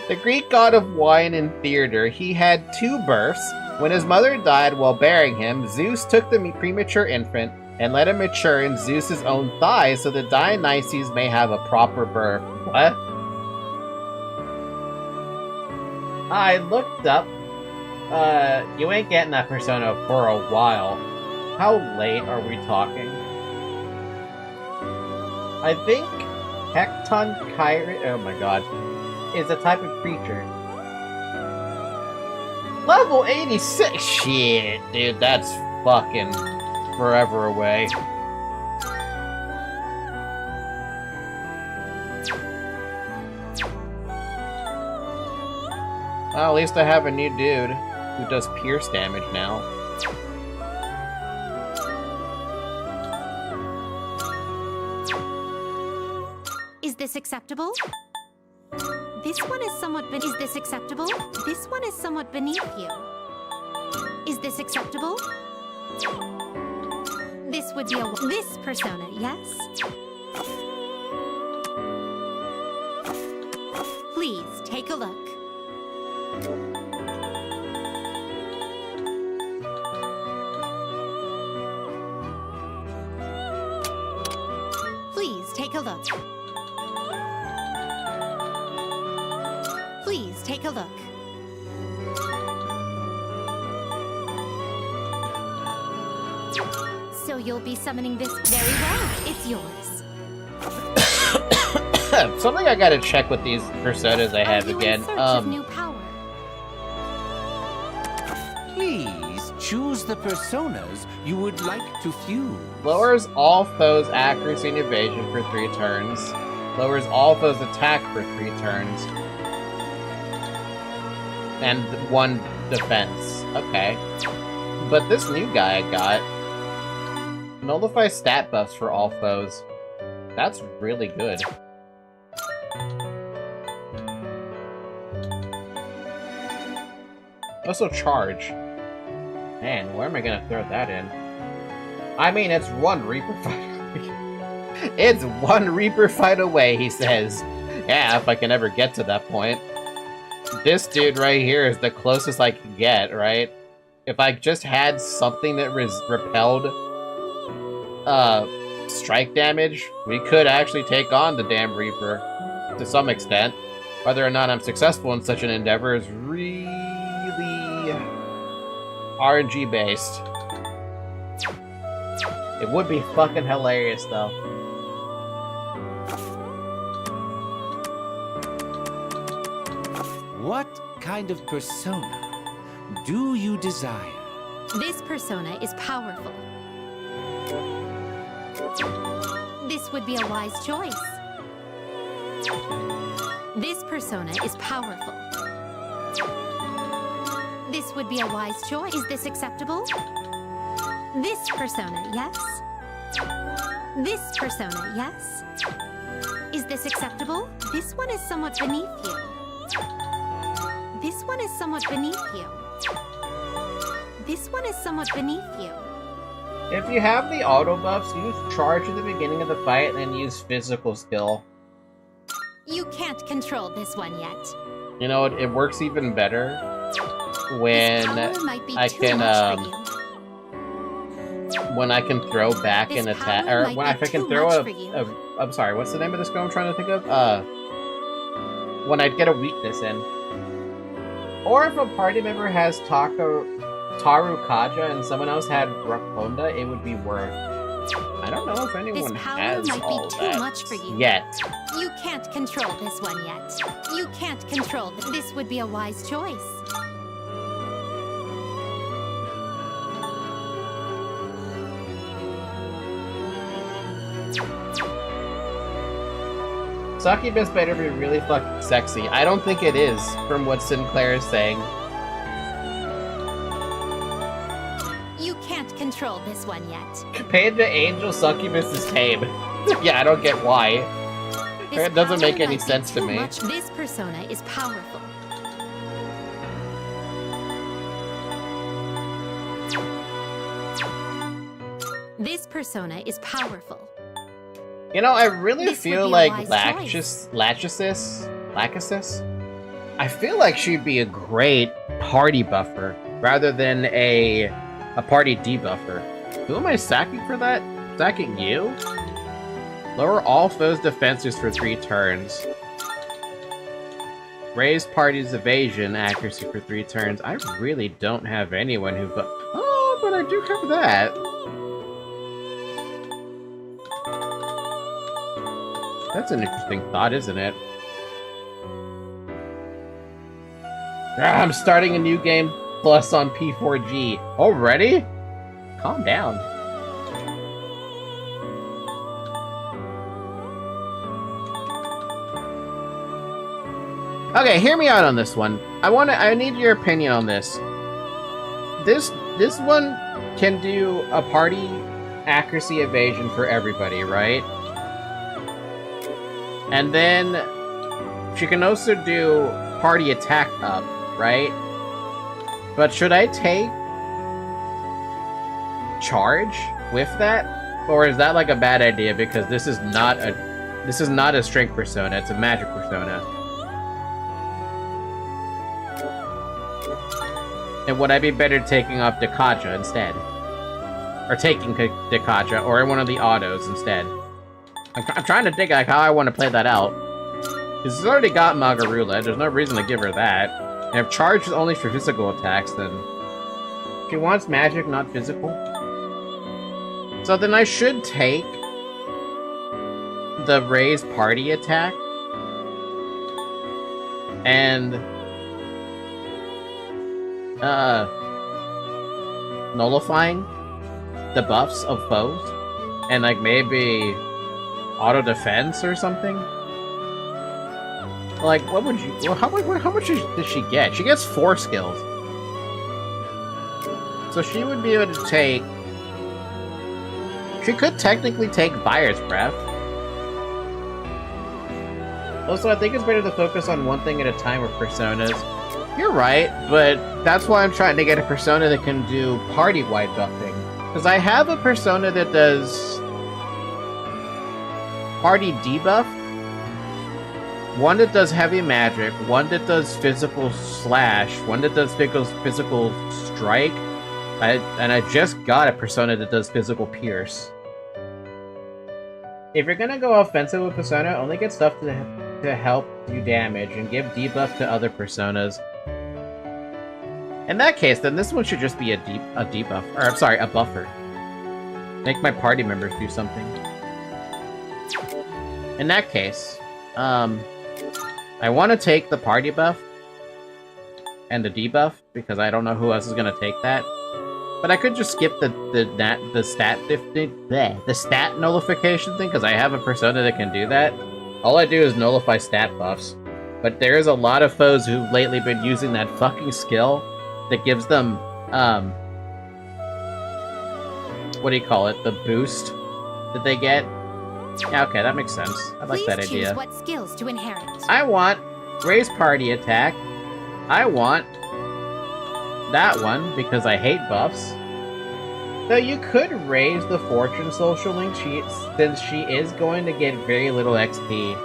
The Greek god of wine and theater, he had 2 births. When his mother died while bearing him, Zeus took the premature infant and let him mature in Zeus's own thighs so that Dionysus may have a proper birth. What? I looked up. You ain't getting that persona for a while. How late are we talking? I think Hecton Kyrie, oh my god, is a type of creature. Level 86! Shit, dude, that's fucking forever away. Well, at least I have a new dude who does pierce damage now. Is this acceptable? This one is somewhat is this acceptable? This one is somewhat beneath you. Is this acceptable? This would be this persona, yes? Please take a look. Please take a look. Please take a look. So you'll be summoning this very well. It's yours. Something I gotta check with these personas I have again. New power. Please choose the personas you would like to fuse. Lowers all foes' accuracy and evasion for 3 turns. Lowers all foes' attack for 3 turns. And 1 defense. Okay. But this new guy I got nullifies stat buffs for all foes. That's really good. Also charge. Man, where am I gonna throw that in? I mean, it's 1 Reaper fight. It's 1 Reaper fight away, he says. Yeah, if I can ever get to that point. This dude right here is the closest I can get, right? If I just had something that repelled strike damage, we could actually take on the damn Reaper to some extent. Whether or not I'm successful in such an endeavor is really RNG based. It would be fucking hilarious though. What kind of persona do you desire? This persona is powerful. This would be a wise choice. This persona is powerful. This would be a wise choice. Is this acceptable? This persona, yes? This persona, yes? Is this acceptable? This one is somewhat beneath you. This one is somewhat beneath you. This one is somewhat beneath you. If you have the auto buffs, use charge at the beginning of the fight and then use physical skill. You can't control this one yet. You know, it works even better when when I can throw back an attack, or when I can throw I'm sorry, what's the name of this girl I'm trying to think of? When I'd get a weakness in. Or if a party member has Taru Kaja and someone else had Rakonda, it would be worth. I don't know if anyone has all that yet. You can't control this one yet. You can't control this. This would be a wise choice. Succubus better be really fucking sexy. I don't think it is, from what Sinclair is saying. You can't control this one yet. Compared to Angel, Succubus is tame. Yeah, I don't get why. It doesn't make any sense to me. This persona is powerful. This persona is powerful. You know, I really feel like Lachesis, I feel like she'd be a great party buffer rather than a party debuffer. Who am I sacking for that? Sacking you? Lower all foes' defenses for 3 turns. Raise party's evasion accuracy for 3 turns. I really don't have anyone who but I do have that. That's an interesting thought, isn't it? I'm starting a new game plus on P4G. Already? Calm down. Okay, hear me out on this one. I need your opinion on this. This one can do a party accuracy evasion for everybody, right? And then she can also do party attack up, right? But should I take charge with that? Or is that like a bad idea because this is not a strength persona, it's a magic persona. And would I be better taking off Dekaja instead? Or taking Dekaja, or one of the autos instead? I'm trying to think like how I want to play that out. Because she's already got Magarula, there's no reason to give her that. And if charge is only for physical attacks, then... She wants magic, not physical. So then I should take the raised party attack and nullifying the buffs of foes and like maybe auto defense or something. Like, what would you? Well, how much does she get? She gets 4 skills, so she would be able to take. She could technically take Fire's Breath. Also, I think it's better to focus on one thing at a time with personas. You're right, but that's why I'm trying to get a persona that can do party-wide buffing. Because I have a persona that does party debuff, one that does heavy magic, one that does physical slash, one that does physical strike, and I just got a persona that does physical pierce. If you're gonna go offensive with persona, only get stuff to help you damage and give debuff to other personas. In that case, then this one should just be a debuff, or I'm sorry, a buffer. Make my party members do something. In that case, I want to take the party buff and the debuff because I don't know who else is gonna take that. But I could just skip the stat nullification thing because I have a persona that can do that. All I do is nullify stat buffs. But there's a lot of foes who've lately been using that fucking skill that gives them what do you call it? The boost that they get. Yeah, okay, that makes sense. I like that idea. Please choose what skills to inherit. I want raise party attack. I want that one because I hate buffs. Though you could raise the fortune social link since she is going to get very little XP.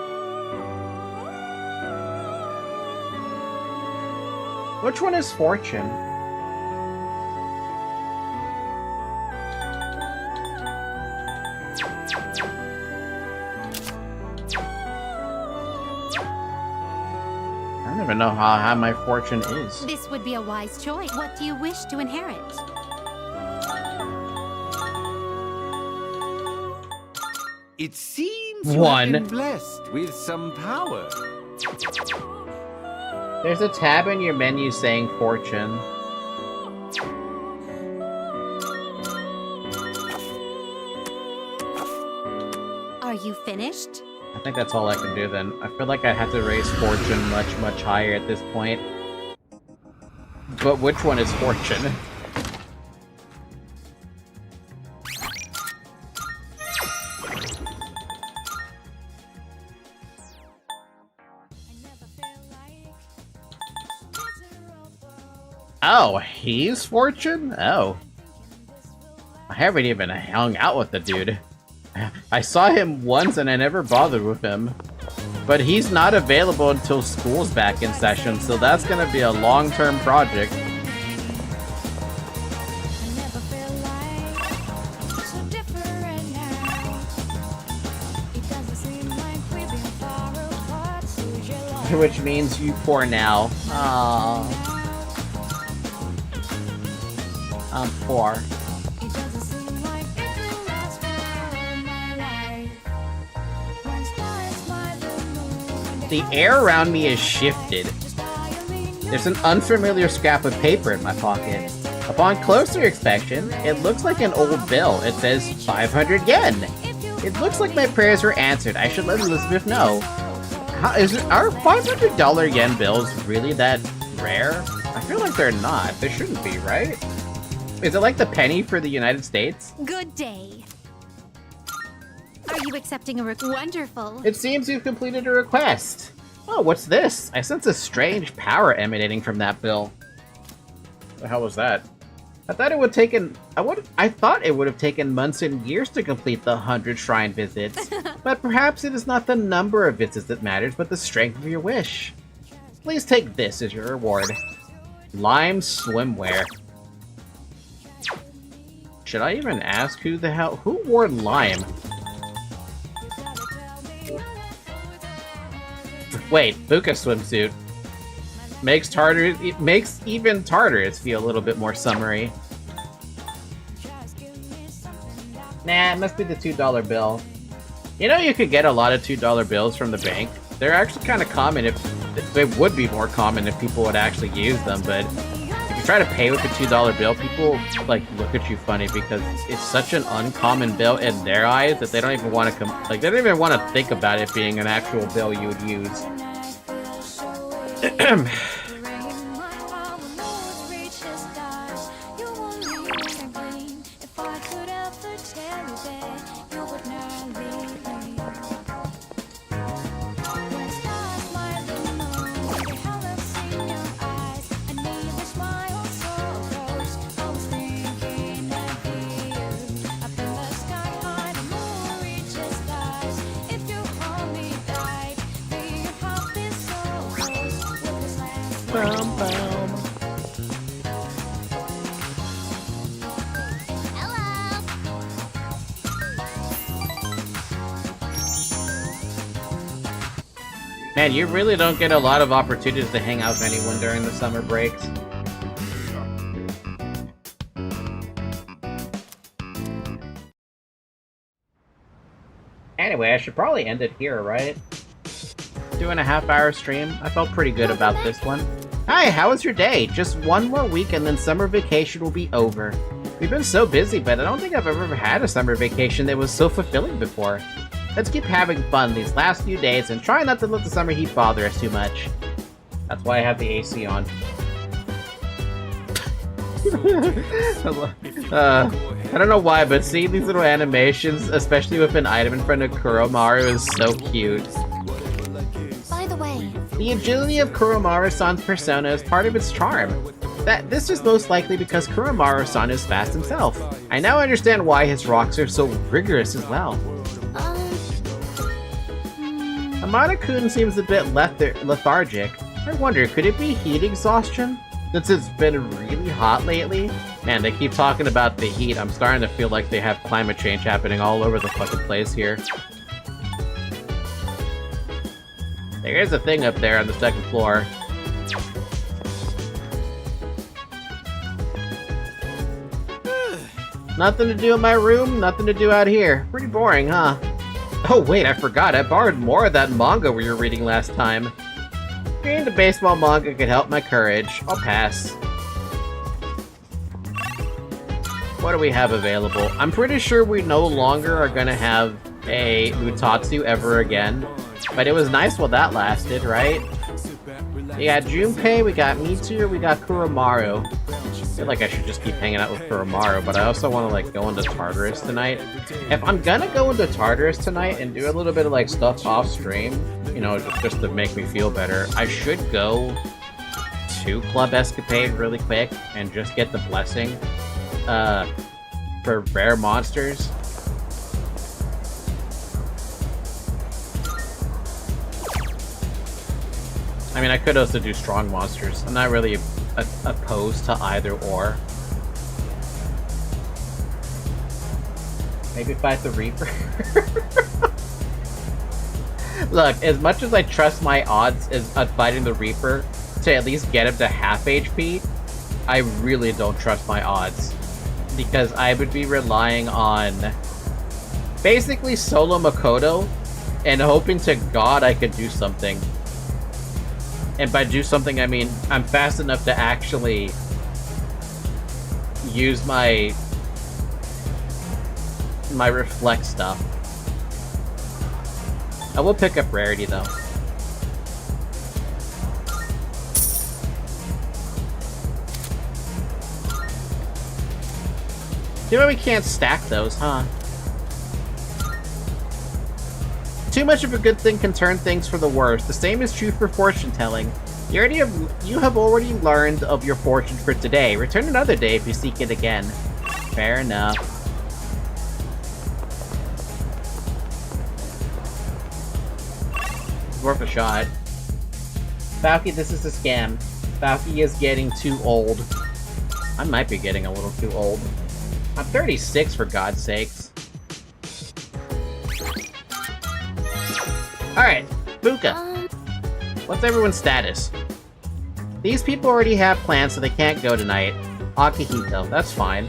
Which one is fortune? I don't even know how high my fortune is. This would be a wise choice. What do you wish to inherit? It seems One. you have been blessed with some power. There's a tab in your menu saying fortune. Are you finished? I think that's all I can do then. I feel like I have to raise fortune much, much higher at this point. But which one is fortune? Oh, he's fortune? Oh. I haven't even hung out with the dude. I saw him once and I never bothered with him. But he's not available until school's back in session, so that's gonna be a long-term project. Which means you poor now. Aww. I'm poor. The air around me is shifted. There's an unfamiliar scrap of paper in my pocket. Upon closer inspection, it looks like an old bill. It says 500 yen. It looks like my prayers were answered. I should let Elizabeth know. Are $500 yen bills really that rare? I feel like they're not. They shouldn't be, right? Is it like the penny for the United States? Good day. Are you accepting a wonderful? It seems you've completed a request. Oh, what's this? I sense a strange power emanating from that bill. What the hell was that? I thought it would have taken months and years to complete the 100 shrine visits. But perhaps it is not the number of visits that matters, but the strength of your wish. Please take this as your reward. Lime swimwear. Should I even ask who wore lime? Wait, Buka swimsuit. Makes even Tartarus feel a little bit more summery. Nah, it must be the $2 bill. You know, you could get a lot of $2 bills from the bank. They're actually kind of common they would be more common if people would actually use them, but if you try to pay with a $2 bill, people like look at you funny because it's such an uncommon bill in their eyes that they don't even want to they don't even want to think about it being an actual bill you would use. Man, you really don't get a lot of opportunities to hang out with anyone during the summer breaks. Anyway, I should probably end it here, right? 2.5-hour stream. I felt pretty good about this one. Hi, how was your day? Just one more week and then summer vacation will be over. We've been so busy, but I don't think I've ever had a summer vacation that was so fulfilling before. Let's keep having fun these last few days and try not to let the summer heat bother us too much. That's why I have the AC on. I don't know why, but seeing these little animations, especially with an item in front of Kuromaru, is so cute. By the way, the agility of Kuromaru-san's persona is part of its charm. This is most likely because Kuromaru-san is fast himself. I now understand why his rocks are so rigorous as well. Amada-kun seems a bit lethargic. I wonder, could it be heat exhaustion? Since it's been really hot lately? Man, they keep talking about the heat. I'm starting to feel like they have climate change happening all over the fucking place here. There is a thing up there on the second floor. Nothing to do in my room, nothing to do out here. Pretty boring, huh? Oh wait, I forgot. I borrowed more of that manga we were reading last time. Reading the baseball manga could help my courage. I'll pass. What do we have available? I'm pretty sure we no longer are gonna have a Utatsu ever again. But it was nice while that lasted, right? We got Junpei, we got Mitsu, we got Kuromaru. I feel like I should just keep hanging out with Kuromaru, but I also want to like go into Tartarus tonight. If I'm gonna go into Tartarus tonight and do a little bit of like stuff off stream, you know, just to make me feel better, I should go to Club Escapade really quick and just get the blessing for rare monsters. I mean, I could also do strong monsters. I'm not really opposed to either or. Maybe fight the Reaper. Look, as much as I trust my odds of fighting the Reaper to at least get him to half HP, I really don't trust my odds. Because I would be relying on basically solo Makoto and hoping to God I could do something. And by do something, I mean I'm fast enough to actually use my reflect stuff. I will pick up rarity though. Too bad we can't stack those, huh? Too much of a good thing can turn things for the worse. The same is true for fortune telling. You have already learned of your fortune for today. Return another day if you seek it again. Fair enough. It's worth a shot. Falky, this is a scam. Falky is getting too old. I might be getting a little too old. I'm 36 for God's sakes. Alright, Buka. What's everyone's status? These people already have plans so they can't go tonight. Akihito, that's fine.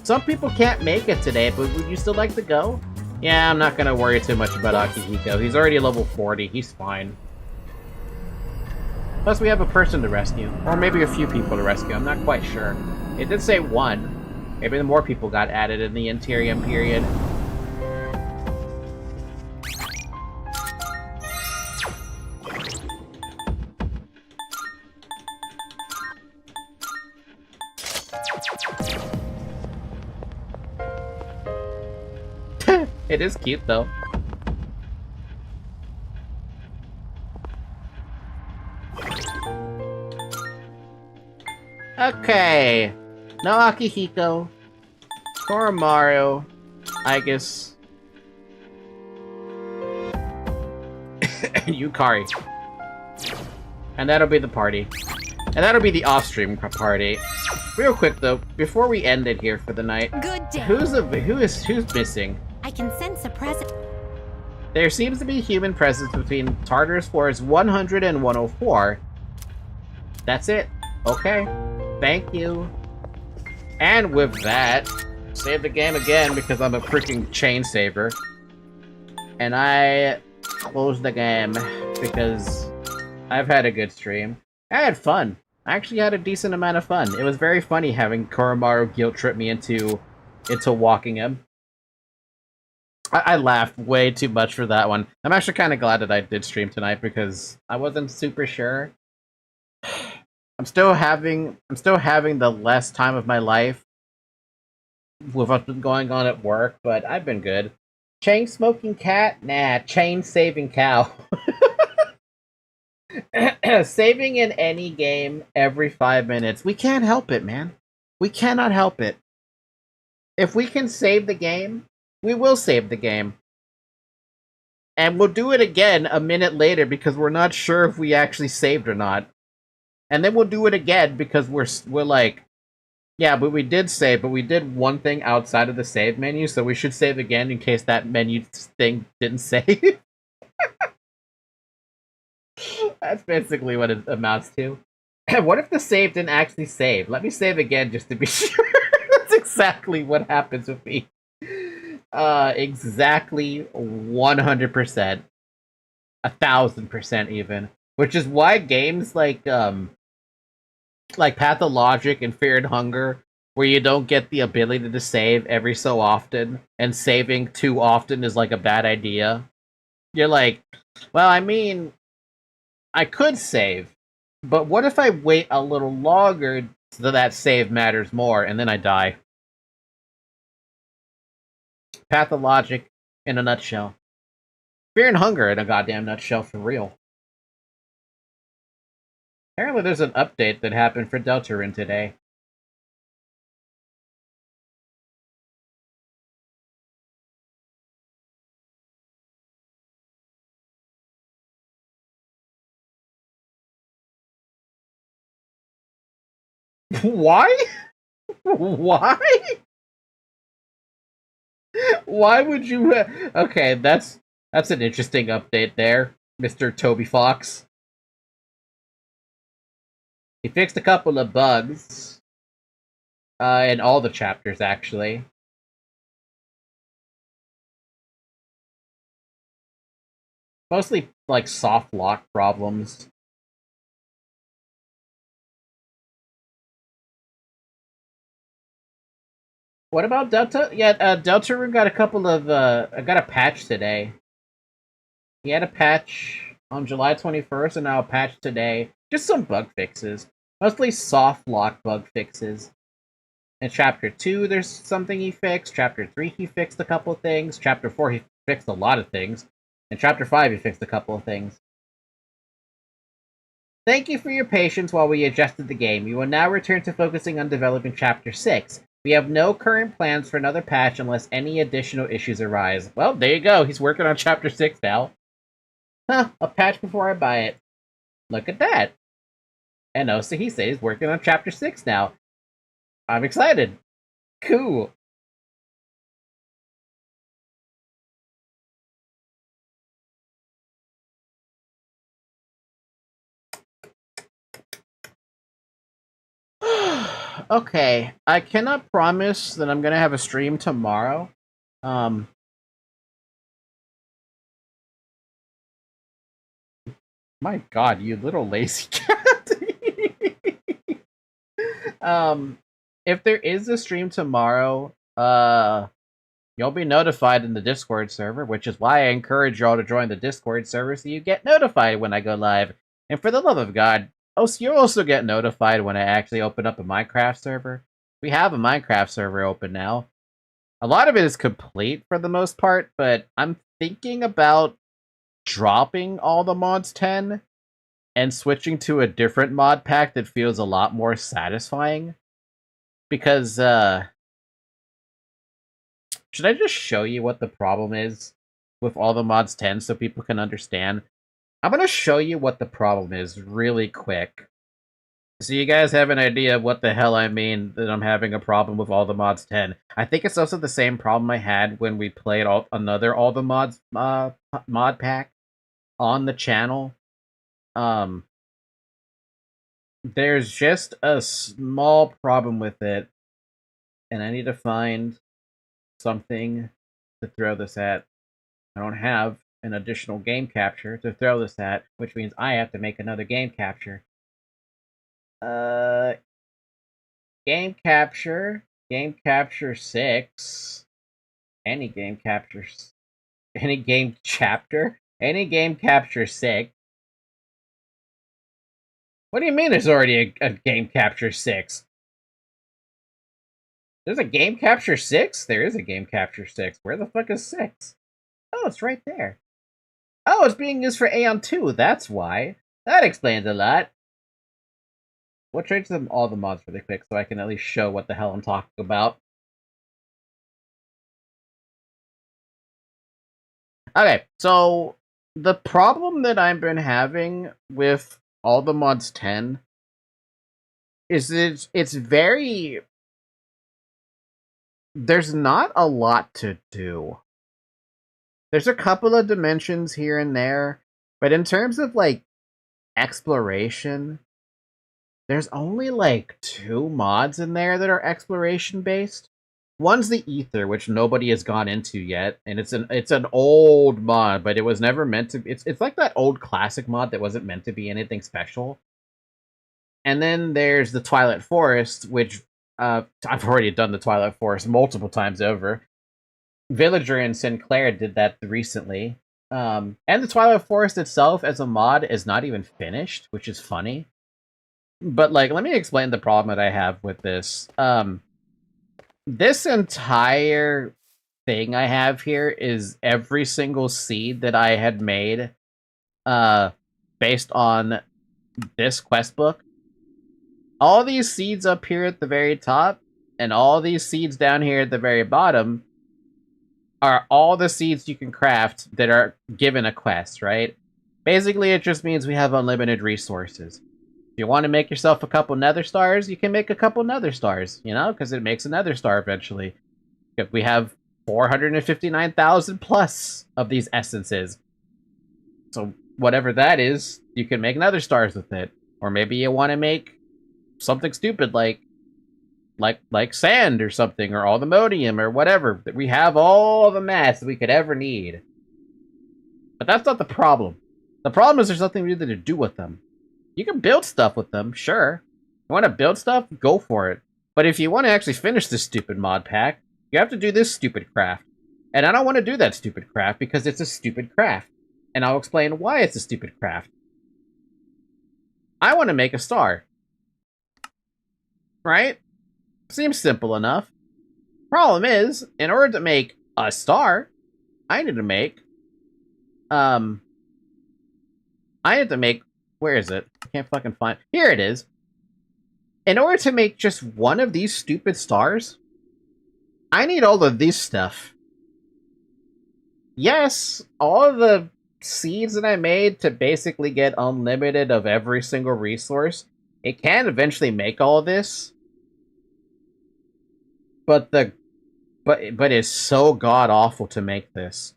Some people can't make it today, but would you still like to go? Yeah, I'm not gonna worry too much about Akihito. He's already level 40, he's fine. Plus we have a person to rescue. Or maybe a few people to rescue, I'm not quite sure. It did say one. Maybe more people got added in the interim period. It is cute, though. Okay. No Akihiko. Koromaru. I guess. Yukari. And that'll be the party. And that'll be the off-stream party. Real quick, though, before we end it here for the night. Good day. Who's missing? I can sense a presence. There seems to be human presence between Tartarus floors 100 and 104. That's it. Okay. Thank you. And with that, save the game again because I'm a freaking chain saver. And I close the game because I've had a good stream. I had fun. I actually had a decent amount of fun. It was very funny having Koromaru guilt trip me into walking him. I laughed way too much for that one. I'm actually kind of glad that I did stream tonight because I wasn't super sure. I'm still having the last time of my life with what's been going on at work, but I've been good. Chain smoking cat? Nah, chain saving cow. Saving in any game every 5 minutes. We can't help it, man. We cannot help it. If we can save the game, we will save the game. And we'll do it again a minute later because we're not sure if we actually saved or not. And then we'll do it again because we're like, yeah, but we did save, but we did one thing outside of the save menu, so we should save again in case that menu thing didn't save. That's basically what it amounts to. What if the save didn't actually save? Let me save again just to be sure. That's exactly what happens with me. Exactly 100%. 1000% even. Which is why games like Pathologic and Fear and Hunger, where you don't get the ability to save every so often, and saving too often is like a bad idea. You're like, well, I mean, I could save, but what if I wait a little longer so that save matters more, and then I die? Pathologic in a nutshell. Fear and Hunger in a goddamn nutshell for real. Apparently there's an update that happened for Deltarune today. Why? Why? Why would you... Okay, that's an interesting update there, Mr. Toby Fox. He fixed a couple of bugs. In all the chapters, actually. Mostly, like, soft lock problems. What about Delta? Yeah, Deltarune got a couple of, got a patch today. He had a patch on July 21st and now a patch today. Just some bug fixes. Mostly soft lock bug fixes. In Chapter 2, there's something he fixed. Chapter 3, he fixed a couple of things. Chapter 4, he fixed a lot of things. In Chapter 5, he fixed a couple of things. Thank you for your patience while we adjusted the game. We will now return to focusing on developing Chapter 6. We have no current plans for another patch unless any additional issues arise. Well, there you go. He's working on Chapter 6 now. Huh, a patch before I buy it. Look at that. And also, he says he's working on Chapter 6 now. I'm excited. Cool. Okay, I cannot promise that I'm gonna have a stream tomorrow. My god, you little lazy cat. If there is a stream tomorrow, you'll be notified in the Discord server, which is why I encourage y'all to join the Discord server so you get notified when I go live. And for the love of God, you'll also get notified when I actually open up a Minecraft server. We have a Minecraft server open now. A lot of it is complete for the most part, but I'm thinking about dropping all the mods 10 and switching to a different mod pack that feels a lot more satisfying. Because, should I just show you what the problem is with all the mods 10 so people can understand? I'm going to show you what the problem is really quick. So you guys have an idea of what the hell I mean that I'm having a problem with all the mods 10. I think it's also the same problem I had when we played all the mods mod pack on the channel. There's just a small problem with it, and I need to find something to throw this at. I don't have an additional game capture to throw this at, which means I have to make another game capture. Game capture 6, any game capture 6. What do you mean there's already a game capture 6? There's a game capture 6? There is a game capture 6. Where the fuck is 6? Oh, it's right there. Oh, it's being used for Aeon 2, that's why. That explains a lot. We'll trade them all the mods really quick so I can at least show what the hell I'm talking about. Okay, so the problem that I've been having with all the mods 10 is that it's very... There's not a lot to do. There's a couple of dimensions here and there, but in terms of, like, exploration... There's only, like, 2 mods in there that are exploration-based. One's the Ether, which nobody has gone into yet, and it's an old mod, but it was never meant to... It's like that old classic mod that wasn't meant to be anything special. And then there's the Twilight Forest, which... I've already done the Twilight Forest multiple times over. Villager and Sinclair did that recently. And the Twilight Forest itself as a mod is not even finished, which is funny. But, like, let me explain the problem that I have with this. This entire thing I have here is every single seed that I had made based on this quest book. All these seeds up here at the very top and all these seeds down here at the very bottom are all the seeds you can craft that are given a quest, right? Basically, it just means we have unlimited resources. If you want to make yourself a couple nether stars, you can make a couple nether stars, you know, because it makes a nether star eventually. We have 459,000 plus of these essences. So whatever that is, you can make nether stars with it. Or maybe you want to make something stupid like sand or something, or aluminium or whatever. We have all the mass that we could ever need. But that's not the problem. The problem is there's nothing really to do with them. You can build stuff with them, sure. You want to build stuff? Go for it. But if you want to actually finish this stupid mod pack, you have to do this stupid craft. And I don't want to do that stupid craft because it's a stupid craft. And I'll explain why it's a stupid craft. I want to make a star. Right? Seems simple enough. Problem is, in order to make a star, I need to make where is it? I can't fucking find. Here it is. In order to make just one of these stupid stars, I need all of this stuff. Yes, all of the seeds that I made to basically get unlimited of every single resource, it can eventually make all of this. But it's so god awful to make this.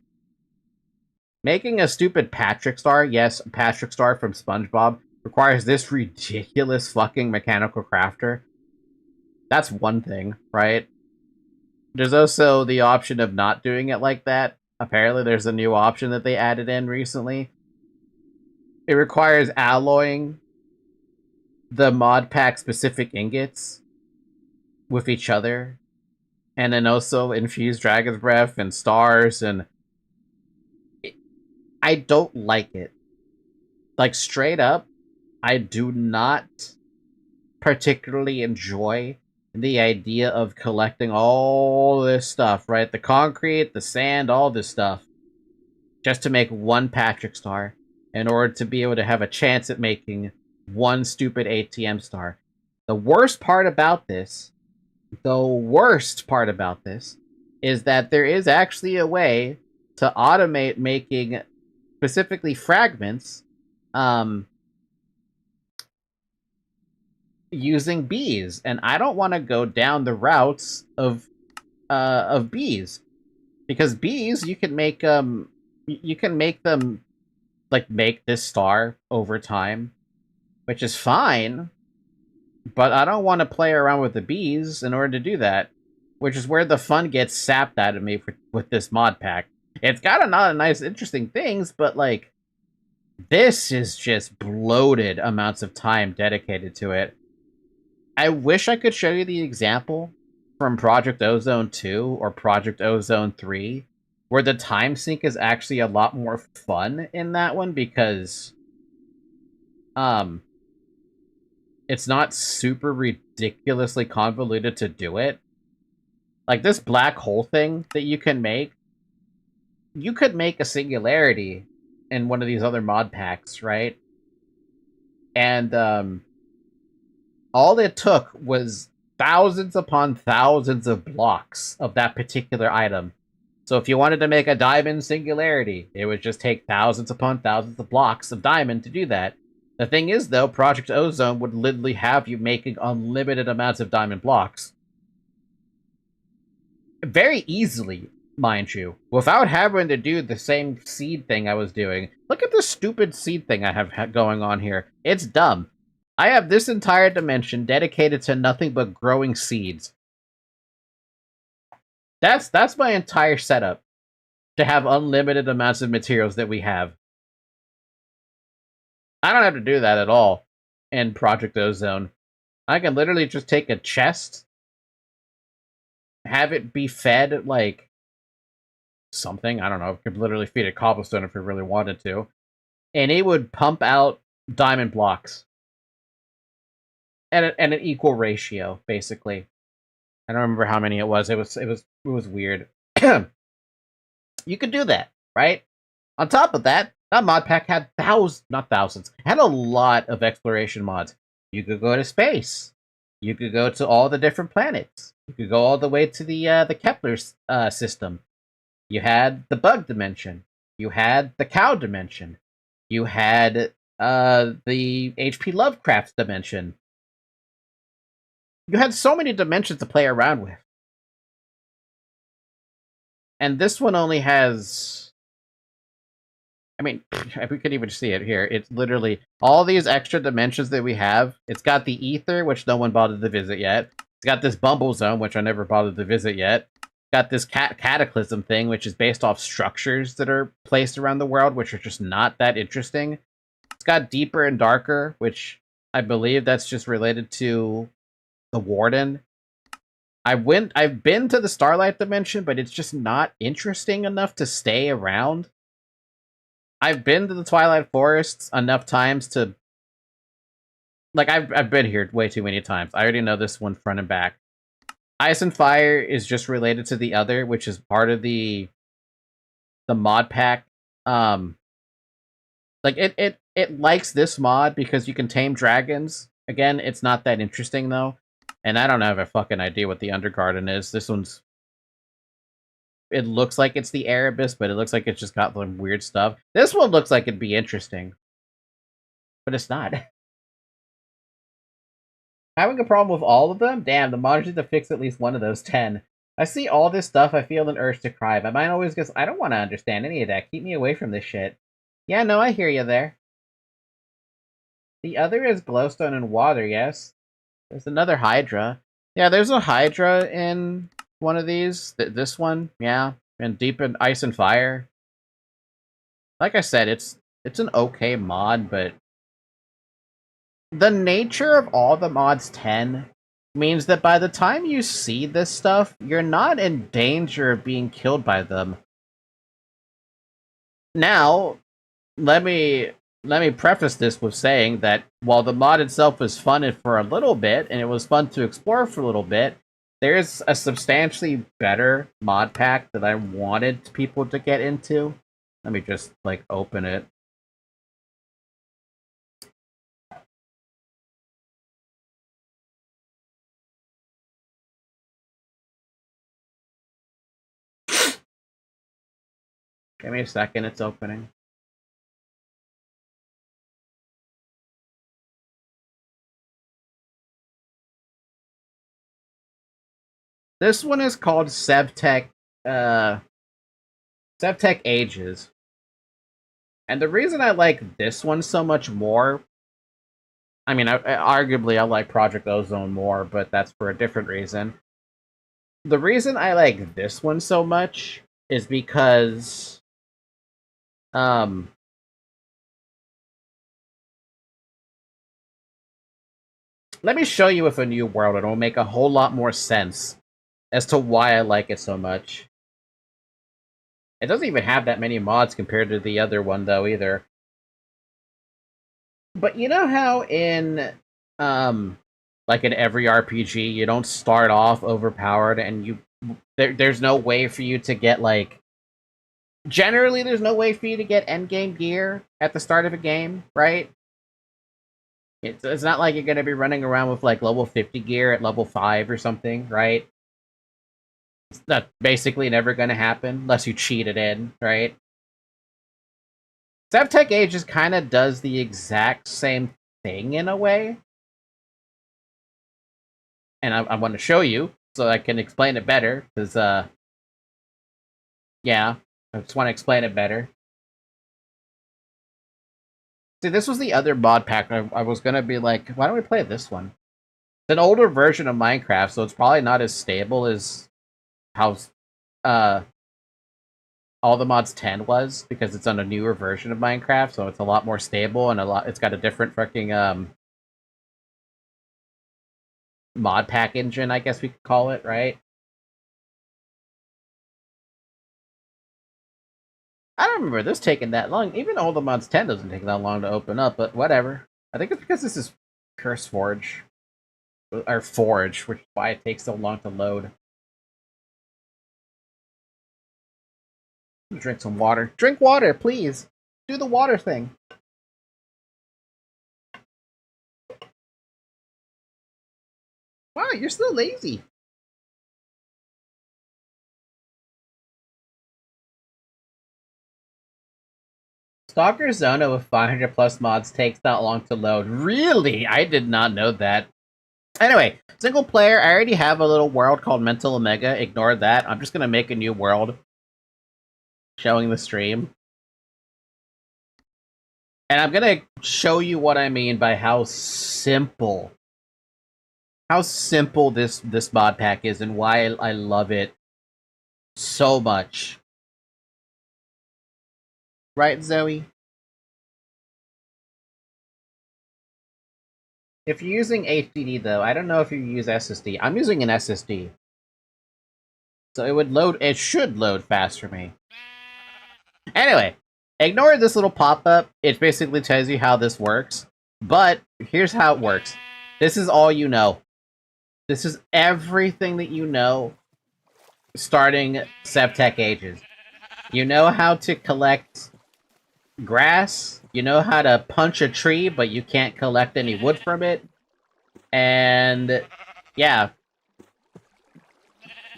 Making a stupid Patrick star, yes, Patrick star from SpongeBob, requires this ridiculous fucking mechanical crafter. That's one thing, right? There's also the option of not doing it like that. Apparently there's a new option that they added in recently. It requires alloying the mod pack specific ingots with each other. And then also infuse Dragon's Breath and stars, and I don't like it. Like, straight up, I do not particularly enjoy the idea of collecting all this stuff, right? The concrete, the sand, all this stuff, just to make one Patrick star in order to be able to have a chance at making one stupid ATM star. The worst part about this is that there is actually a way to automate making specifically fragments using bees, and I don't want to go down the routes of bees, because bees you can make them like make this star over time, which is fine, but I don't want to play around with the bees in order to do that, which is where the fun gets sapped out of me with this mod pack. It's got a lot of nice, interesting things, but, like, this is just bloated amounts of time dedicated to it. I wish I could show you the example from Project Ozone 2 or Project Ozone 3, where the time sink is actually a lot more fun in that one, because it's not super ridiculously convoluted to do it. Like, this black hole thing that you can make, you could make a singularity in one of these other mod packs, right? And all it took was thousands upon thousands of blocks of that particular item. So if you wanted to make a diamond singularity, it would just take thousands upon thousands of blocks of diamond to do that. The thing is, though, Project Ozone would literally have you making unlimited amounts of diamond blocks. Very easily, mind you, without having to do the same seed thing I was doing. Look at this stupid seed thing I have going on here. It's dumb. I have this entire dimension dedicated to nothing but growing seeds. That's my entire setup, to have unlimited amounts of materials that we have. I don't have to do that at all in Project Ozone. I can literally just take a chest, have it be fed, like, something, I don't know, could literally feed it cobblestone if we really wanted to, and it would pump out diamond blocks at an equal ratio, basically. I don't remember how many it was. It was weird. You could do that, right? On top of that, that mod pack had had a lot of exploration mods. You could go to space. You could go to all the different planets. You could go all the way to the Kepler system. You had the bug dimension. You had the cow dimension. You had the H.P. Lovecraft dimension. You had so many dimensions to play around with. And this one only has... I mean, we could even see it here. It's literally all these extra dimensions that we have. It's got the ether, which no one bothered to visit yet. It's got this bumble zone, which I never bothered to visit yet. It's got this cataclysm thing, which is based off structures that are placed around the world, which are just not that interesting. It's got deeper and darker, which I believe that's just related to the Warden. I've been to the Starlight dimension, but it's just not interesting enough to stay around. I've been to the Twilight Forests enough times to like, I've been here way too many times. I already know this one front and back. Ice and Fire is just related to the other, which is part of the mod pack. Like, it likes this mod because you can tame dragons. Again, it's not that interesting, though. And I don't have a fucking idea what the Undergarden is. This one's... It looks like it's the Erebus, but it looks like it's just got some weird stuff. This one looks like it'd be interesting. But it's not. Having a problem with all of them? Damn, the modders need to fix at least one of those 10. I see all this stuff, I feel an urge to cry. My mind always goes, I don't want to understand any of that. Keep me away from this shit. Yeah, no, I hear you there. The other is glowstone and water, yes? There's another Hydra. Yeah, there's a Hydra in one of these. This one, yeah. And Deep in Ice and Fire. Like I said, it's an okay mod, but the nature of all the mods 10 means that by the time you see this stuff, you're not in danger of being killed by them. Now, let me preface this with saying that while the mod itself was fun for a little bit, and it was fun to explore for a little bit, there's a substantially better mod pack that I wanted people to get into. Let me just, like, open it. Give me a second, it's opening. This one is called Sevtech Ages. And the reason I like this one so much more, I mean, arguably I like Project Ozone more, but that's for a different reason. The reason I like this one so much is because let me show you with a new world. It'll make a whole lot more sense as to why I like it so much. It doesn't even have that many mods compared to the other one, though, either. But you know how in, like in every RPG, you don't start off overpowered and there's no way for you to get, like... Generally, there's no way for you to get endgame gear at the start of a game, right? It's not like you're going to be running around with, like, level 50 gear at level 5 or something, right? That's basically never going to happen unless you cheat it in, right? Sevtech Ages kind of does the exact same thing in a way. And I want to show you so I can explain it better, because, yeah, I just want to explain it better. See, this was the other mod pack. I was going to be like, why don't we play this one? It's an older version of Minecraft, so it's probably not as stable as how all the mods 10 was, because it's on a newer version of Minecraft, so it's a lot more stable and it's got a different freaking mod pack engine, I guess we could call it, right? I don't remember this taking that long. Even all the mods 10 doesn't take that long to open up, but whatever. I think it's because this is Curse Forge. Or Forge, which is why it takes so long to load. Drink some water. Drink water, please! Do the water thing. Wow, you're still lazy. Stalker Zona with 500 plus mods takes that long to load. Really? I did not know that. Anyway, single player, I already have a little world called Mental Omega. Ignore that. I'm just gonna make a new world. Showing the stream. And I'm gonna show you what I mean by how simple this mod pack is and why I love it so much. Right, Zoe? If you're using HDD, though, I don't know if you use SSD. I'm using an SSD. So it should load fast for me. Anyway, ignore this little pop-up. It basically tells you how this works. But here's how it works. This is all you know. This is everything that you know starting Sevtech Ages. You know how to collect grass. You know how to punch a tree, but you can't collect any wood from it. And yeah.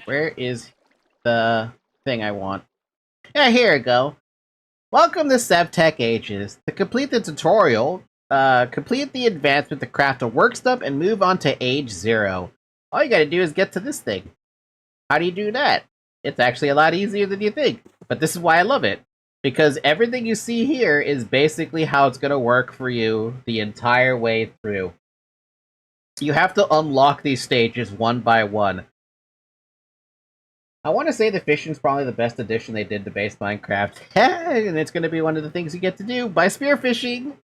Where is the thing I want? Yeah, here we go. Welcome to Sevtech Ages. To complete the tutorial, complete the advancement to craft a work stub and move on to Age 0. All you gotta do is get to this thing. How do you do that? It's actually a lot easier than you think. But this is why I love it. Because everything you see here is basically how it's gonna work for you the entire way through. You have to unlock these stages one by one. I want to say the fishing's probably the best addition they did to base Minecraft. And it's going to be one of the things you get to do by spearfishing.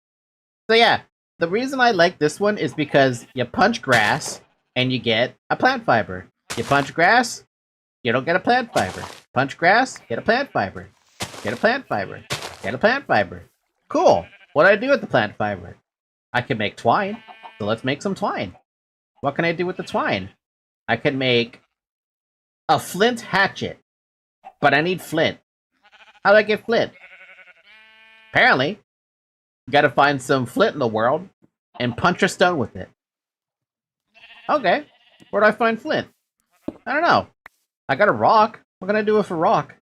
So yeah, the reason I like this one is because you punch grass and you get a plant fiber. You punch grass, you don't get a plant fiber. Punch grass, get a plant fiber. Get a plant fiber. Get a plant fiber. Cool. What do I do with the plant fiber? I can make twine. So let's make some twine. What can I do with the twine? I can make a flint hatchet. But I need flint. How do I get flint? Apparently, you gotta find some flint in the world and punch a stone with it. Okay. Where do I find flint? I don't know. I got a rock. What can I do with a rock?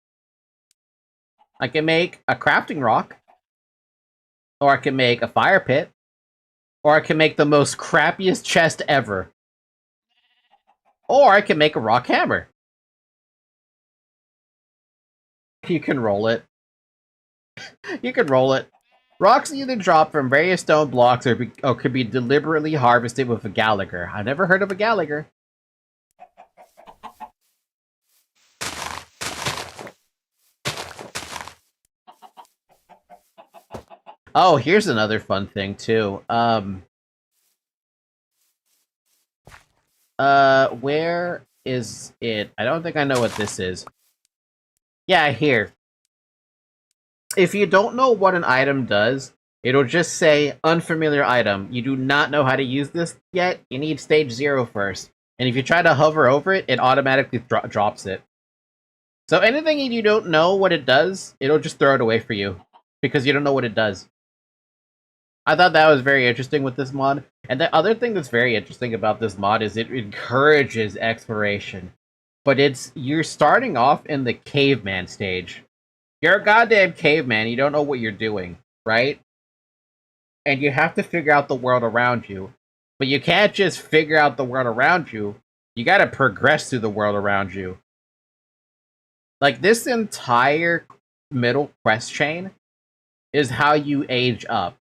I can make a crafting rock. Or I can make a fire pit. Or I can make the most crappiest chest ever. Or I can make a rock hammer. You can roll it. You can roll it. Rocks either drop from various stone blocks or could be deliberately harvested with a Gallagher. I've never heard of a Gallagher. Oh, here's another fun thing too. Where is it? I don't think I know what this is. Yeah, here. If you don't know what an item does, it'll just say unfamiliar item. You do not know how to use this yet. You need stage 0 first. And if you try to hover over it, it automatically drops it. So anything you don't know what it does, it'll just throw it away for you. Because you don't know what it does. I thought that was very interesting with this mod. And the other thing that's very interesting about this mod is it encourages exploration. But you're starting off in the caveman stage. You're a goddamn caveman, you don't know what you're doing, right? And you have to figure out the world around you. But you can't just figure out the world around you. You gotta progress through the world around you. Like, this entire middle quest chain is how you age up.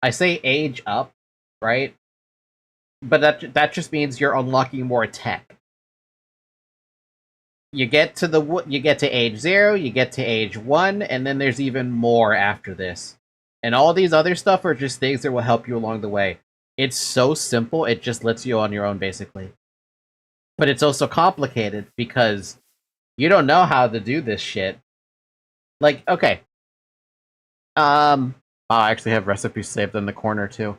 I say age up, right? But that just means you're unlocking more tech. You get to age 0, you get to age 1, and then there's even more after this. And all these other stuff are just things that will help you along the way. It's so simple, it just lets you on your own, basically. But it's also complicated, because you don't know how to do this shit. Like, okay. I actually have recipes saved in the corner, too.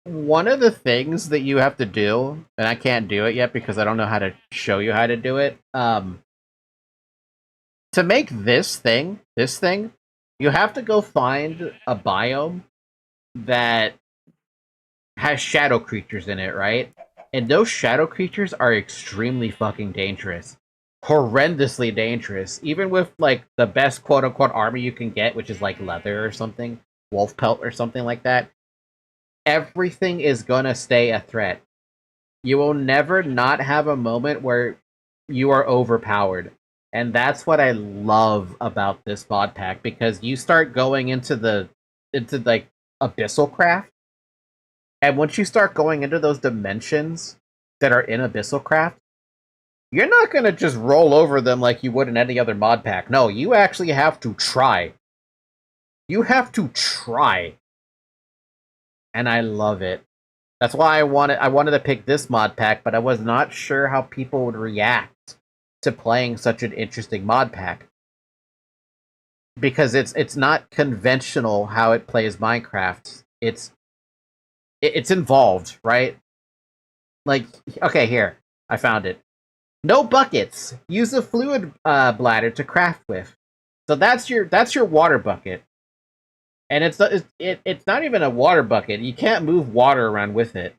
One of the things that you have to do, and I can't do it yet because I don't know how to show you how to do it, to make this thing, you have to go find a biome that has shadow creatures in it, right? And those shadow creatures are extremely fucking dangerous. Horrendously dangerous. Even with, like, the best quote-unquote armor you can get, which is, like, leather or something, wolf pelt or something like that. Everything is gonna stay a threat. You will never not have a moment where you are overpowered. And that's what I love about this mod pack, because you start going into like Abyssal Craft. And once you start going into those dimensions that are in Abyssal Craft, you're not gonna just roll over them like you would in any other mod pack. No, you actually have to try. You have to try. And I love it. That's why I wanted to pick this mod pack, but I was not sure how people would react to playing such an interesting mod pack. because it's not conventional how it plays Minecraft. It's involved, right? Like, okay, here, I found it. No buckets. Use a fluid bladder to craft with. So that's your water bucket, and it's not even a water bucket. You can't move water around with it.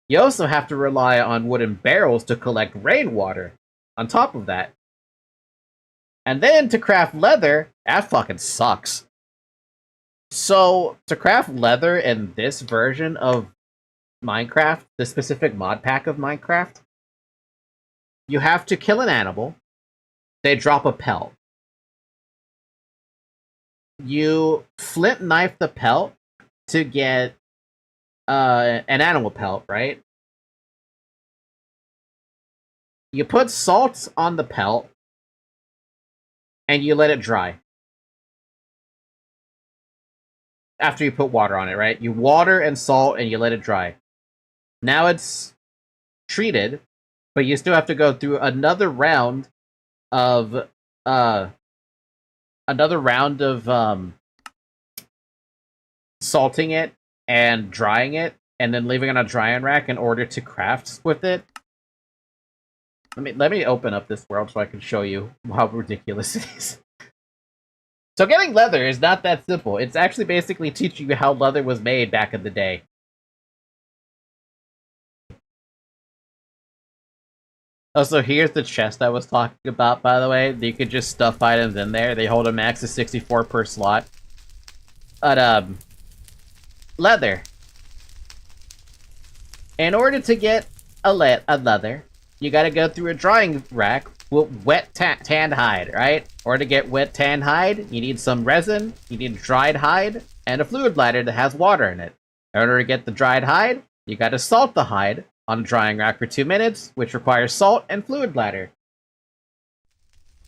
You also have to rely on wooden barrels to collect rainwater. On top of that, and then to craft leather, that fucking sucks. So to craft leather in this version of Minecraft, the specific mod pack of Minecraft, you have to kill an animal. They drop a pelt. You flint knife the pelt to get an animal pelt, right? You put salt on the pelt and you let it dry. After you put water on it, right? You water and salt and you let it dry. Now it's treated, but you still have to go through another round of salting it and drying it, and then leaving it on a drying rack in order to craft with it. Let me open up this world so I can show you how ridiculous it is. So getting leather is not that simple. It's actually basically teaching you how leather was made back in the day. Also, here's the chest I was talking about, by the way. You could just stuff items in there. They hold a max of 64 per slot. But, leather. In order to get a leather, you gotta go through a drying rack with wet tanned hide, right? Or to get wet tanned hide, you need some resin, you need dried hide, and a fluid bladder that has water in it. In order to get the dried hide, you gotta salt the hide on a drying rack for 2 minutes, which requires salt and fluid bladder.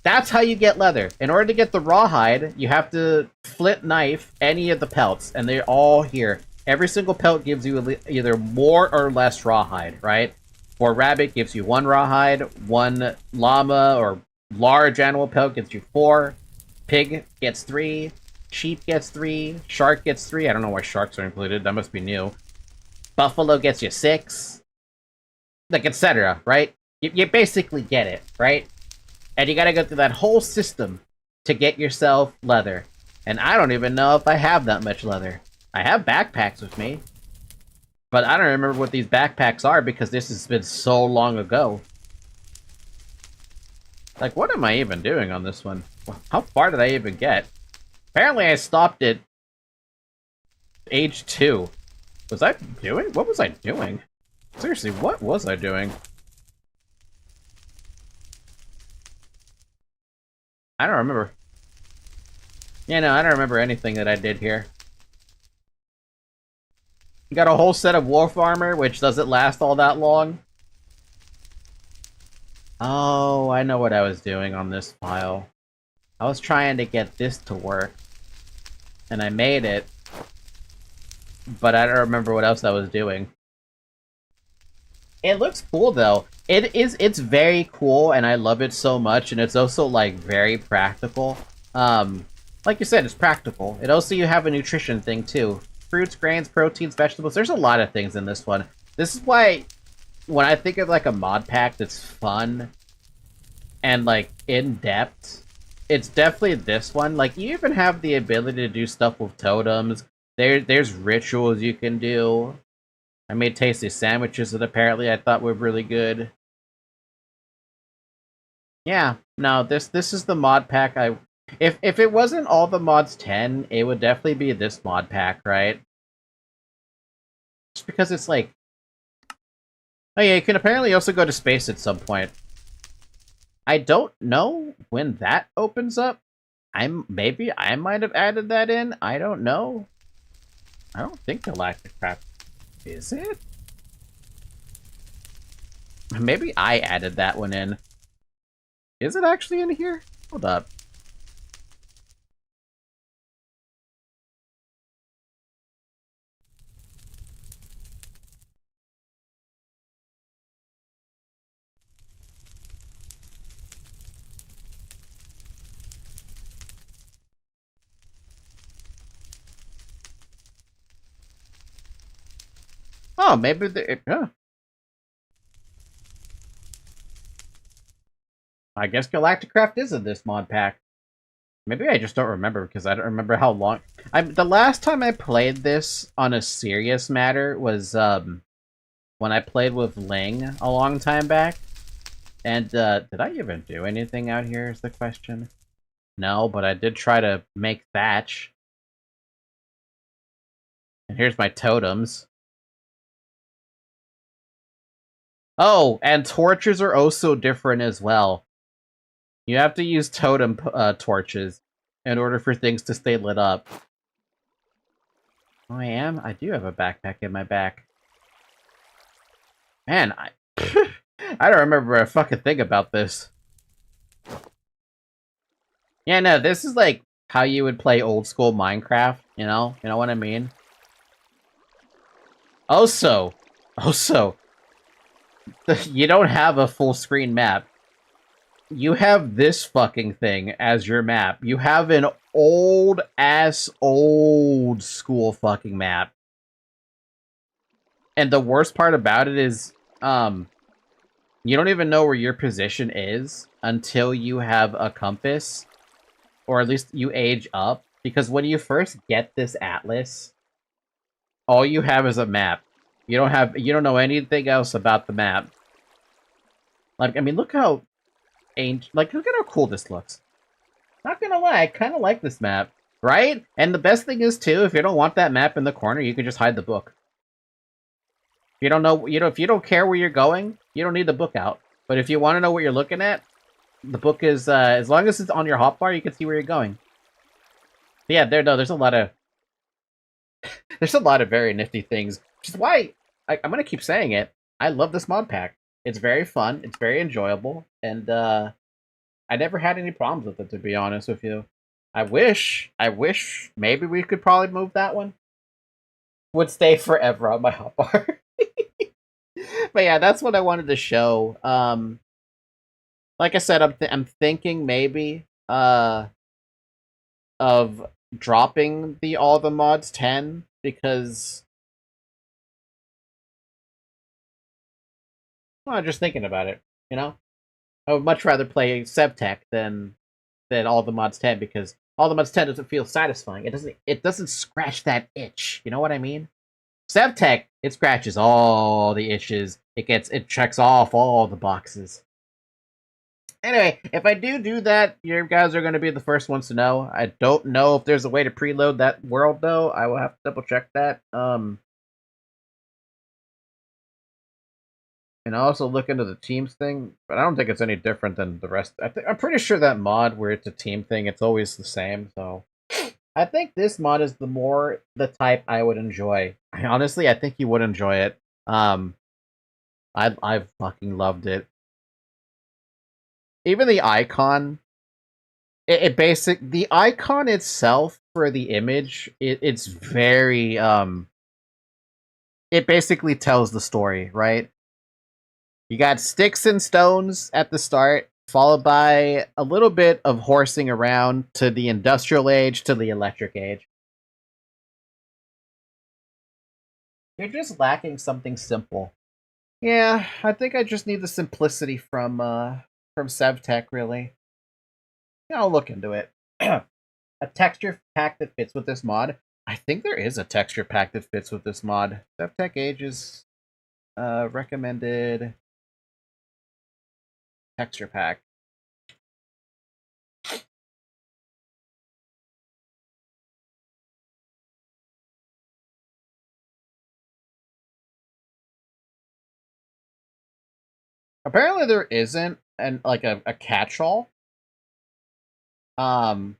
That's how you get leather. In order to get the raw hide, you have to flint knife any of the pelts, and they're all here. Every single pelt gives you either more or less rawhide, right? For rabbit gives you 1 rawhide, 1 llama or large animal pelt gets you 4, pig gets 3, sheep gets 3, shark gets 3. I don't know why sharks are included. That must be new. Buffalo gets you 6, like etc. Right? You basically get it, right? And you gotta go through that whole system to get yourself leather. And I don't even know if I have that much leather. I have backpacks with me, but I don't remember what these backpacks are because this has been so long ago. Like, what am I even doing on this one? How far did I even get? Apparently I stopped at age 2. Was I doing? What was I doing? Seriously, what was I doing? I don't remember. Yeah, no, I don't remember anything that I did here. You got a whole set of wolf armor, which doesn't last all that long. Oh, I know what I was doing on this file. I was trying to get this to work. And I made it. But I don't remember what else I was doing. It looks cool, though. It's very cool, and I love it so much, and it's also, like, very practical. Like you said, it's practical. It also, you have a nutrition thing, too. Fruits, grains, proteins, vegetables. There's a lot of things in this one. This is why, when I think of, like, a mod pack that's fun and, like, in-depth, it's definitely this one. Like, you even have the ability to do stuff with totems. There's rituals you can do. I made tasty sandwiches that apparently I thought were really good. Yeah, no, this is the mod pack If it wasn't all the mods 10, it would definitely be this mod pack, right? Just because it's like... Oh yeah, you can apparently also go to space at some point. I don't know when that opens up. Maybe I might have added that in. I don't know. I don't think Galactic Craft... Is it? Maybe I added that one in. Is it actually in here? Hold up. Oh, maybe the I guess Galacticraft is in this mod pack. Maybe I just don't remember because I don't remember how long. The last time I played this on a serious matter was when I played with Ling a long time back. And did I even do anything out here is the question? No, but I did try to make thatch. And here's my totems. Oh, and torches are also different as well. You have to use totem torches in order for things to stay lit up. Oh, I do have a backpack in my back. Man, I don't remember a fucking thing about this. Yeah, no, this is like how you would play old school Minecraft, you know? You know what I mean? Also, you don't have a full screen map. You have this fucking thing as your map. You have an old school fucking map. And the worst part about it is, you don't even know where your position is until you have a compass. Or at least you age up. Because when you first get this atlas, all you have is a map. You don't know anything else about the map. Like, I mean, look how look at how cool this looks. Not gonna lie, I kind of like this map, right? And the best thing is too, if you don't want that map in the corner, you can just hide the book. If you don't know, if you don't care where you're going, you don't need the book out. But if you want to know what you're looking at, the book is as long as it's on your hotbar, you can see where you're going. But yeah, there's a lot of very nifty things, which is why I'm gonna keep saying it. I love this mod pack. It's very fun. It's very enjoyable, and I never had any problems with it, to be honest with you. I wish maybe we could probably move that one. Would stay forever on my hotbar. But yeah, that's what I wanted to show. Like I said, I'm thinking maybe of dropping the all the mods 10 because I'm just thinking about it, you know? I would much rather play SevTech than all the mods 10 because all the mods 10 doesn't feel satisfying. It doesn't scratch that itch. You know what I mean? SevTech, it scratches all the itches. It checks off all the boxes. Anyway, if I do that, you guys are going to be the first ones to know. I don't know if there's a way to preload that world though. I will have to double check that. And also look into the teams thing, but I don't think it's any different than the rest. I'm pretty sure that mod where it's a team thing, it's always the same. So I think this mod is the type I would enjoy. Honestly, I think you would enjoy it. I've fucking loved it. Even the icon, the icon itself for the image, it's very it basically tells the story, right? You got sticks and stones at the start, followed by a little bit of horsing around to the industrial age to the electric age. You're just lacking something simple. Yeah, I think I just need the simplicity from SevTech, really. Yeah, I'll look into it. A texture pack that fits with this mod. I think there is a texture pack that fits with this mod. SevTech Age is recommended texture pack. Apparently there isn't like a catch-all. But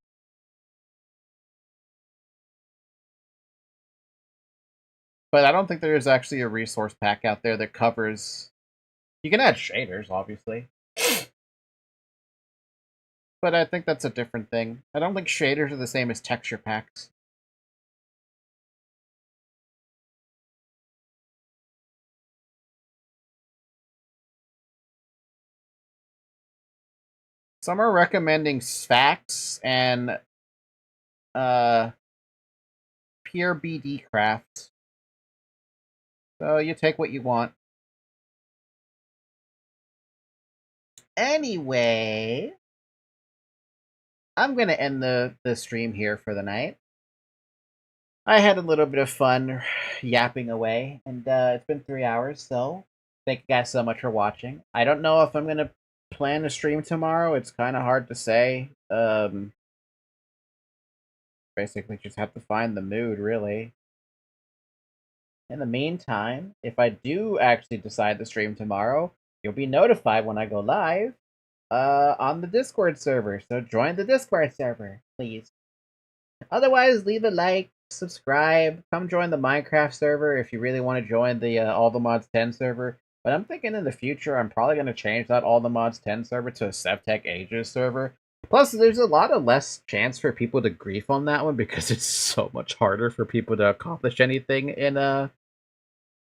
I don't think there is actually a resource pack out there that covers. You can add shaders, obviously. But I think that's a different thing. I don't think shaders are the same as texture packs. Some are recommending Sphax and Pure BD Craft. So you take what you want. Anyway, I'm gonna end the stream here for the night. I had a little bit of fun yapping away, and it's been 3 hours, so thank you guys so much for watching. I don't know if I'm gonna plan a stream tomorrow. It's kind of hard to say. Basically just have to find the mood, really. In the meantime, if I do actually decide to stream tomorrow, you'll be notified when I go live on the Discord server. So join the Discord server, please. Otherwise, leave a like, subscribe, come join the Minecraft server if you really want to join the All the Mods 10 server. But I'm thinking in the future, I'm probably going to change that All the Mods 10 server to a SevTech Ages server. Plus, there's a lot of less chance for people to grief on that one because it's so much harder for people to accomplish anything in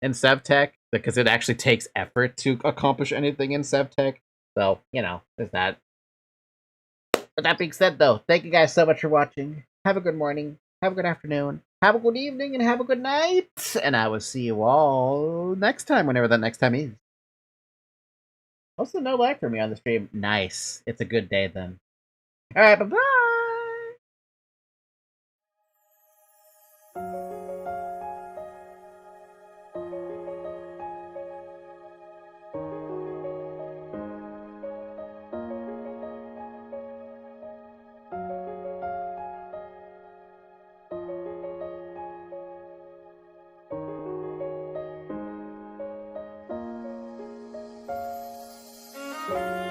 SevTech because it actually takes effort to accomplish anything in SevTech. So, you know, there's that. With that being said, though, thank you guys so much for watching. Have a good morning, have a good afternoon, have a good evening, and have a good night. And I will see you all next time, whenever that next time is. Also, no lag for me on the stream. Nice. It's a good day then. Alright, bye-bye! Thank you.